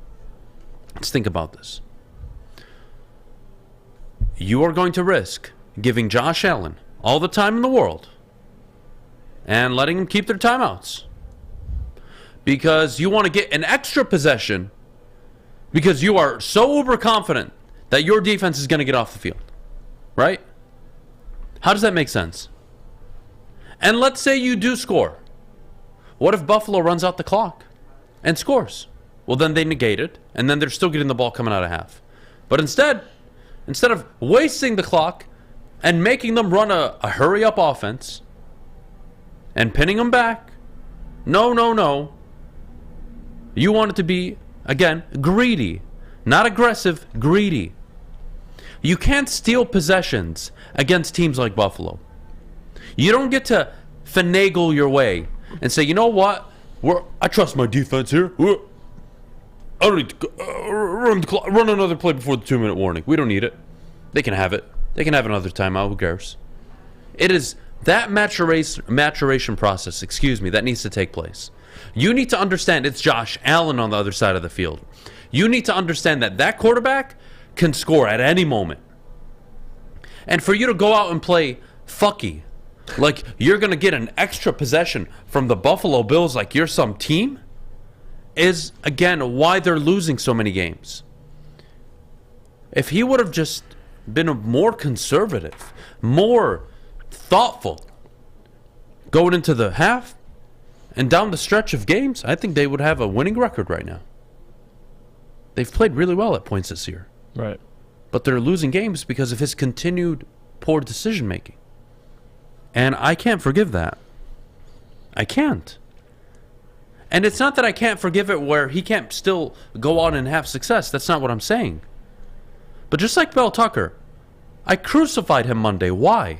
Let's think about this. You are going to risk giving Josh Allen all the time in the world and letting him keep their timeouts because you want to get an extra possession because you are so overconfident that your defense is going to get off the field, right? How does that make sense? And let's say you do score. What if Buffalo runs out the clock and scores? Well, then they negate it, and then they're still getting the ball coming out of half. But instead of wasting the clock and making them run a hurry-up offense and pinning them back, no. You want it to be, again, greedy. Not aggressive, greedy. You can't steal possessions against teams like Buffalo. You don't get to finagle your way and say, you know what? I trust my defense here. I don't need to run another play before the 2-minute warning. We don't need it. They can have it. They can have another timeout. Who cares? It is that maturation process, that needs to take place. You need to understand it's Josh Allen on the other side of the field. You need to understand that quarterback can score at any moment. And for you to go out and play fucky, like you're going to get an extra possession from the Buffalo Bills like you're some team, is, again, why they're losing so many games. If he would have just been more conservative, more thoughtful, going into the half and down the stretch of games, I think they would have a winning record right now. They've played really well at points this year. Right. But they're losing games because of his continued poor decision-making. And I can't forgive that. I can't. And it's not that I can't forgive it where he can't still go on and have success. That's not what I'm saying. But just like Bell Tucker, I crucified him Monday. Why?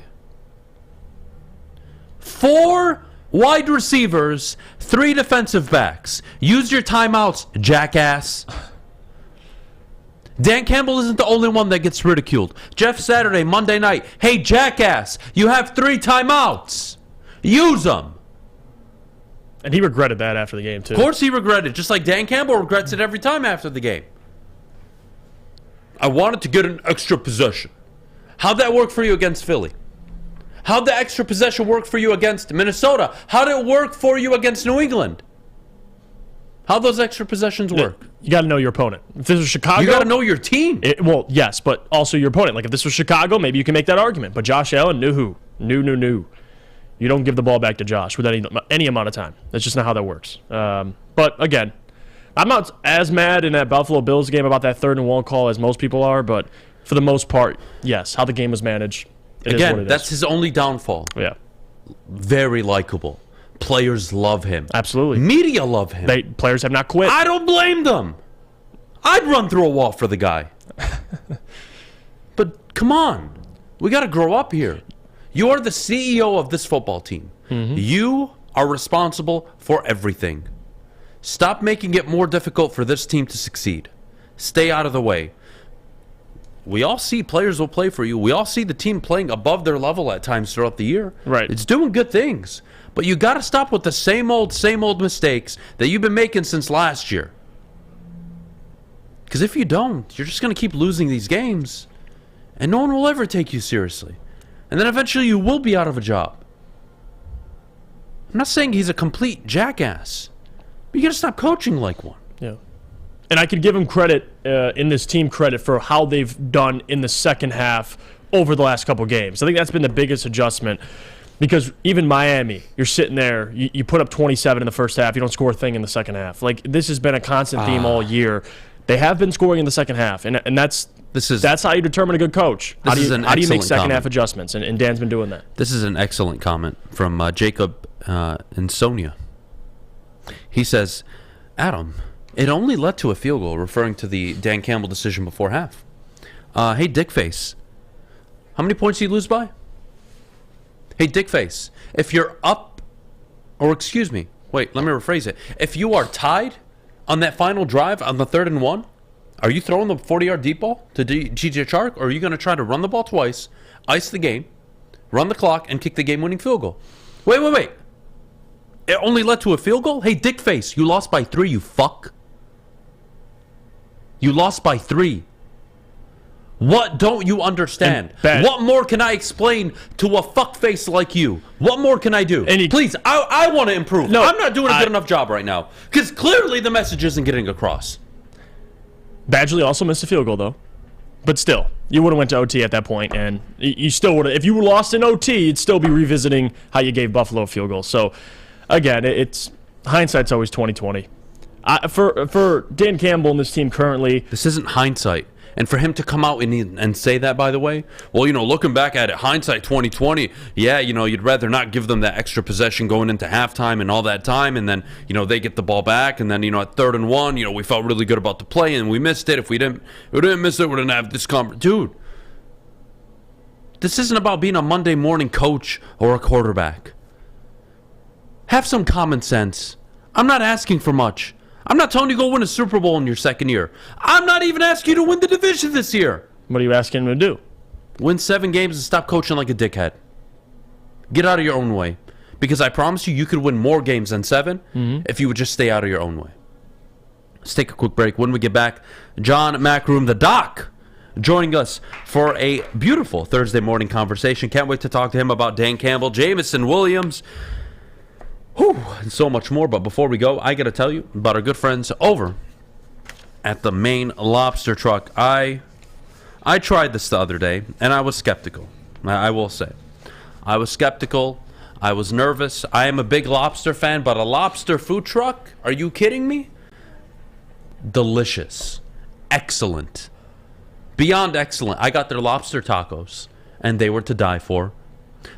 4 wide receivers, 3 defensive backs. Use your timeouts, jackass. Dan Campbell isn't the only one that gets ridiculed. Jeff Saturday, Monday night. Hey, jackass, you have 3 timeouts. Use them. And he regretted that after the game, too. Of course he regretted, just like Dan Campbell regrets it every time after the game. I wanted to get an extra possession. How'd that work for you against Philly? How'd the extra possession work for you against Minnesota? How'd it work for you against New England? How'd those extra possessions work? You got to know your opponent. If this was Chicago... You got to know your team. Well, yes, but also your opponent. Like, if this was Chicago, maybe you can make that argument. But Josh Allen knew who. Knew. You don't give the ball back to Josh with any amount of time. That's just not how that works. But, again, I'm not as mad in that Buffalo Bills game about that 3rd and 1 call as most people are, but for the most part, yes, how the game was managed, it is what it is. That's his only downfall. Yeah. Very likable. Players love him. Absolutely. Media love him. Players have not quit. I don't blame them. I'd run through a wall for the guy. But come on. We got to grow up here. You are the CEO of this football team. Mm-hmm. You are responsible for everything. Stop making it more difficult for this team to succeed. Stay out of the way. We all see players will play for you. We all see the team playing above their level at times throughout the year. Right. It's doing good things. But you got to stop with the same old mistakes that you've been making since last year. Because if you don't, you're just going to keep losing these games. And no one will ever take you seriously. And then eventually you will be out of a job. I'm not saying he's a complete jackass. But you got to stop coaching like one. Yeah. And I could give him credit, in this team credit, for how they've done in the second half over the last couple games. I think that's been the biggest adjustment. Because even Miami, you're sitting there, you put up 27 in the first half, you don't score a thing in the second half. Like, this has been a constant theme all year. They have been scoring in the second half, and that's how you determine a good coach. How do you make second half adjustments? And Dan's been doing that. This is an excellent comment from Jacob and Sonia. He says, Adam, it only led to a field goal, referring to the Dan Campbell decision before half. Hey, Dickface, how many points do you lose by? Hey, Dickface, if you're up, or excuse me, wait, let me rephrase it. If you are tied on that final drive on the 3rd and 1, are you throwing the 40-yard deep ball to G.J. Chark, or are you going to try to run the ball twice, ice the game, run the clock, and kick the game-winning field goal? Wait. It only led to a field goal? Hey, Dickface, you lost by 3, you fuck. You lost by 3. What don't you understand? What more can I explain to a fuckface like you? What more can I do? Please, I want to improve. No, I'm not doing a good enough job right now. Because clearly the message isn't getting across. Badgley also missed a field goal, though. But still, you would have went to OT at that point, and you still would have. If you were lost in OT, you'd still be revisiting how you gave Buffalo a field goal. So, again, it's hindsight's always 20/20. For Dan Campbell and this team currently, this isn't hindsight. And for him to come out and say that, by the way, well, looking back at it, hindsight 20/20, yeah, you'd rather not give them that extra possession going into halftime and all that time, and then, they get the ball back, and then, at 3rd and 1, we felt really good about the play, and we missed it. If we didn't miss it, we didn't have this conference. Dude, this isn't about being a Monday morning coach or a quarterback. Have some common sense. I'm not asking for much. I'm not telling you to go win a Super Bowl in your second year. I'm not even asking you to win the division this year. What are you asking him to do? Win 7 games and stop coaching like a dickhead. Get out of your own way. Because I promise you could win more games than 7 if you would just stay out of your own way. Let's take a quick break. When we get back, John Maakaron, the Doc, joining us for a beautiful Thursday morning conversation. Can't wait to talk to him about Dan Campbell, Jameson Williams, and so much more. But before we go, I got to tell you about our good friends over at the Maine Lobster Truck. I tried this the other day, and I was skeptical. I will say. I was skeptical. I was nervous. I am a big lobster fan, but a lobster food truck? Are you kidding me? Delicious. Excellent. Beyond excellent. I got their lobster tacos, and they were to die for.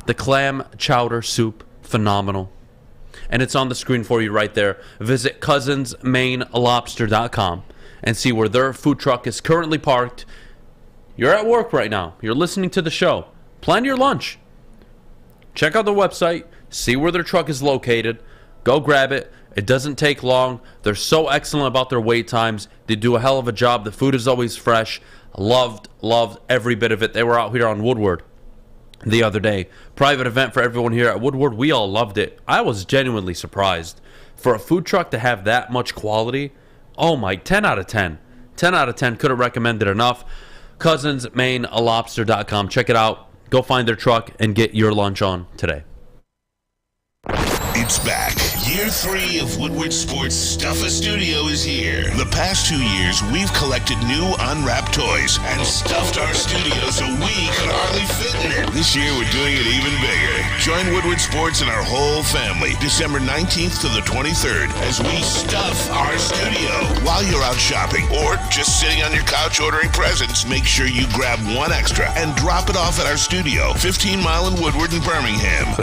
The clam chowder soup, phenomenal. And it's on the screen for you right there. Visit cousinsmainelobster.com and see where their food truck is currently parked. You're at work right now. You're listening to the show. Plan your lunch. check out the website, see where their truck is located, go grab it. It doesn't take long. They're so excellent about their wait times. They do a hell of a job. The food is always fresh. Loved every bit of it. They were out here on Woodward the other day. Private event for everyone here at Woodward. We all loved it. I was genuinely surprised. For a food truck to have that much quality, oh my, 10 out of 10. 10 out of 10. Couldn't recommend it enough. Cousins-MaineLobster.com. Check it out. Go find their truck and get your lunch on today. It's back. Year 3 of Woodward Sports Stuffa Studio is here. The past 2 years, we've collected new unwrapped toys and stuffed our studio so we could hardly fit in it. This year, we're doing it even bigger. Join Woodward Sports and our whole family December 19th to the 23rd as we stuff our studio. While you're out shopping or just sitting on your couch ordering presents, make sure you grab one extra and drop it off at our studio, 15 Mile in Woodward and Birmingham.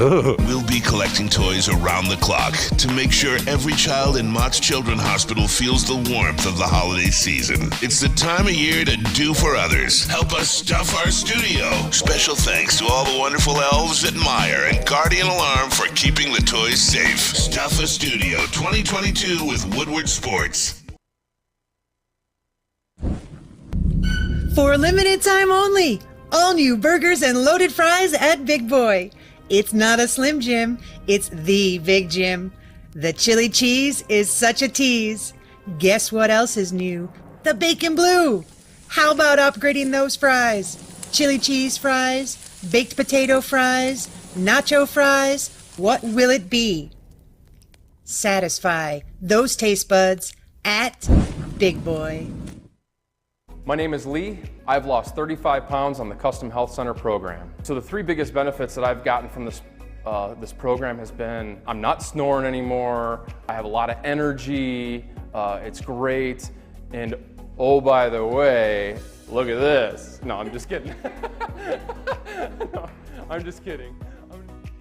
We'll be collecting toys around the clock to make sure every child in Mott's Children's Hospital feels the warmth of the holiday season. It's the time of year to do for others. Help us stuff our studio. Special thanks to all the wonderful elves at Meyer and Guardian Alarm for keeping the toys safe. Stuff a Studio 2022 with Woodward Sports. For a limited time only, all new burgers and loaded fries at Big Boy. It's not a Slim Jim, it's the Big Jim. The chili cheese is such a tease. Guess what else is new? The bacon blue. How about upgrading those fries? Chili cheese fries, baked potato fries, nacho fries. What will it be? Satisfy those taste buds at Big Boy. My name is Lee. I've lost 35 pounds on the Custom Health Center program. So the 3 biggest benefits that I've gotten from this program has been I'm not snoring anymore, I have a lot of energy, it's great, and oh, by the way, look at this. No, I'm just kidding. No, I'm just kidding.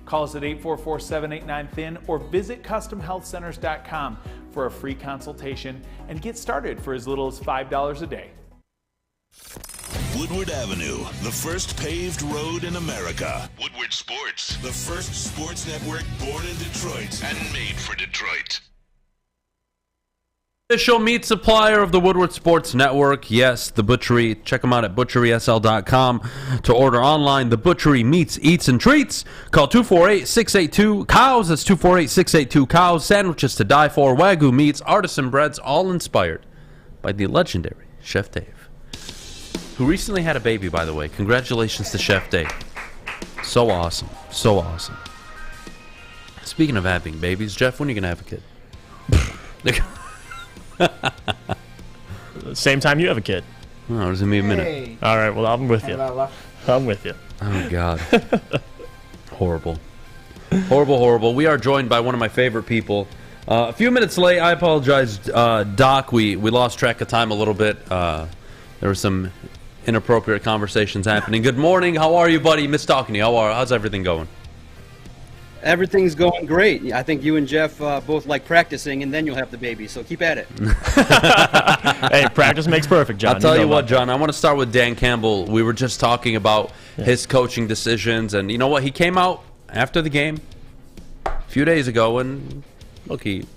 Call us at 844-789-THIN or visit CustomHealthCenters.com for a free consultation and get started for as little as $5 a day. Woodward Avenue, the first paved road in America. Woodward Sports, the first sports network born in Detroit and made for Detroit. Official meat supplier of the Woodward Sports Network. Yes, The Butchery. Check them out at butcherysl.com to order online. The Butchery meats, eats, and treats. Call 248-682-COWS. That's 248-682-COWS. Sandwiches to die for. Wagyu meats, artisan breads, all inspired by the legendary Chef Dave, who recently had a baby, by the way. Congratulations to Chef Dave. So awesome. So awesome. Speaking of having babies, Jeff, when are you going to have a kid? Same time you have a kid. Oh, it's going to be a minute. Hey. All right, well, I'm with you. I'm with you. Oh, God. Horrible. Horrible, horrible. We are joined by one of my favorite people. A few minutes late. I apologize, Doc. We lost track of time a little bit. There were some inappropriate conversations happening. Good morning. How are you, buddy? Miss talking to you. How's everything going? Everything's going great. I think you and Jeff both like practicing, and then you'll have the baby, so keep at it. Hey, practice makes perfect, John. I'll tell you what, John, I want to start with Dan Campbell. We were just talking about his coaching decisions, and you know what? He came out after the game a few days ago, and look, he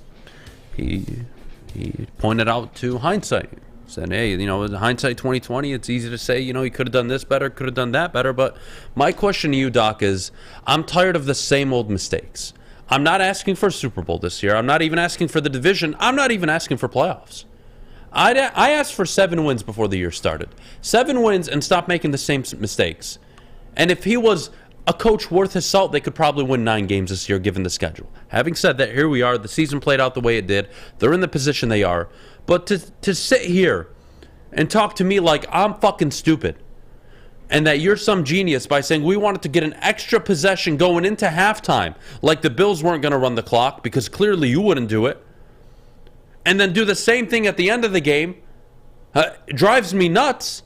pointed out to hindsight. Said, hey, you know, hindsight 2020, it's easy to say, you know, he could have done this better, could have done that better. But my question to you, Doc, is I'm tired of the same old mistakes. I'm not asking for a Super Bowl this year. I'm not even asking for the division. I'm not even asking for playoffs. I asked for 7 wins before the year started. 7 wins and stop making the same mistakes. And if he was a coach worth his salt, they could probably win 9 games this year given the schedule. Having said that, here we are. The season played out the way it did. They're in the position they are. But to sit here and talk to me like I'm fucking stupid and that you're some genius by saying we wanted to get an extra possession going into halftime, like the Bills weren't going to run the clock because clearly you wouldn't do it, and then do the same thing at the end of the game, drives me nuts.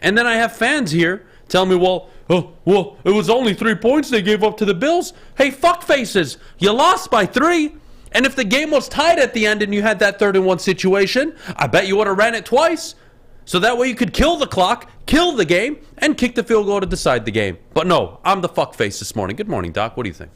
And then I have fans here tell me, well, it was only 3 points they gave up to the Bills. Hey, fuck faces, you lost by 3. And if the game was tied at the end and you had that 3rd and 1 situation, I bet you would have ran it twice. So that way you could kill the clock, kill the game, and kick the field goal to decide the game. But no, I'm the fuckface this morning. Good morning, Doc. What do you think?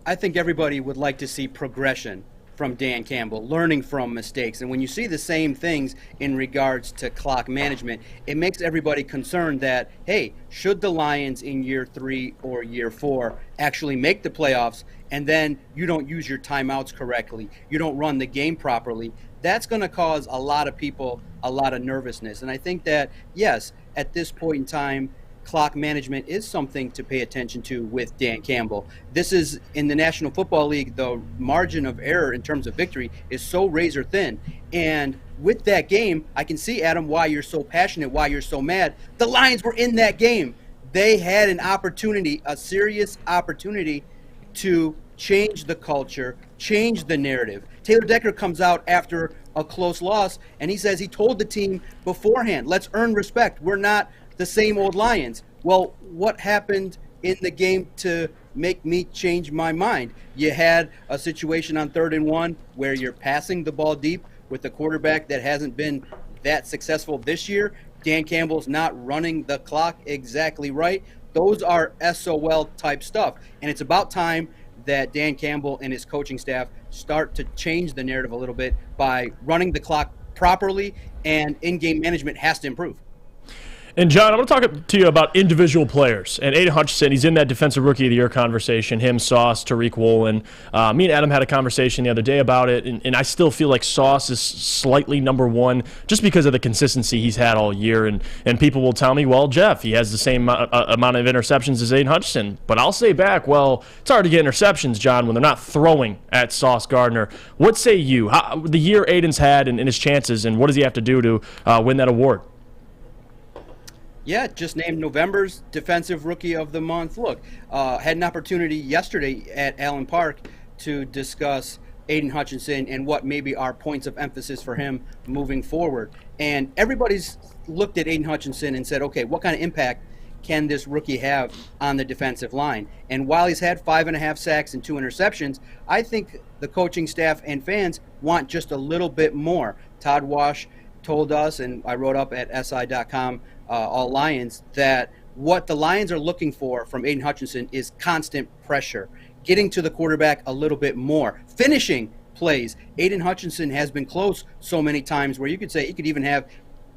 I think everybody would like to see progression from Dan Campbell, learning from mistakes. And when you see the same things in regards to clock management, it makes everybody concerned that, hey, should the Lions in year 3 or year 4 actually make the playoffs, and then you don't use your timeouts correctly, you don't run the game properly, that's going to cause a lot of people a lot of nervousness. And I think that, yes, at this point in time, clock management is something to pay attention to with Dan Campbell. This is, in the National Football League, the margin of error in terms of victory is so razor thin. And with that game, I can see, Adam, why you're so passionate, why you're so mad. The Lions were in that game. They had an opportunity, a serious opportunity, to change the culture, change the narrative. Taylor Decker comes out after a close loss, and he says he told the team beforehand, let's earn respect. We're not the same old Lions. Well, what happened in the game to make me change my mind? You had a situation on 3rd and 1 where you're passing the ball deep with a quarterback that hasn't been that successful this year. Dan Campbell's not running the clock exactly right. Those are SOL type stuff. And it's about time that Dan Campbell and his coaching staff start to change the narrative a little bit by running the clock properly, and in-game management has to improve. And, John, I want to talk to you about individual players. And Aidan Hutchinson, he's in that Defensive Rookie of the Year conversation. Him, Sauce, Tariq Woolen. Me and Adam had a conversation the other day about it, and I still feel like Sauce is slightly number one just because of the consistency he's had all year. And people will tell me, well, Jeff, he has the same amount of interceptions as Aidan Hutchinson. But I'll say back, well, it's hard to get interceptions, John, when they're not throwing at Sauce Gardner. What say you? The year Aidan's had and his chances, and what does he have to do to win that award? Yeah, just named November's Defensive Rookie of the Month. Look, had an opportunity yesterday at Allen Park to discuss Aidan Hutchinson and what maybe are points of emphasis for him moving forward. And everybody's looked at Aidan Hutchinson and said, okay, what kind of impact can this rookie have on the defensive line? And while he's had 5.5 sacks and 2 interceptions, I think the coaching staff and fans want just a little bit more. Todd Wash told us, and I wrote up at SI.com, All Lions, that what the Lions are looking for from Aidan Hutchinson is constant pressure, getting to the quarterback a little bit more, finishing plays. Aidan Hutchinson has been close so many times where you could say he could even have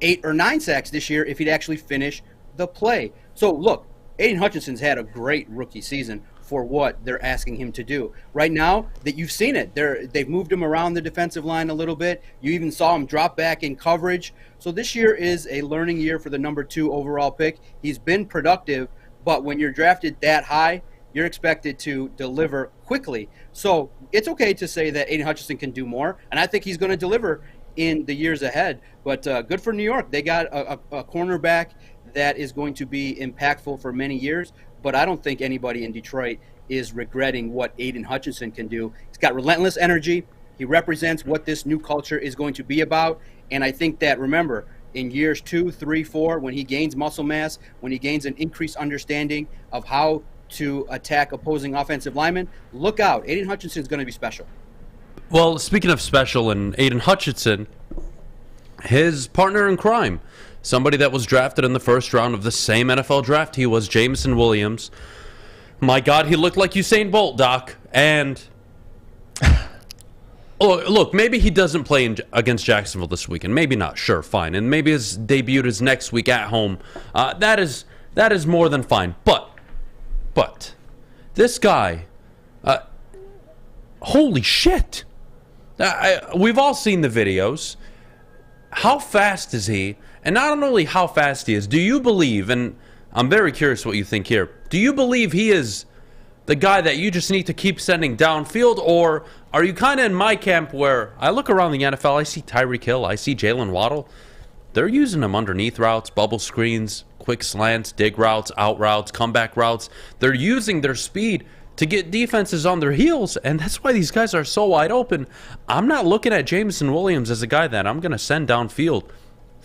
8 or 9 sacks this year if he'd actually finish the play. So look, Aidan Hutchinson's had a great rookie season for what they're asking him to do. Right now, that you've seen it, they've moved him around the defensive line a little bit. You even saw him drop back in coverage. So this year is a learning year for the number 2 overall pick. He's been productive, but when you're drafted that high, you're expected to deliver quickly. So it's okay to say that Aidan Hutchinson can do more, and I think he's going to deliver in the years ahead. But good for New York. They got a cornerback that is going to be impactful for many years, but I don't think anybody in Detroit is regretting what Aidan Hutchinson can do. He's got relentless energy. He represents what this new culture is going to be about. And I think that, remember, in years 2, 3, 4, when he gains muscle mass, when he gains an increased understanding of how to attack opposing offensive linemen, look out. Aidan Hutchinson is going to be special. Well, speaking of special and Aidan Hutchinson, his partner in crime, somebody that was drafted in the first round of the same NFL draft he was, Jameson Williams. My God, he looked like Usain Bolt, Doc. And look, maybe he doesn't play against Jacksonville this weekend. Maybe not. Sure, fine. And maybe his debut is next week at home. That is more than fine. But this guy, holy shit. We've all seen the videos. How fast is he? And not only how fast he is, do you believe, and I'm very curious what you think here, do you believe he is the guy that you just need to keep sending downfield, or are you kind of in my camp where I look around the NFL, I see Tyreek Hill, I see Jalen Waddle, they're using him underneath routes, bubble screens, quick slants, dig routes, out routes, comeback routes. They're using their speed to get defenses on their heels, and that's why these guys are so wide open. I'm not looking at Jameson Williams as a guy that I'm going to send downfield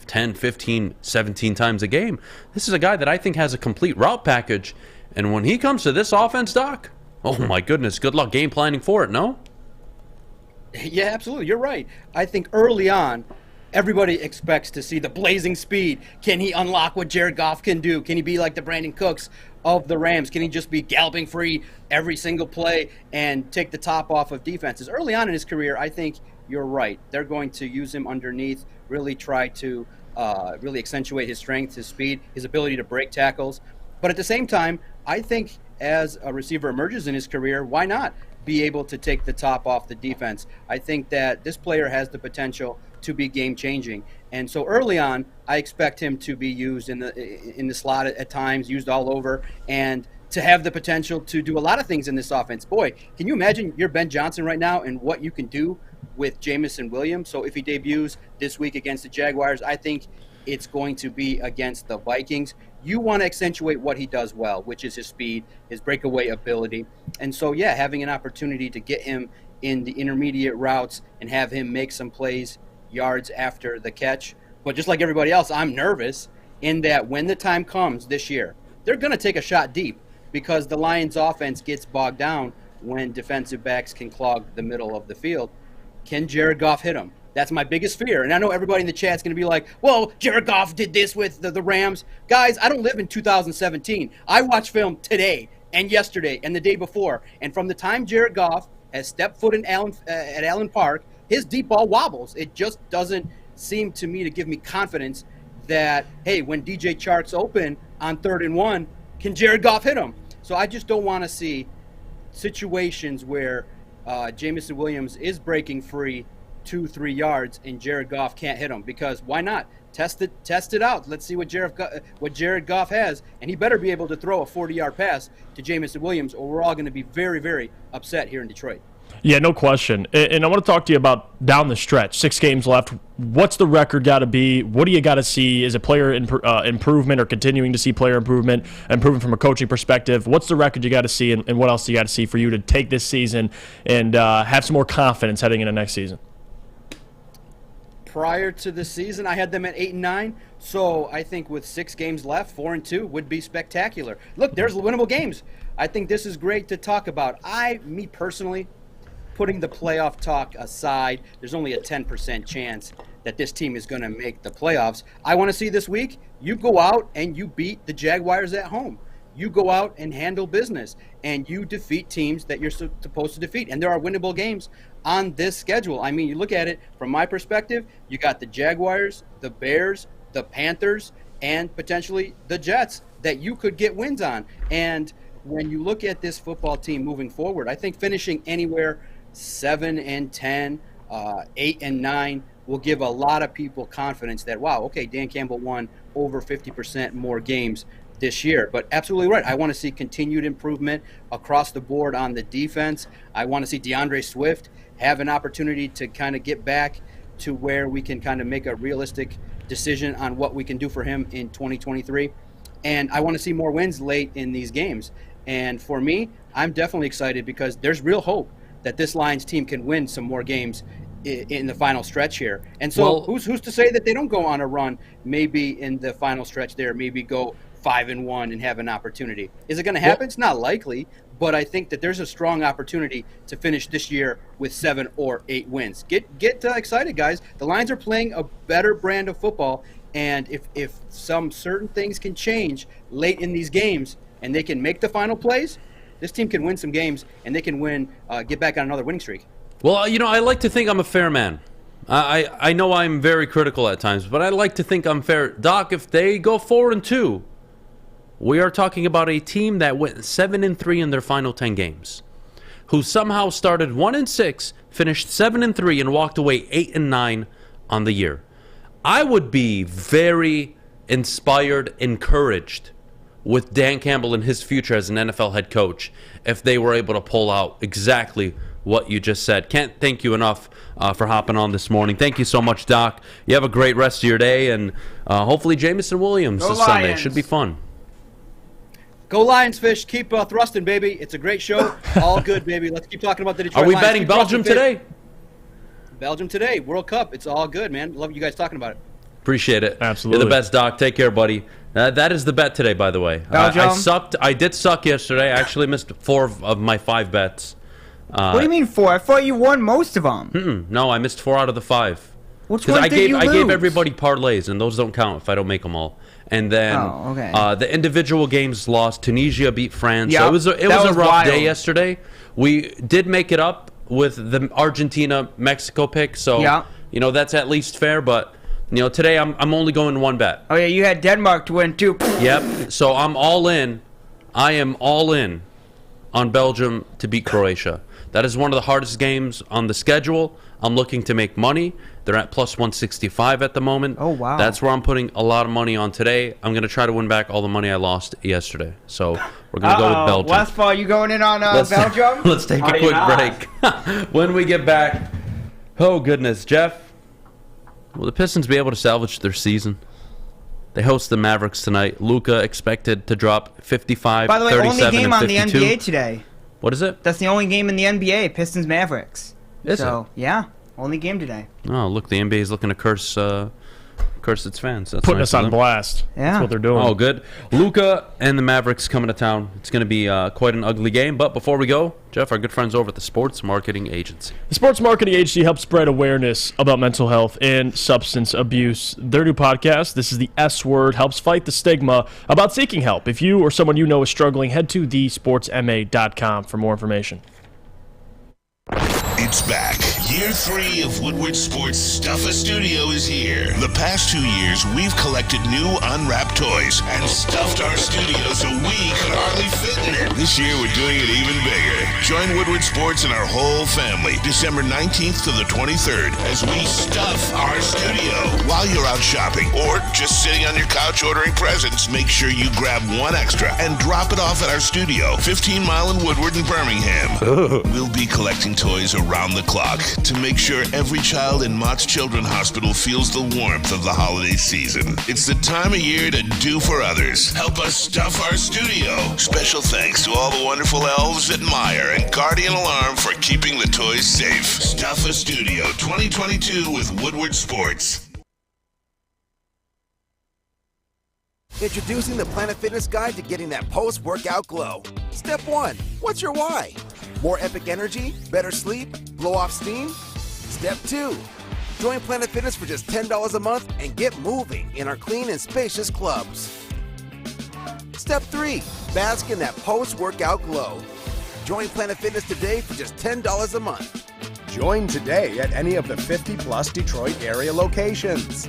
10, 15, 17 times a game. This is a guy that I think has a complete route package, and when he comes to this offense, Doc, oh my goodness, good luck game planning for it, no? Yeah, absolutely. You're right. I think early on, everybody expects to see the blazing speed. Can he unlock what Jared Goff can do? Can he be like the Brandon Cooks of the Rams? Can he just be galloping free every single play and take the top off of defenses? Early on in his career, I think you're right. They're going to use him underneath, really try to really accentuate his strength, his speed, his ability to break tackles. But at the same time, I think as a receiver emerges in his career, why not be able to take the top off the defense? I think that this player has the potential to be game-changing. And so early on, I expect him to be used in the slot at times, used all over, and to have the potential to do a lot of things in this offense. Boy, can you imagine you're Ben Johnson right now and what you can do with Jameson Williams? So if he debuts this week against the Jaguars, I think it's going to be against the Vikings. You want to accentuate what he does well, which is his speed, his breakaway ability. And so, yeah, having an opportunity to get him in the intermediate routes and have him make some plays, yards after the catch. But just like everybody else, I'm nervous in that when the time comes this year, they're going to take a shot deep because the Lions offense gets bogged down when defensive backs can clog the middle of the field. Can Jared Goff hit him? That's my biggest fear. And I know everybody in the chat's going to be like, well, Jared Goff did this with the Rams. Guys, I don't live in 2017. I watch film today and yesterday and the day before. And from the time Jared Goff has stepped foot in at Allen Park, his deep ball wobbles. It just doesn't seem to me to give me confidence that, hey, when DJ Chark's open on 3rd and 1, can Jared Goff hit him? So I just don't want to see situations where Jameson Williams is breaking free 2-3 yards and Jared Goff can't hit him, because why not? Test it out. Let's see what Jared Goff has, and he better be able to throw a 40-yard pass to Jameson Williams, or we're all going to be very, very upset here in Detroit. Yeah, no question. And I want to talk to you about down the stretch. 6 games left. What's the record got to be? What do you got to see? Is it player improvement or continuing to see player improvement from a coaching perspective? What's the record you got to see, and what else do you got to see for you to take this season and have some more confidence heading into next season? Prior to the season, I had them at 8-9. So I think with 6 games left, 4-2 would be spectacular. Look, there's winnable games. I think this is great to talk about. Me personally, putting the playoff talk aside, there's only a 10% chance that this team is going to make the playoffs. I want to see this week, you go out and you beat the Jaguars at home. You go out and handle business, and you defeat teams that you're supposed to defeat. And there are winnable games on this schedule. I mean, you look at it from my perspective, you got the Jaguars, the Bears, the Panthers, and potentially the Jets that you could get wins on. And when you look at this football team moving forward, I think finishing anywhere 7-10, 8-9 will give a lot of people confidence that, wow, okay, Dan Campbell won over 50% more games this year. But absolutely right. I want to see continued improvement across the board on the defense. I want to see DeAndre Swift have an opportunity to kind of get back to where we can kind of make a realistic decision on what we can do for him in 2023. And I want to see more wins late in these games. And for me, I'm definitely excited because there's real hope that this Lions team can win some more games in the final stretch here. And so who's to say that they don't go on a run, maybe in the final stretch there, maybe go 5-1 and have an opportunity. Is it going to happen? It's not likely, but I think that there's a strong opportunity to finish this year with 7 or 8 wins. Get excited, guys. The Lions are playing a better brand of football, and if some certain things can change late in these games and they can make the final plays, this team can win some games, and they can win, get back on another winning streak. Well, I like to think I'm a fair man. I know I'm very critical at times, but I like to think I'm fair. Doc, if they go 4-2, we are talking about a team that went 7-3 in their final 10 games, who somehow started 1-6, finished 7-3, and walked away 8-9 on the year. I would be very inspired, encouraged with Dan Campbell and his future as an NFL head coach if they were able to pull out exactly what you just said. Can't thank you enough for hopping on this morning. Thank you so much, Doc. You have a great rest of your day, and hopefully Jameson Williams this Sunday. Should be fun. Go Lions, Fish. Keep thrusting, baby. It's a great show. All good, baby. Let's keep talking about the Detroit Are we Lions. betting Belgium today? Belgium today. World Cup. It's all good, man. Love you guys talking about it. Appreciate it. Absolutely. You're the best, Doc. Take care, buddy. That is the bet today, by the way. I sucked. I did suck yesterday. I actually missed 4 of my 5 bets. What do you mean 4? I thought you won most of them. No, I missed 4 out of the 5. Which Because one I did you gave lose? everybody parlays, and those don't count if I don't make them all. And then the individual games lost. Tunisia beat France. So it was a rough day yesterday. We did make it up with the Argentina-Mexico pick. So that's at least fair. But today I'm only going one bet. Oh yeah, you had Denmark to win too. Yep. So I'm all in. I am all in on Belgium to beat Croatia. That is one of the hardest games on the schedule. I'm looking to make money. They're at plus 165 at the moment. Oh, wow. That's where I'm putting a lot of money on today. I'm going to try to win back all the money I lost yesterday. So we're going to go with Belgium. Westfall, you going in on Belgium? Let's take a quick break. When we get back, oh, goodness, Jeff, will the Pistons be able to salvage their season? They host the Mavericks tonight. Luka expected to drop 55, By the way, 37, only game and on the 52. NBA today. What is it? That's the only game in the NBA, Pistons Mavericks. Is it? Yeah, only game today. Oh, look, the NBA is looking to curse its fans. That's Putting nice us on of them. blast. Yeah. That's what they're doing. Oh, good. Luka and the Mavericks coming to town. It's going to be quite an ugly game. But before we go, Jeff, our good friends over at the Sports Marketing Agency. The Sports Marketing Agency helps spread awareness about mental health and substance abuse. Their new podcast, This is the S Word, helps fight the stigma about seeking help. If you or someone you know is struggling, head to thesportsma.com for more information. It's back. Year 3 of Woodward Sports Stuffa Studio is here. The past 2 years, we've collected new unwrapped toys and stuffed our studio so we could hardly fit in it. This year, we're doing it even bigger. Join Woodward Sports and our whole family December 19th to the 23rd as we stuff our studio. While you're out shopping or just sitting on your couch ordering presents, make sure you grab one extra and drop it off at our studio, 15 Mile in Woodward and Birmingham. We'll be collecting toys around the clock to make sure every child in Mott's Children's Hospital feels the warmth of the holiday season. It's the time of year to do for others. Help us stuff our studio. Special thanks to all the wonderful elves at Meyer and Guardian Alarm for keeping the toys safe. Stuff a Studio 2022 with Woodward Sports. Introducing the Planet Fitness Guide to getting that post-workout glow. Step 1. What's your why? More epic energy? Better sleep? Blow off steam? Step 2. Join Planet Fitness for just $10 a month and get moving in our clean and spacious clubs. Step 3. Bask in that post-workout glow. Join Planet Fitness today for just $10 a month. Join today at any of the 50-plus Detroit area locations.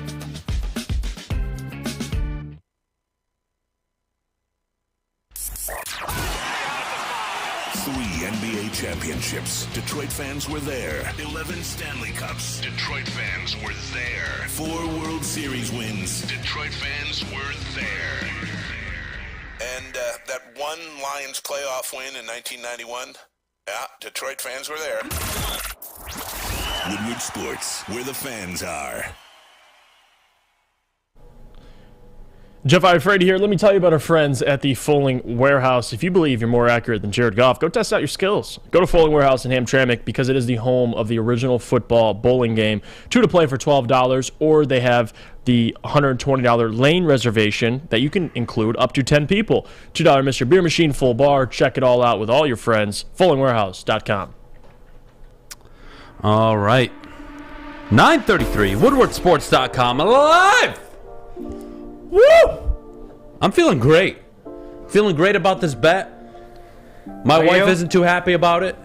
3 NBA championships. Detroit fans were there. 11 Stanley Cups. Detroit fans were there. 4 World Series wins. Detroit fans were there. And that one Lions playoff win in 1991. Yeah, Detroit fans were there. Woodward Sports, where the fans are. Jeff Iafrate here. Let me tell you about our friends at the Foaling Warehouse. If you believe you're more accurate than Jared Goff, go test out your skills. Go to Foaling Warehouse in Hamtramck because it is the home of the original football bowling game. 2 to play for $12, or they have the $120 lane reservation that you can include up to 10 people. $2 Mr. Beer Machine, full bar. Check it all out with all your friends. FoalingWarehouse.com. All right. 9:33, WoodwardSports.com, alive! Woo! I'm feeling great. Feeling great about this bet. My wife isn't too happy about it.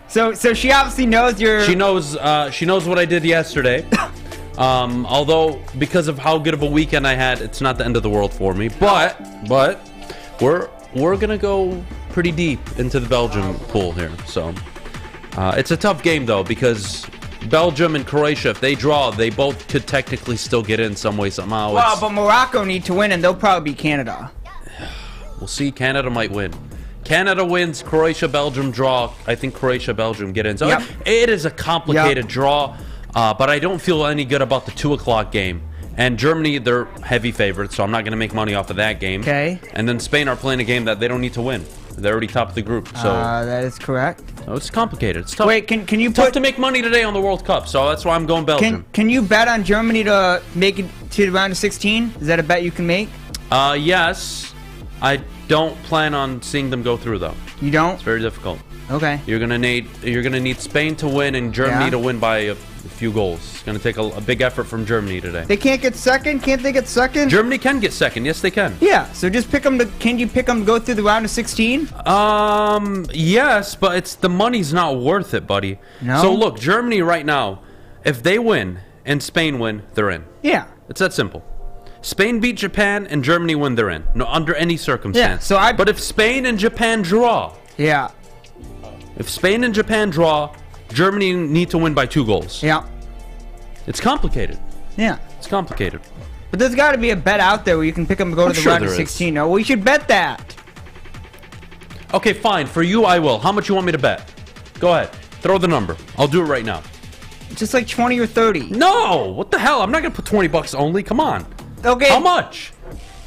So she obviously knows you're... She knows what I did yesterday. Although, because of how good of a weekend I had, it's not the end of the world for me. But we're going to go pretty deep into the Belgium pool here. So it's a tough game, though, because Belgium and Croatia, if they draw, they both could technically still get in some way, somehow. Well, but Morocco need to win, and they'll probably beat Canada. We'll see. Canada might win. Canada wins. Croatia, Belgium draw. I think Croatia, Belgium get in. So it is a complicated draw, but I don't feel any good about the 2 o'clock game. And Germany, they're heavy favorites, so I'm not going to make money off of that game. Okay. And then Spain are playing a game that they don't need to win. They're already top of the group. So that is correct. So it's complicated. It's tough. Wait, can you tough to make money today on the World Cup, so that's why I'm going Belgium. Can you bet on Germany to make it to the round of 16? Is that a bet you can make? Yes. I don't plan on seeing them go through, though. You don't? It's very difficult. Okay. You're gonna need Spain to win and Germany to win by a few goals. It's going to take a big effort from Germany today. They can't get second? Can't they get second? Germany can get second. Yes, they can. Yeah, so just pick them to... Can you pick them to go through the round of 16? Yes, but the money's not worth it, buddy. No? So, look, Germany right now, if they win and Spain win, they're in. Yeah. It's that simple. Spain beat Japan and Germany win, they're in. No, under any circumstance. Yeah, But if Spain and Japan draw... Yeah. If Spain and Japan draw, Germany need to win by 2 goals. Yeah. It's complicated. Yeah. It's complicated. But there's got to be a bet out there where you can pick them to go to the round of 16. No, we should bet that. Okay, fine. For you, I will. How much you want me to bet? Go ahead. Throw the number. I'll do it right now. Just like 20 or 30. No! What the hell? I'm not going to put 20 bucks only. Come on. Okay. How much?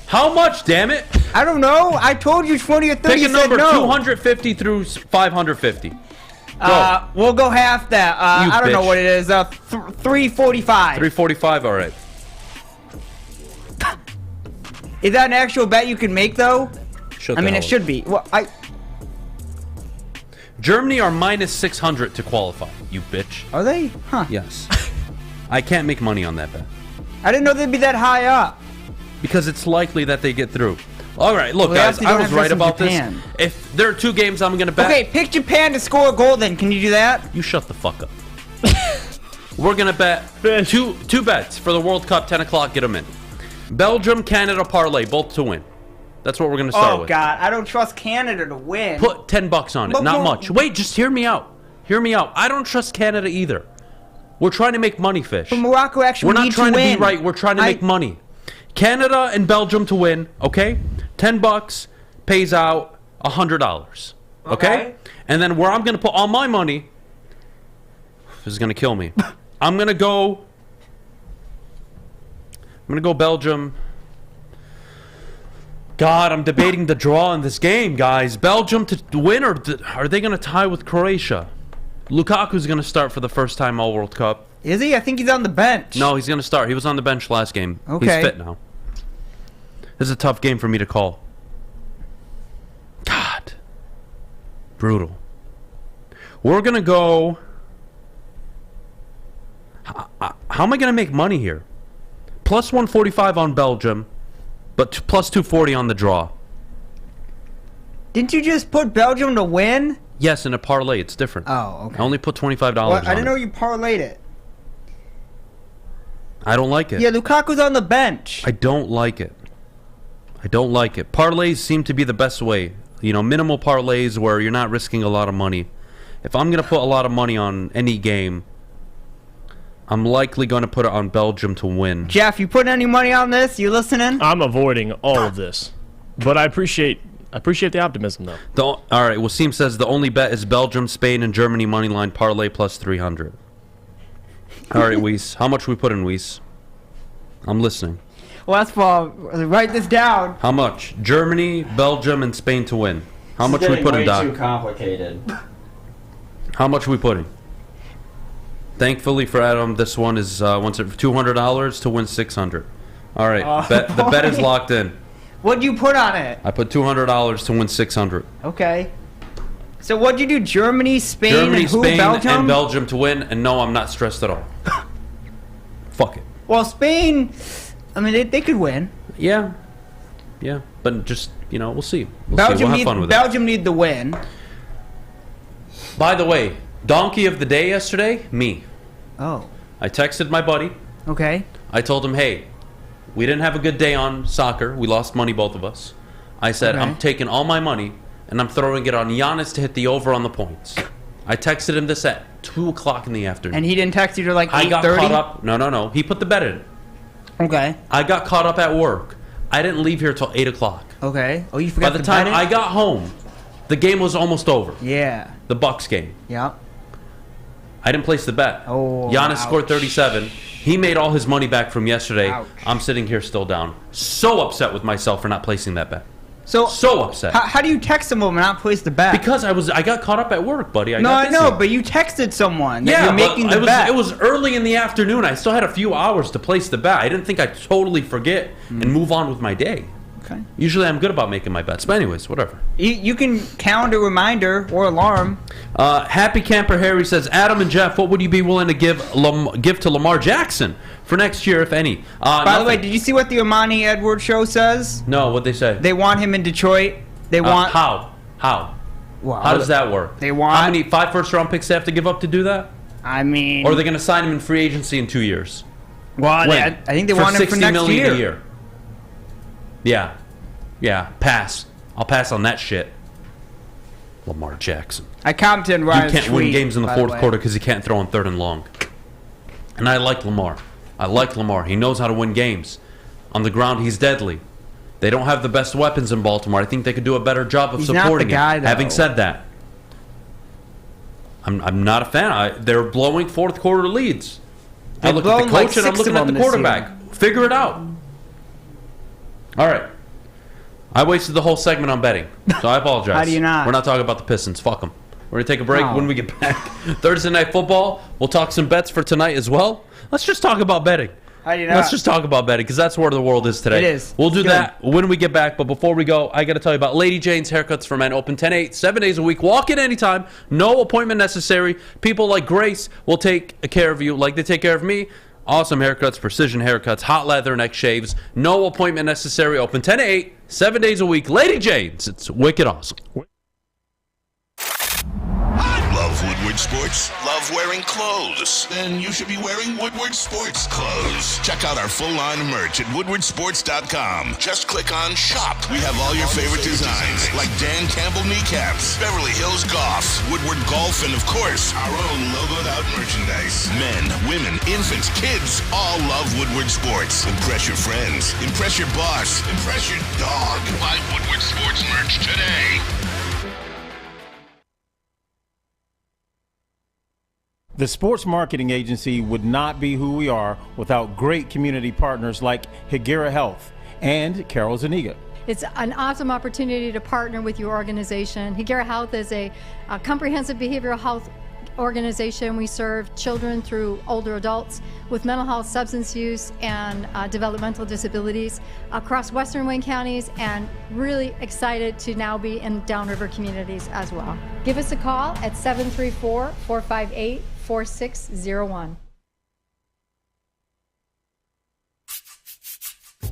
How much, damn it? I don't know. I told you 20 or 30. Pick a number, 250 through 550. Go. We'll go half that. I don't know bitch. what it is. 345. 345, all right. Is that an actual bet you can make, though? Shut I the mean, hell it up. should be. Well, Germany are minus 600 to qualify, you bitch. Are they? Huh. Yes. I can't make money on that bet. I didn't know they'd be that high up. Because it's likely that they get through. All right, look, Well, guys, they I don't was have right this in about Japan. this. If there are 2 games I'm going to bet... Okay, pick Japan to score a goal then. Can you do that? You shut the fuck up. We're going to bet two bets for the World Cup, 10 o'clock, get them in. Belgium, Canada, parlay, both to win. That's what we're going to start with. Oh, God. I don't trust Canada to win. Put 10 bucks on it, But not no- much. Wait, just hear me out. Hear me out. I don't trust Canada either. We're trying to make money, Fish. But Morocco actually We're not need trying to to win. be right. We're trying to make money. Canada and Belgium to win, okay? 10 bucks pays out $100, okay? And then where I'm going to put all my money, this is going to kill me. I'm going to go Belgium. God, I'm debating the draw in this game, guys. Belgium to win, or are they going to tie with Croatia? Lukaku's going to start for the first time all World Cup. Is he? I think he's on the bench. No, he's going to start. He was on the bench last game. Okay. He's fit now. This is a tough game for me to call. God. Brutal. We're going to go... How am I going to make money here? Plus 145 on Belgium, but plus 240 on the draw. Didn't you just put Belgium to win? Yes, in a parlay. It's different. Oh, okay. I only put $25 Well, on I didn't know it. you parlayed it. I don't like it. Yeah, Lukaku's on the bench. I don't like it. I don't like it. Parlays seem to be the best way. You know, minimal parlays where you're not risking a lot of money. If I'm going to put a lot of money on any game, I'm likely going to put it on Belgium to win. Jeff, you putting any money on this? You listening? I'm avoiding all of this, but I appreciate the optimism though. All right, Wasim says the only bet is Belgium, Spain, and Germany moneyline parlay plus 300. All right, Weiss. How much we put in, Weiss? I'm listening. Westfall, write this down. How much? Germany, Belgium, and Spain to win. How much we put in, Doc? Too complicated. How much we putting? Thankfully for Adam, this one is $200 to win $600. All right, the bet is locked in. What'd you put on it? I put $200 to win $600. Okay. So what'd you do? Germany, Spain, Germany, and who? Spain, Belgium? and Belgium to win, and no, I'm not stressed at all. Fuck it. Well, Spain, I mean, they could win. Yeah, but just we'll see. We'll Belgium have fun with it. Belgium need the win. By the way, donkey of the day yesterday, me. Oh. I texted my buddy. Okay. I told him, hey, we didn't have a good day on soccer. We lost money, both of us. I said, Okay. I'm taking all my money and I'm throwing it on Giannis to hit the over on the points. I texted him this at 2 o'clock in the afternoon. And he didn't text you to like 8:30? I got caught up. No. He put the bet in. Okay. I got caught up at work. I didn't leave here till 8 o'clock. Okay. Oh, you forgot By the to time bet it? I got home, the game was almost over. Yeah. The Bucks game. Yeah. I didn't place the bet. Oh, Giannis ouch. scored 37. He made all his money back from yesterday. Ouch. I'm sitting here still down. So upset with myself for not placing that bet. So upset. How do you text someone and not place the bet? Because I got caught up at work, buddy. I know, but you texted someone that you're making the bet. It was early in the afternoon. I still had a few hours to place the bet. I didn't think I'd totally forget and move on with my day. Okay. Usually I'm good about making my bets. But anyways, whatever. You can calendar reminder or alarm. Happy Camper Harry says, Adam and Jeff, what would you be willing to give to Lamar Jackson for next year, if any? By the way, did you see what the Amani Edwards show says? No, what'd they say? They want him in Detroit. They want... How? Well, how does that work? They want... How many 5 first-round picks they have to give up to do that? I mean... Or are they going to sign him in free agency in 2 years? Well, I think they want him for next $60 million year. a year. Yeah, pass. I'll pass on that shit. Lamar Jackson. I commented on Ryan's You can't win tweet, games in the by fourth way. quarter because he can't throw on 3rd and long. And I like Lamar. He knows how to win games. On the ground, he's deadly. They don't have the best weapons in Baltimore. I think they could do a better job of He's not supporting the guy, him. Having though. said that, I'm not a fan. They're blowing fourth quarter leads. I They've look at the blown coach like and I'm 6 looking of at the them this quarterback. Figure it out. All right. I wasted the whole segment on betting, so I apologize. How do you not? We're not talking about the Pistons. Fuck them. We're going to take a break. No. When we get back. Thursday Night Football. We'll talk some bets for tonight as well. Let's just talk about betting. How do you not? Let's just talk about betting because that's where the world is today. It is. We'll do It's that when we get back. But before we go, I got to tell you about Lady Jane's Haircuts for Men. Open 10-8, 7 days a week. Walk in anytime. No appointment necessary. People like Grace will take care of you like they take care of me. Awesome haircuts, precision haircuts, hot leather, neck shaves. No appointment necessary. Open 10-8, 7 days a week. Lady Jane's. It's wicked awesome. Love Woodward Sports? Love wearing clothes? Then you should be wearing Woodward Sports clothes. Check out our full line of merch at woodwardsports.com. Just click on Shop. We have all your favorite designs, like Dan Campbell kneecaps, Beverly Hills Golf, Woodward Golf, and of course, our own logoed out merchandise. Men, women, infants, kids all love Woodward Sports. Impress your friends. Impress your boss. Impress your dog. Buy Woodward Sports merch today. The sports marketing agency would not be who we are without great community partners like Higuera Health and Carol Zuniga. It's an awesome opportunity to partner with your organization. Higuera Health is a comprehensive behavioral health organization. We serve children through older adults with mental health, substance use, and developmental disabilities across Western Wayne counties, and really excited to now be in downriver communities as well. Give us a call at 734-458-4601.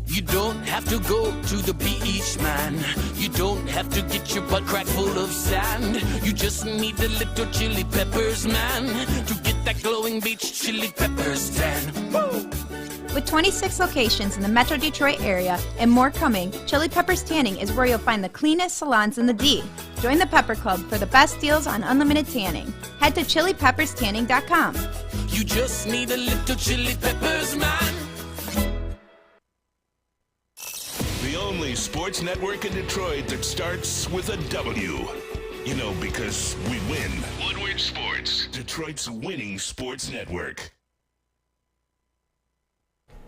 You don't have to go to the beach, man. You don't have to get your butt crack full of sand. You just need a little chili peppers, man, to get that glowing beach chili peppers tan. Woo! With 26 locations in the Metro Detroit area and more coming, Chili Peppers Tanning is where you'll find the cleanest salons in the D. Join the Pepper Club for the best deals on unlimited tanning. Head to chilipepperstanning.com. You just need a little chili peppers, man. The only sports network in Detroit that starts with a W. You know, because we win. Woodward Sports, Detroit's winning sports network.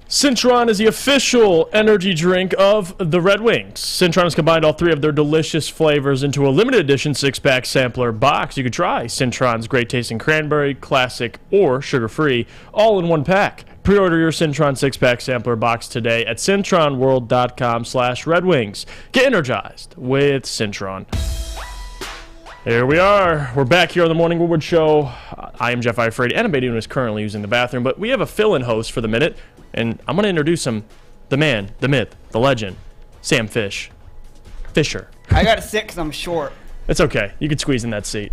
Cintron is the official energy drink of the Red Wings. Cintron has combined all 3 of their delicious flavors into a limited edition 6-pack sampler box. You could try Cintron's great tasting cranberry, classic, or sugar-free, all in one pack. Pre-order your Cintron 6-pack sampler box today at cintronworld.com/Red Wings. Get energized with Cintron. Here we are. We're back here on the Morning Woodward Show. I am Jeff Iafrate, and Beydoun is currently using the bathroom, but we have a fill-in host for the minute, and I'm going to introduce him, the man, the myth, the legend, Sam Fisher. I gotta sit because I'm short. It's okay. You can squeeze in that seat.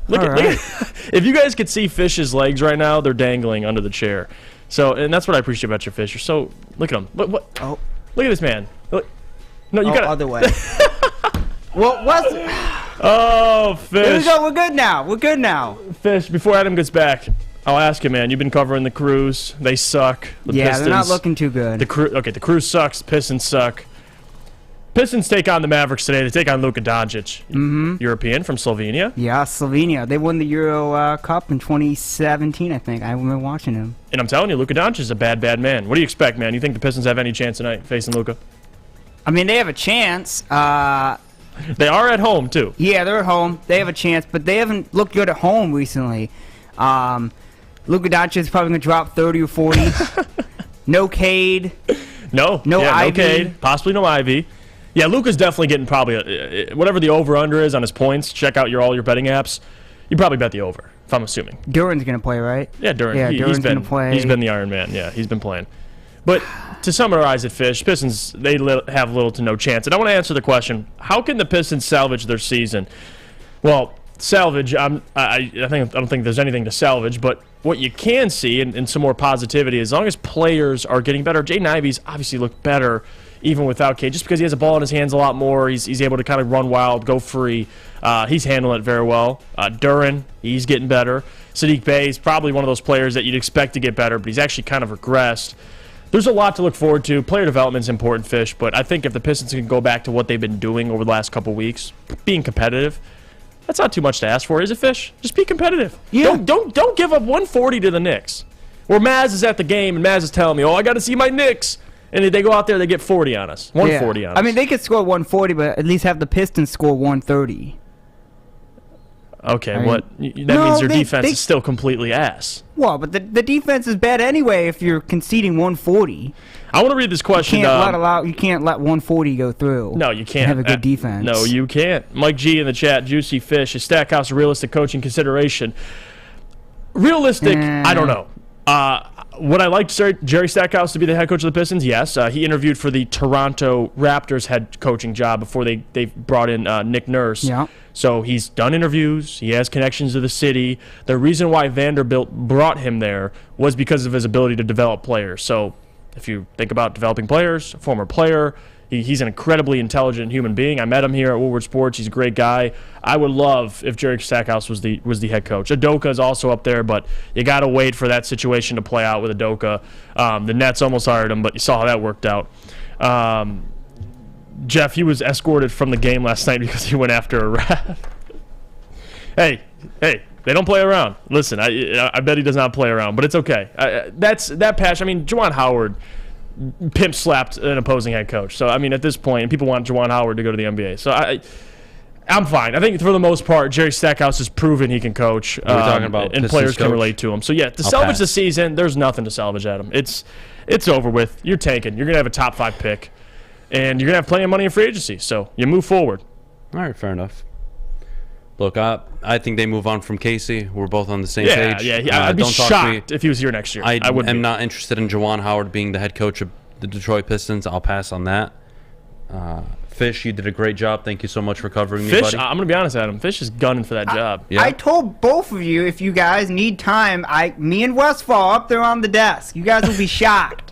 Look All at, right. look at, if you guys could see Fish's legs right now, they're dangling under the chair. So, and that's what I appreciate about your Fisher. So, look at him. What? Oh. Look at this man. Look. No, you got other way. What was it? Oh, Fish. Here we go. We're good now. We're good now. Fish, before Adam gets back, I'll ask you, man. You've been covering the Crews. They suck. The Pistons, they're not looking too good. The Crews sucks. Pistons suck. Pistons take on the Mavericks today. They take on Luka Doncic, European from Slovenia. Yeah, Slovenia. They won the Euro Cup in 2017, I think. I remember watching him. And I'm telling you, Luka Doncic is a bad, bad man. What do you expect, man? You think the Pistons have any chance tonight facing Luka? I mean, they have a chance. They are at home, too. Yeah, they're at home. They have a chance, but they haven't looked good at home recently. Luka Doncic is probably going to drop 30 or 40. No Cade. No Ivy. Cade. Possibly no Ivy. Yeah, Luka's definitely getting probably whatever the over-under is on his points. Check out all your betting apps. You probably bet the over, if I'm assuming. Duran's going to play, right? Yeah, Duran. Yeah, Duran's going to play. He's been the Iron Man. Yeah, he's been playing. But to summarize it, Fish, Pistons, they have little to no chance. And I want to answer the question, how can the Pistons salvage their season? Well, salvage, I don't think there's anything to salvage, but what you can see, and some more positivity, as long as players are getting better, Jaden Ivey's obviously looked better even without Cade, just because he has a ball in his hands a lot more. He's able to kind of run wild, go free. He's handling it very well. Duran, he's getting better. Sadiq Bey is probably one of those players that you'd expect to get better, but he's actually kind of regressed. There's a lot to look forward to. Player development's important, Fish, but I think if the Pistons can go back to what they've been doing over the last couple weeks, being competitive, that's not too much to ask for, is it, Fish? Just be competitive. Yeah. Don't give up 140 to the Knicks. Where Maz is at the game and Maz is telling me, I got to see my Knicks. And if they go out there, they get 40 on us. 140 on us. I mean, they could score 140, but at least have the Pistons score 130. Okay, that means your defense is still completely ass. Well, but the defense is bad anyway if you're conceding 140. I want to read this question. You can't let 140 go through. No, you can't. Have a good defense. No, you can't. Mike G in the chat, Juicy Fish, is Stackhouse a realistic coaching consideration? Realistic, I don't know. Would I like Jerry Stackhouse to be the head coach of the Pistons? Yes. He interviewed for the Toronto Raptors head coaching job before they brought in Nick Nurse. Yeah. So he's done interviews. He has connections to the city. The reason why Vanderbilt brought him there was because of his ability to develop players. So if you think about developing players, a former player, he's an incredibly intelligent human being. I met him here at Woodward Sports. He's a great guy. I would love if Jerry Stackhouse was the head coach. Udoka is also up there, but you got to wait for that situation to play out with Udoka. The Nets almost hired him, but you saw how that worked out. Jeff, he was escorted from the game last night because he went after a ref. Hey, they don't play around. Listen, I bet he does not play around, but it's okay. That passion. I mean, Juwan Howard pimp slapped an opposing head coach. So, I mean, at this point, people want Juwan Howard to go to the NBA. So, I'm fine. I think for the most part, Jerry Stackhouse has proven he can coach, We're talking about and players can relate to him. So, yeah, to salvage the season, there's nothing to salvage, Adam. It's over with. You're tanking. You're going to have a top 5 pick, and you're going to have plenty of money in free agency. So, you move forward. All right, fair enough. Look, I think they move on from Casey. We're both on the same page. Yeah. I'd be shocked if he was here next year. I would am not interested in Juwan Howard being the head coach of the Detroit Pistons. I'll pass on that. Fish, you did a great job. Thank you so much for covering me, buddy. I'm going to be honest, Adam. Fish is gunning for that job. I told both of you, if you guys need time, me and Westfall up there on the desk. You guys will be shocked.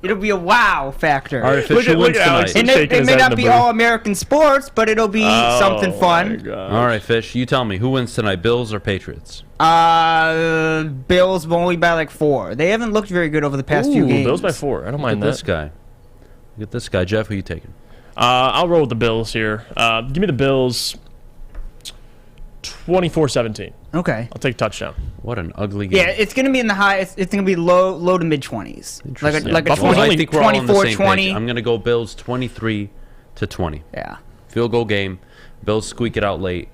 It'll be a wow factor. All right, Fish, who wins tonight? And it may not be all-American sports, but it'll be something fun. All right, Fish, you tell me. Who wins tonight, Bills or Patriots? Bills only by like 4. They haven't looked very good over the past few games. Bills by 4. I don't mind that. Look at this guy. Jeff, who you taking? I'll roll with the Bills here. Give me the Bills 24-17. Okay. I'll take touchdown. What an ugly game. Yeah, it's going to be in the high. It's going to be low to mid 20s. Like a 20, I think we're all on the same 24-20. page. I'm going to go Bills 23-20. Yeah. Field goal game. Bills squeak it out late.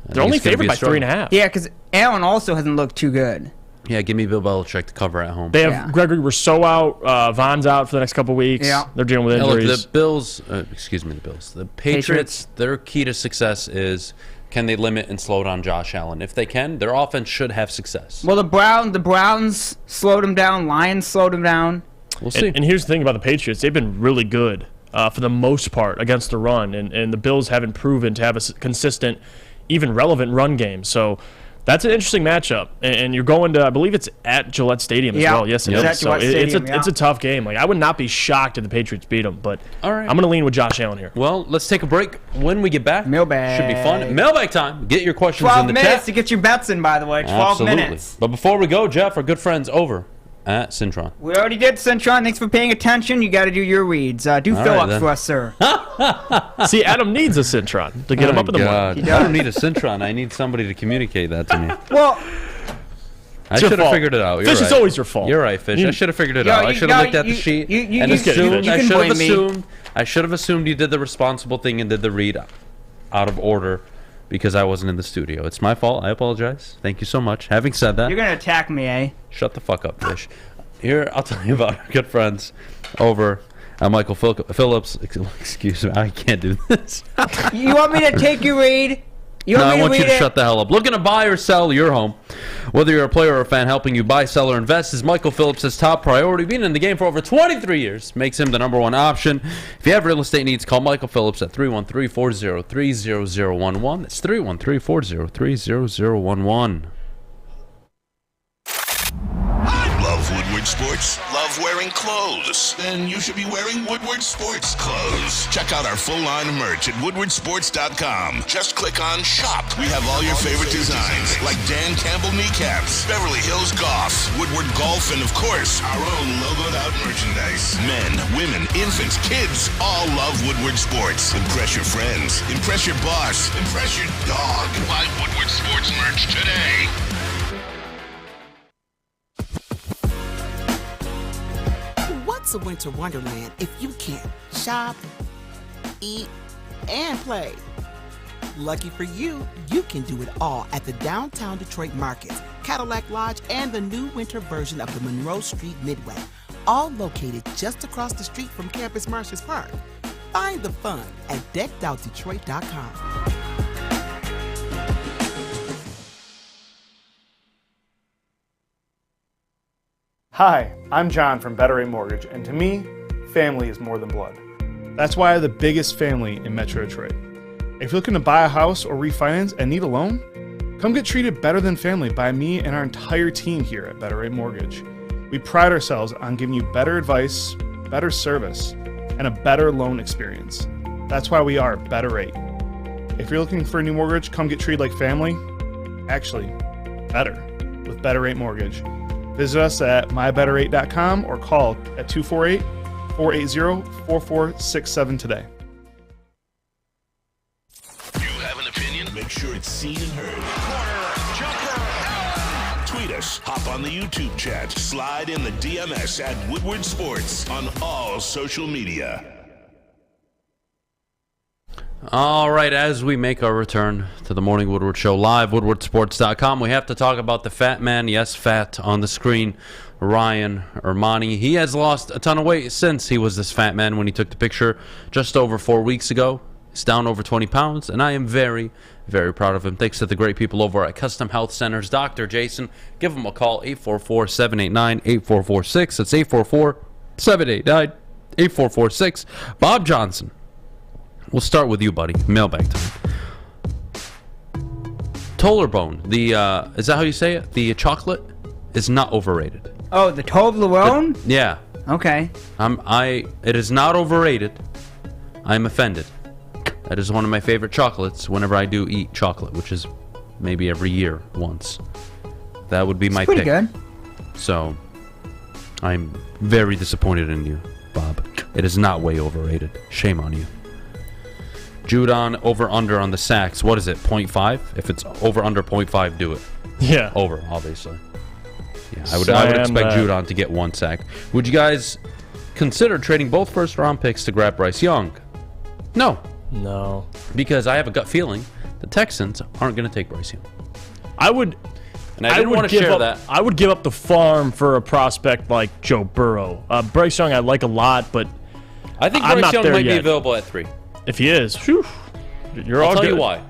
They're only favored by 3.5. Yeah, because Allen also hasn't looked too good. Yeah, give me Bill Belichick to cover at home. They have Gregory Rousseau out. Von's out for the next couple weeks. Yeah. They're dealing with injuries. Look, the Bills, the Bills. The Patriots, their key to success is, can they limit and slow down Josh Allen? If they can, their offense should have success. Well, the Browns slowed him down. Lions slowed him down. We'll see. And here's the thing about the Patriots. They've been really good for the most part against the run. And the Bills haven't proven to have a consistent, even relevant run game. So that's an interesting matchup. And you're going to, I believe it's at Gillette Stadium as well. Yes, it is. So it's a tough game. Like, I would not be shocked if the Patriots beat them. But all right. I'm going to lean with Josh Allen here. Well, let's take a break. When we get back, Mailbag. Should be fun. Mailbag time. Get your questions in the chat. 12 minutes to get your bets in, by the way. 12 minutes. But before we go, Jeff, our good friends over at Cintron. We already did, Cintron. Thanks for paying attention. You got to do your reads. Do fill up for us, sir. See, Adam needs a Cintron to get him up in the morning. I don't need a Cintron. I need somebody to communicate that to me. Well, I should have figured it out. You're Fish right. is always your fault. You're right, Fish. I should have figured it out. I should have looked at the sheet and assumed. I should have assumed you did the responsible thing and did the read out of order because I wasn't in the studio. It's my fault. I apologize. Thank you so much. Having said that, you're gonna attack me, eh? Shut the fuck up, Fish. Here, I'll tell you about our good friends over Michael Phillips. Excuse me, I can't do this. You want me to take your read? I want you to shut the hell up. Looking to buy or sell your home. Whether you're a player or a fan, helping you buy, sell, or invest is Michael Phillips' top priority. Being in the game for over 23 years makes him the #1 option. If you have real estate needs, call Michael Phillips at 313-403-0011. That's 313-403-0011. Love Woodward Sports? Love wearing clothes? Then you should be wearing Woodward Sports clothes. Check out our full line of merch at woodwardsports.com. Just click on Shop. We have all your favorite designs, like Dan Campbell kneecaps, Beverly Hills Golf, Woodward Golf, and of course, our own logoed out merchandise. Men, women, infants, kids all love Woodward Sports. Impress your friends. Impress your boss. Impress your dog. Buy Woodward Sports merch today. What's a winter wonderland if you can't shop, eat, and play? Lucky for you, you can do it all at the Downtown Detroit Markets, Cadillac Lodge, and the new winter version of the Monroe Street Midway, all located just across the street from Campus Martius Park. Find the fun at deckedoutdetroit.com. Hi, I'm John from Better Rate Mortgage, and to me, family is more than blood. That's why I have the biggest family in Metro Detroit. If you're looking to buy a house or refinance and need a loan, come get treated better than family by me and our entire team here at Better Rate Mortgage. We pride ourselves on giving you better advice, better service, and a better loan experience. That's why we are Better Rate. If you're looking for a new mortgage, come get treated like family. Actually, better with Better Rate Mortgage. Visit us at mybetterrate.com or call at 248-480-4467 today. You have an opinion? Make sure it's seen and heard. Tweet us, hop on the YouTube chat, slide in the DMS at Woodward Sports on all social media. All right, as we make our return to the Morning Woodward Show live, woodwardsports.com, we have to talk about the fat man, yes, fat, on the screen, Ryan Ermani. He has lost a ton of weight since he was this fat man when he took the picture just over 4 weeks ago. He's down over 20 pounds, and I am very, very proud of him. Thanks to the great people over at Custom Health Centers. Dr. Jason, give him a call, 844-789-8446. That's 844-789-8446. Bob Johnson. We'll start with you, buddy. Mailbag time. Toblerone, is that how you say it? The chocolate is not overrated. Oh, the Toblerone? Yeah. Okay. It is not overrated. I'm offended. That is one of my favorite chocolates whenever I do eat chocolate, which is maybe every year once. That would be my pick. Pretty good. So, I'm very disappointed in you, Bob. It is not way overrated. Shame on you. Judon, over-under on the sacks. What is it, 0.5? If it's over-under 0.5, do it. Yeah. Over, obviously. Yeah, I would expect Judon to get 1 sack. Would you guys consider trading both first-round picks to grab Bryce Young? No. No. Because I have a gut feeling the Texans aren't going to take Bryce Young. I would... And I didn't want to share that. I would give up the farm for a prospect like Joe Burrow. Bryce Young I like a lot, but I think Bryce Young might be available at 3. If he is, whew, you're all good. I'll tell you why.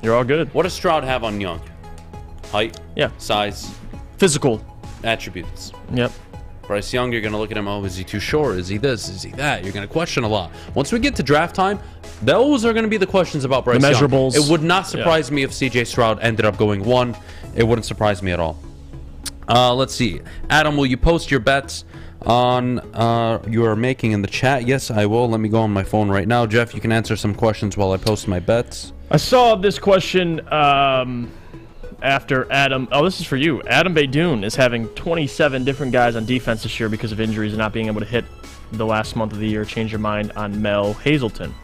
You're all good. What does Stroud have on Young? Height, size, physical attributes. Yep. Bryce Young, you're going to look at him, is he too short? Is he this? Is he that? You're going to question a lot. Once we get to draft time, those are going to be the questions about Bryce Young. Measurables. It would not surprise me if C.J. Stroud ended up going 1. It wouldn't surprise me at all. Let's see. Adam, will you post your bets on you're making in the chat? Yes, I will. Let me go on my phone right now. Jeff, you can answer some questions while I post my bets. I saw this question after Adam. Oh, this is for you. Adam Beydoun is having 27 different guys on defense this year because of injuries and not being able to hit the last month of the year. Change your mind on Mel Hazelton.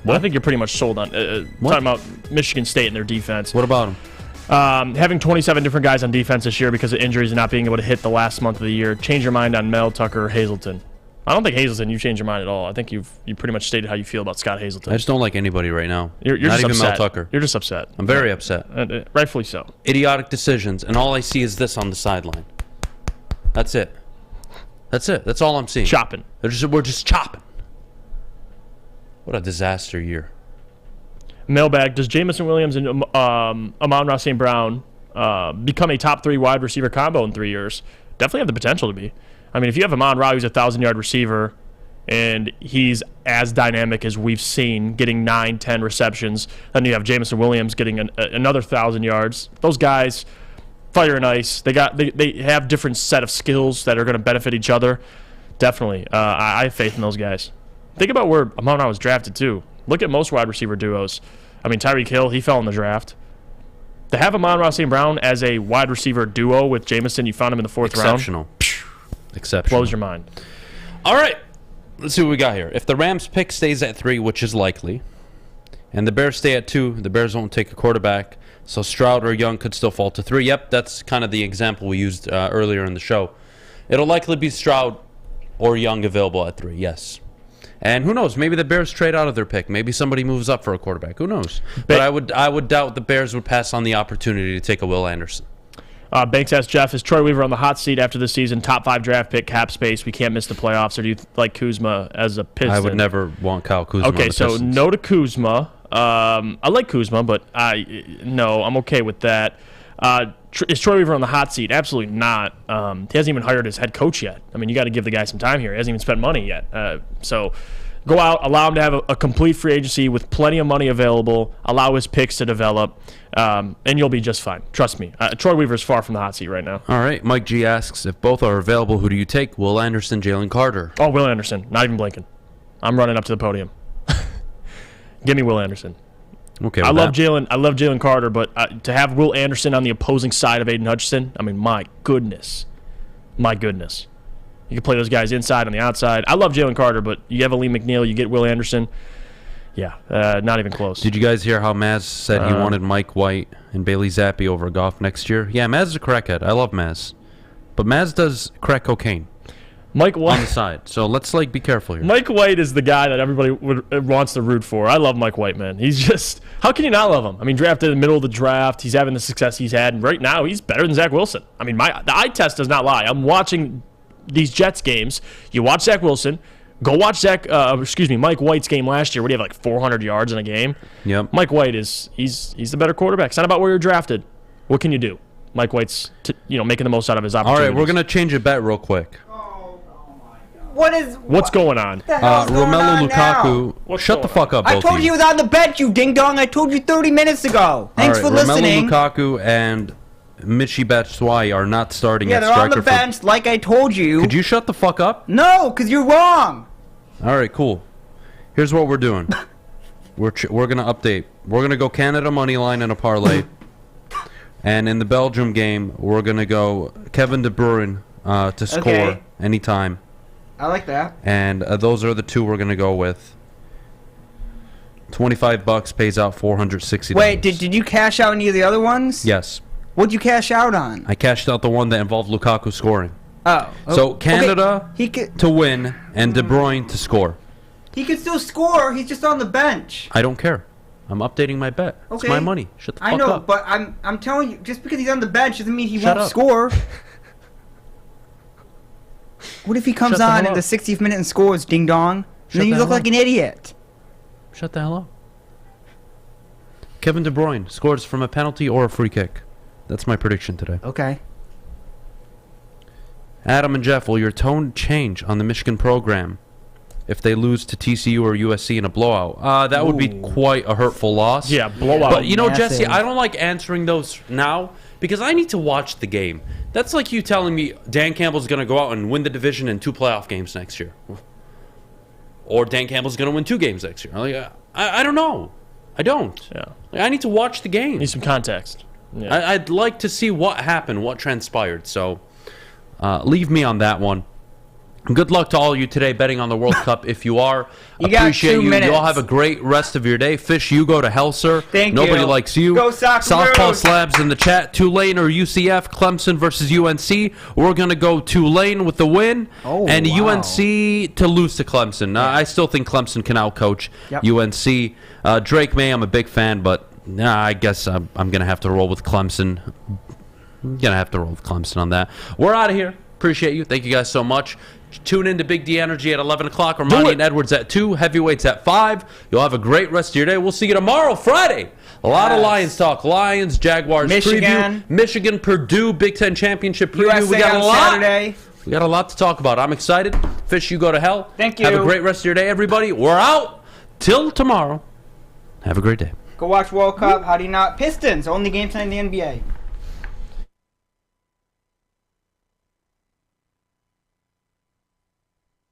What? I think you're pretty much sold on talking about Michigan State and their defense. What about him? Having 27 different guys on defense this year because of injuries and not being able to hit the last month of the year. Change your mind on Mel, Tucker, Hazelton. I don't think Hazelton, you changed your mind at all. I think you pretty much stated how you feel about Scott Hazelton. I just don't like anybody right now. You're not just even upset. Mel Tucker. You're just upset. I'm very upset. Rightfully so. Idiotic decisions, and all I see is this on the sideline. That's it. That's it. That's all I'm seeing. Chopping. We're just chopping. What a disaster year. Mailbag, does Jameson Williams and Amon-Ra St. Brown become a top 3 wide receiver combo in 3 years? Definitely have the potential to be. I mean, if you have Amon-Ra, who's a 1,000-yard receiver, and he's as dynamic as we've seen, getting 9, 10 receptions, then you have Jameson Williams getting another 1,000 yards. Those guys, fire and ice. They have different set of skills that are going to benefit each other. Definitely. I have faith in those guys. Think about where Amon-Ra was drafted, too. Look at most wide receiver duos. I mean, Tyreek Hill, he fell in the draft. To have Amon-Ra St. Brown as a wide receiver duo with Jameson, you found him in the 4th round. Exceptional. Blows your mind. All right. Let's see what we got here. If the Rams pick stays at 3, which is likely, and the Bears stay at 2, the Bears won't take a quarterback, so Stroud or Young could still fall to 3. Yep, that's kind of the example we used earlier in the show. It'll likely be Stroud or Young available at 3, yes. And who knows? Maybe the Bears trade out of their pick. Maybe somebody moves up for a quarterback. Who knows? But I would doubt the Bears would pass on the opportunity to take a Will Anderson. Banks asks Jeff, is Troy Weaver on the hot seat after this season? Top 5 draft pick, cap space. We can't miss the playoffs. Or do you like Kuzma as a Piston? I would never want Kyle Kuzma. Okay, so Pistons. No to Kuzma. I like Kuzma, but no, I'm okay with that. Is Troy Weaver on the hot seat? Absolutely not. He hasn't even hired his head coach yet. I mean, you got to give the guy some time here. He hasn't even spent money yet. So go out, allow him to have a complete free agency with plenty of money available, allow his picks to develop, and you'll be just fine. Trust me. Troy Weaver's far from the hot seat right now. All right. Mike G asks, if both are available, who do you take? Will Anderson, Jalen Carter? Oh, Will Anderson. Not even blinking. I'm running up to the podium. Give me Will Anderson. Okay. I love Jalen Carter, but to have Will Anderson on the opposing side of Aiden Hutchinson, I mean, my goodness. My goodness. You can play those guys inside and the outside. I love Jalen Carter, but you have a Lee McNeil, you get Will Anderson. Yeah, not even close. Did you guys hear how Maz said he wanted Mike White and Bailey Zappi over Goff next year? Yeah, Maz is a crackhead. I love Maz. But Maz does crack cocaine. Mike White on the side. So let's be careful here. Mike White is the guy that everybody wants to root for. I love Mike White, man. He's just, how can you not love him? I mean, drafted in the middle of the draft. He's having the success he's had. And right now, he's better than Zach Wilson. I mean, the eye test does not lie. I'm watching these Jets games. You watch Zach Wilson. Go watch Mike White's game last year. Where he had like 400 yards in a game. Yep. Mike White he's the better quarterback. It's not about where you're drafted. What can you do? Mike White's making the most out of his opportunities. All right, we're gonna change a bet real quick. What's going on? Romelu Lukaku. Shut the fuck up, I both told of you he was on the bench, you ding dong. I told you 30 minutes ago. Thanks for listening. Romelu Lukaku and Michy Batshuayi are not starting at they're striker. on the bench, like I told you. Could you shut the fuck up? No, because you're wrong. All right, cool. Here's what we're doing. We're gonna update. We're gonna go Canada money line in a parlay, and in the Belgium game, we're gonna go Kevin De Bruyne to score anytime. I like that. And those are the two we're gonna go with. $25 pays out $460. Wait, did you cash out any of the other ones? Yes. What'd you cash out on? I cashed out the one that involved Lukaku scoring. Oh. So Canada okay. to win and De Bruyne to score. He could still score. He's just on the bench. I don't care. I'm updating my bet. Okay. It's my money. Shut the fuck up. I know, but I'm telling you, just because he's on the bench doesn't mean he Shut won't up. score. What if he comes on in the 60th minute and scores, ding dong? Then you look like an idiot. Shut the hell up. Kevin De Bruyne scores from a penalty or a free kick. That's my prediction today. Okay. Adam and Jeff, will your tone change on the Michigan program if they lose to TCU or USC in a blowout? That would be quite a hurtful loss. Yeah, blowout. But Jesse, I don't like answering those now because I need to watch the game. That's like you telling me Dan Campbell's going to go out and win the division in 2 playoff games next year. Or Dan Campbell's going to win 2 games next year. Like, I don't know. I don't. Yeah. Like, I need to watch the game. Need some context. Yeah. I'd like to see what happened, what transpired. So leave me on that one. Good luck to all of you today betting on the World Cup. If you are, appreciate you. You all have a great rest of your day. Fish, you go to hell, sir. Thank Nobody you. likes you. Go Socceroos. Southpaw Slabs in the chat. Tulane or UCF. Clemson versus UNC. We're going to go Tulane with the win. And UNC to lose to Clemson. I still think Clemson can outcoach UNC. Drake May, I'm a big fan, but I guess I'm going to have to roll with Clemson. I'm going to have to roll with Clemson on that. We're out of here. Appreciate you. Thank you guys so much. Tune in to Big D Energy at 11 o'clock. Armani and Edwards at 2. Heavyweights at 5. You'll have a great rest of your day. We'll see you tomorrow, Friday. A lot of Lions talk. Lions, Jaguars preview. Michigan, Purdue, Big Ten Championship preview. USA we got a lot. Saturday. We got a lot to talk about. I'm excited. Fish, you go to hell. Thank you. Have a great rest of your day, everybody. We're out till tomorrow. Have a great day. Go watch World Cup. How do you not? Pistons, only game tonight in the NBA.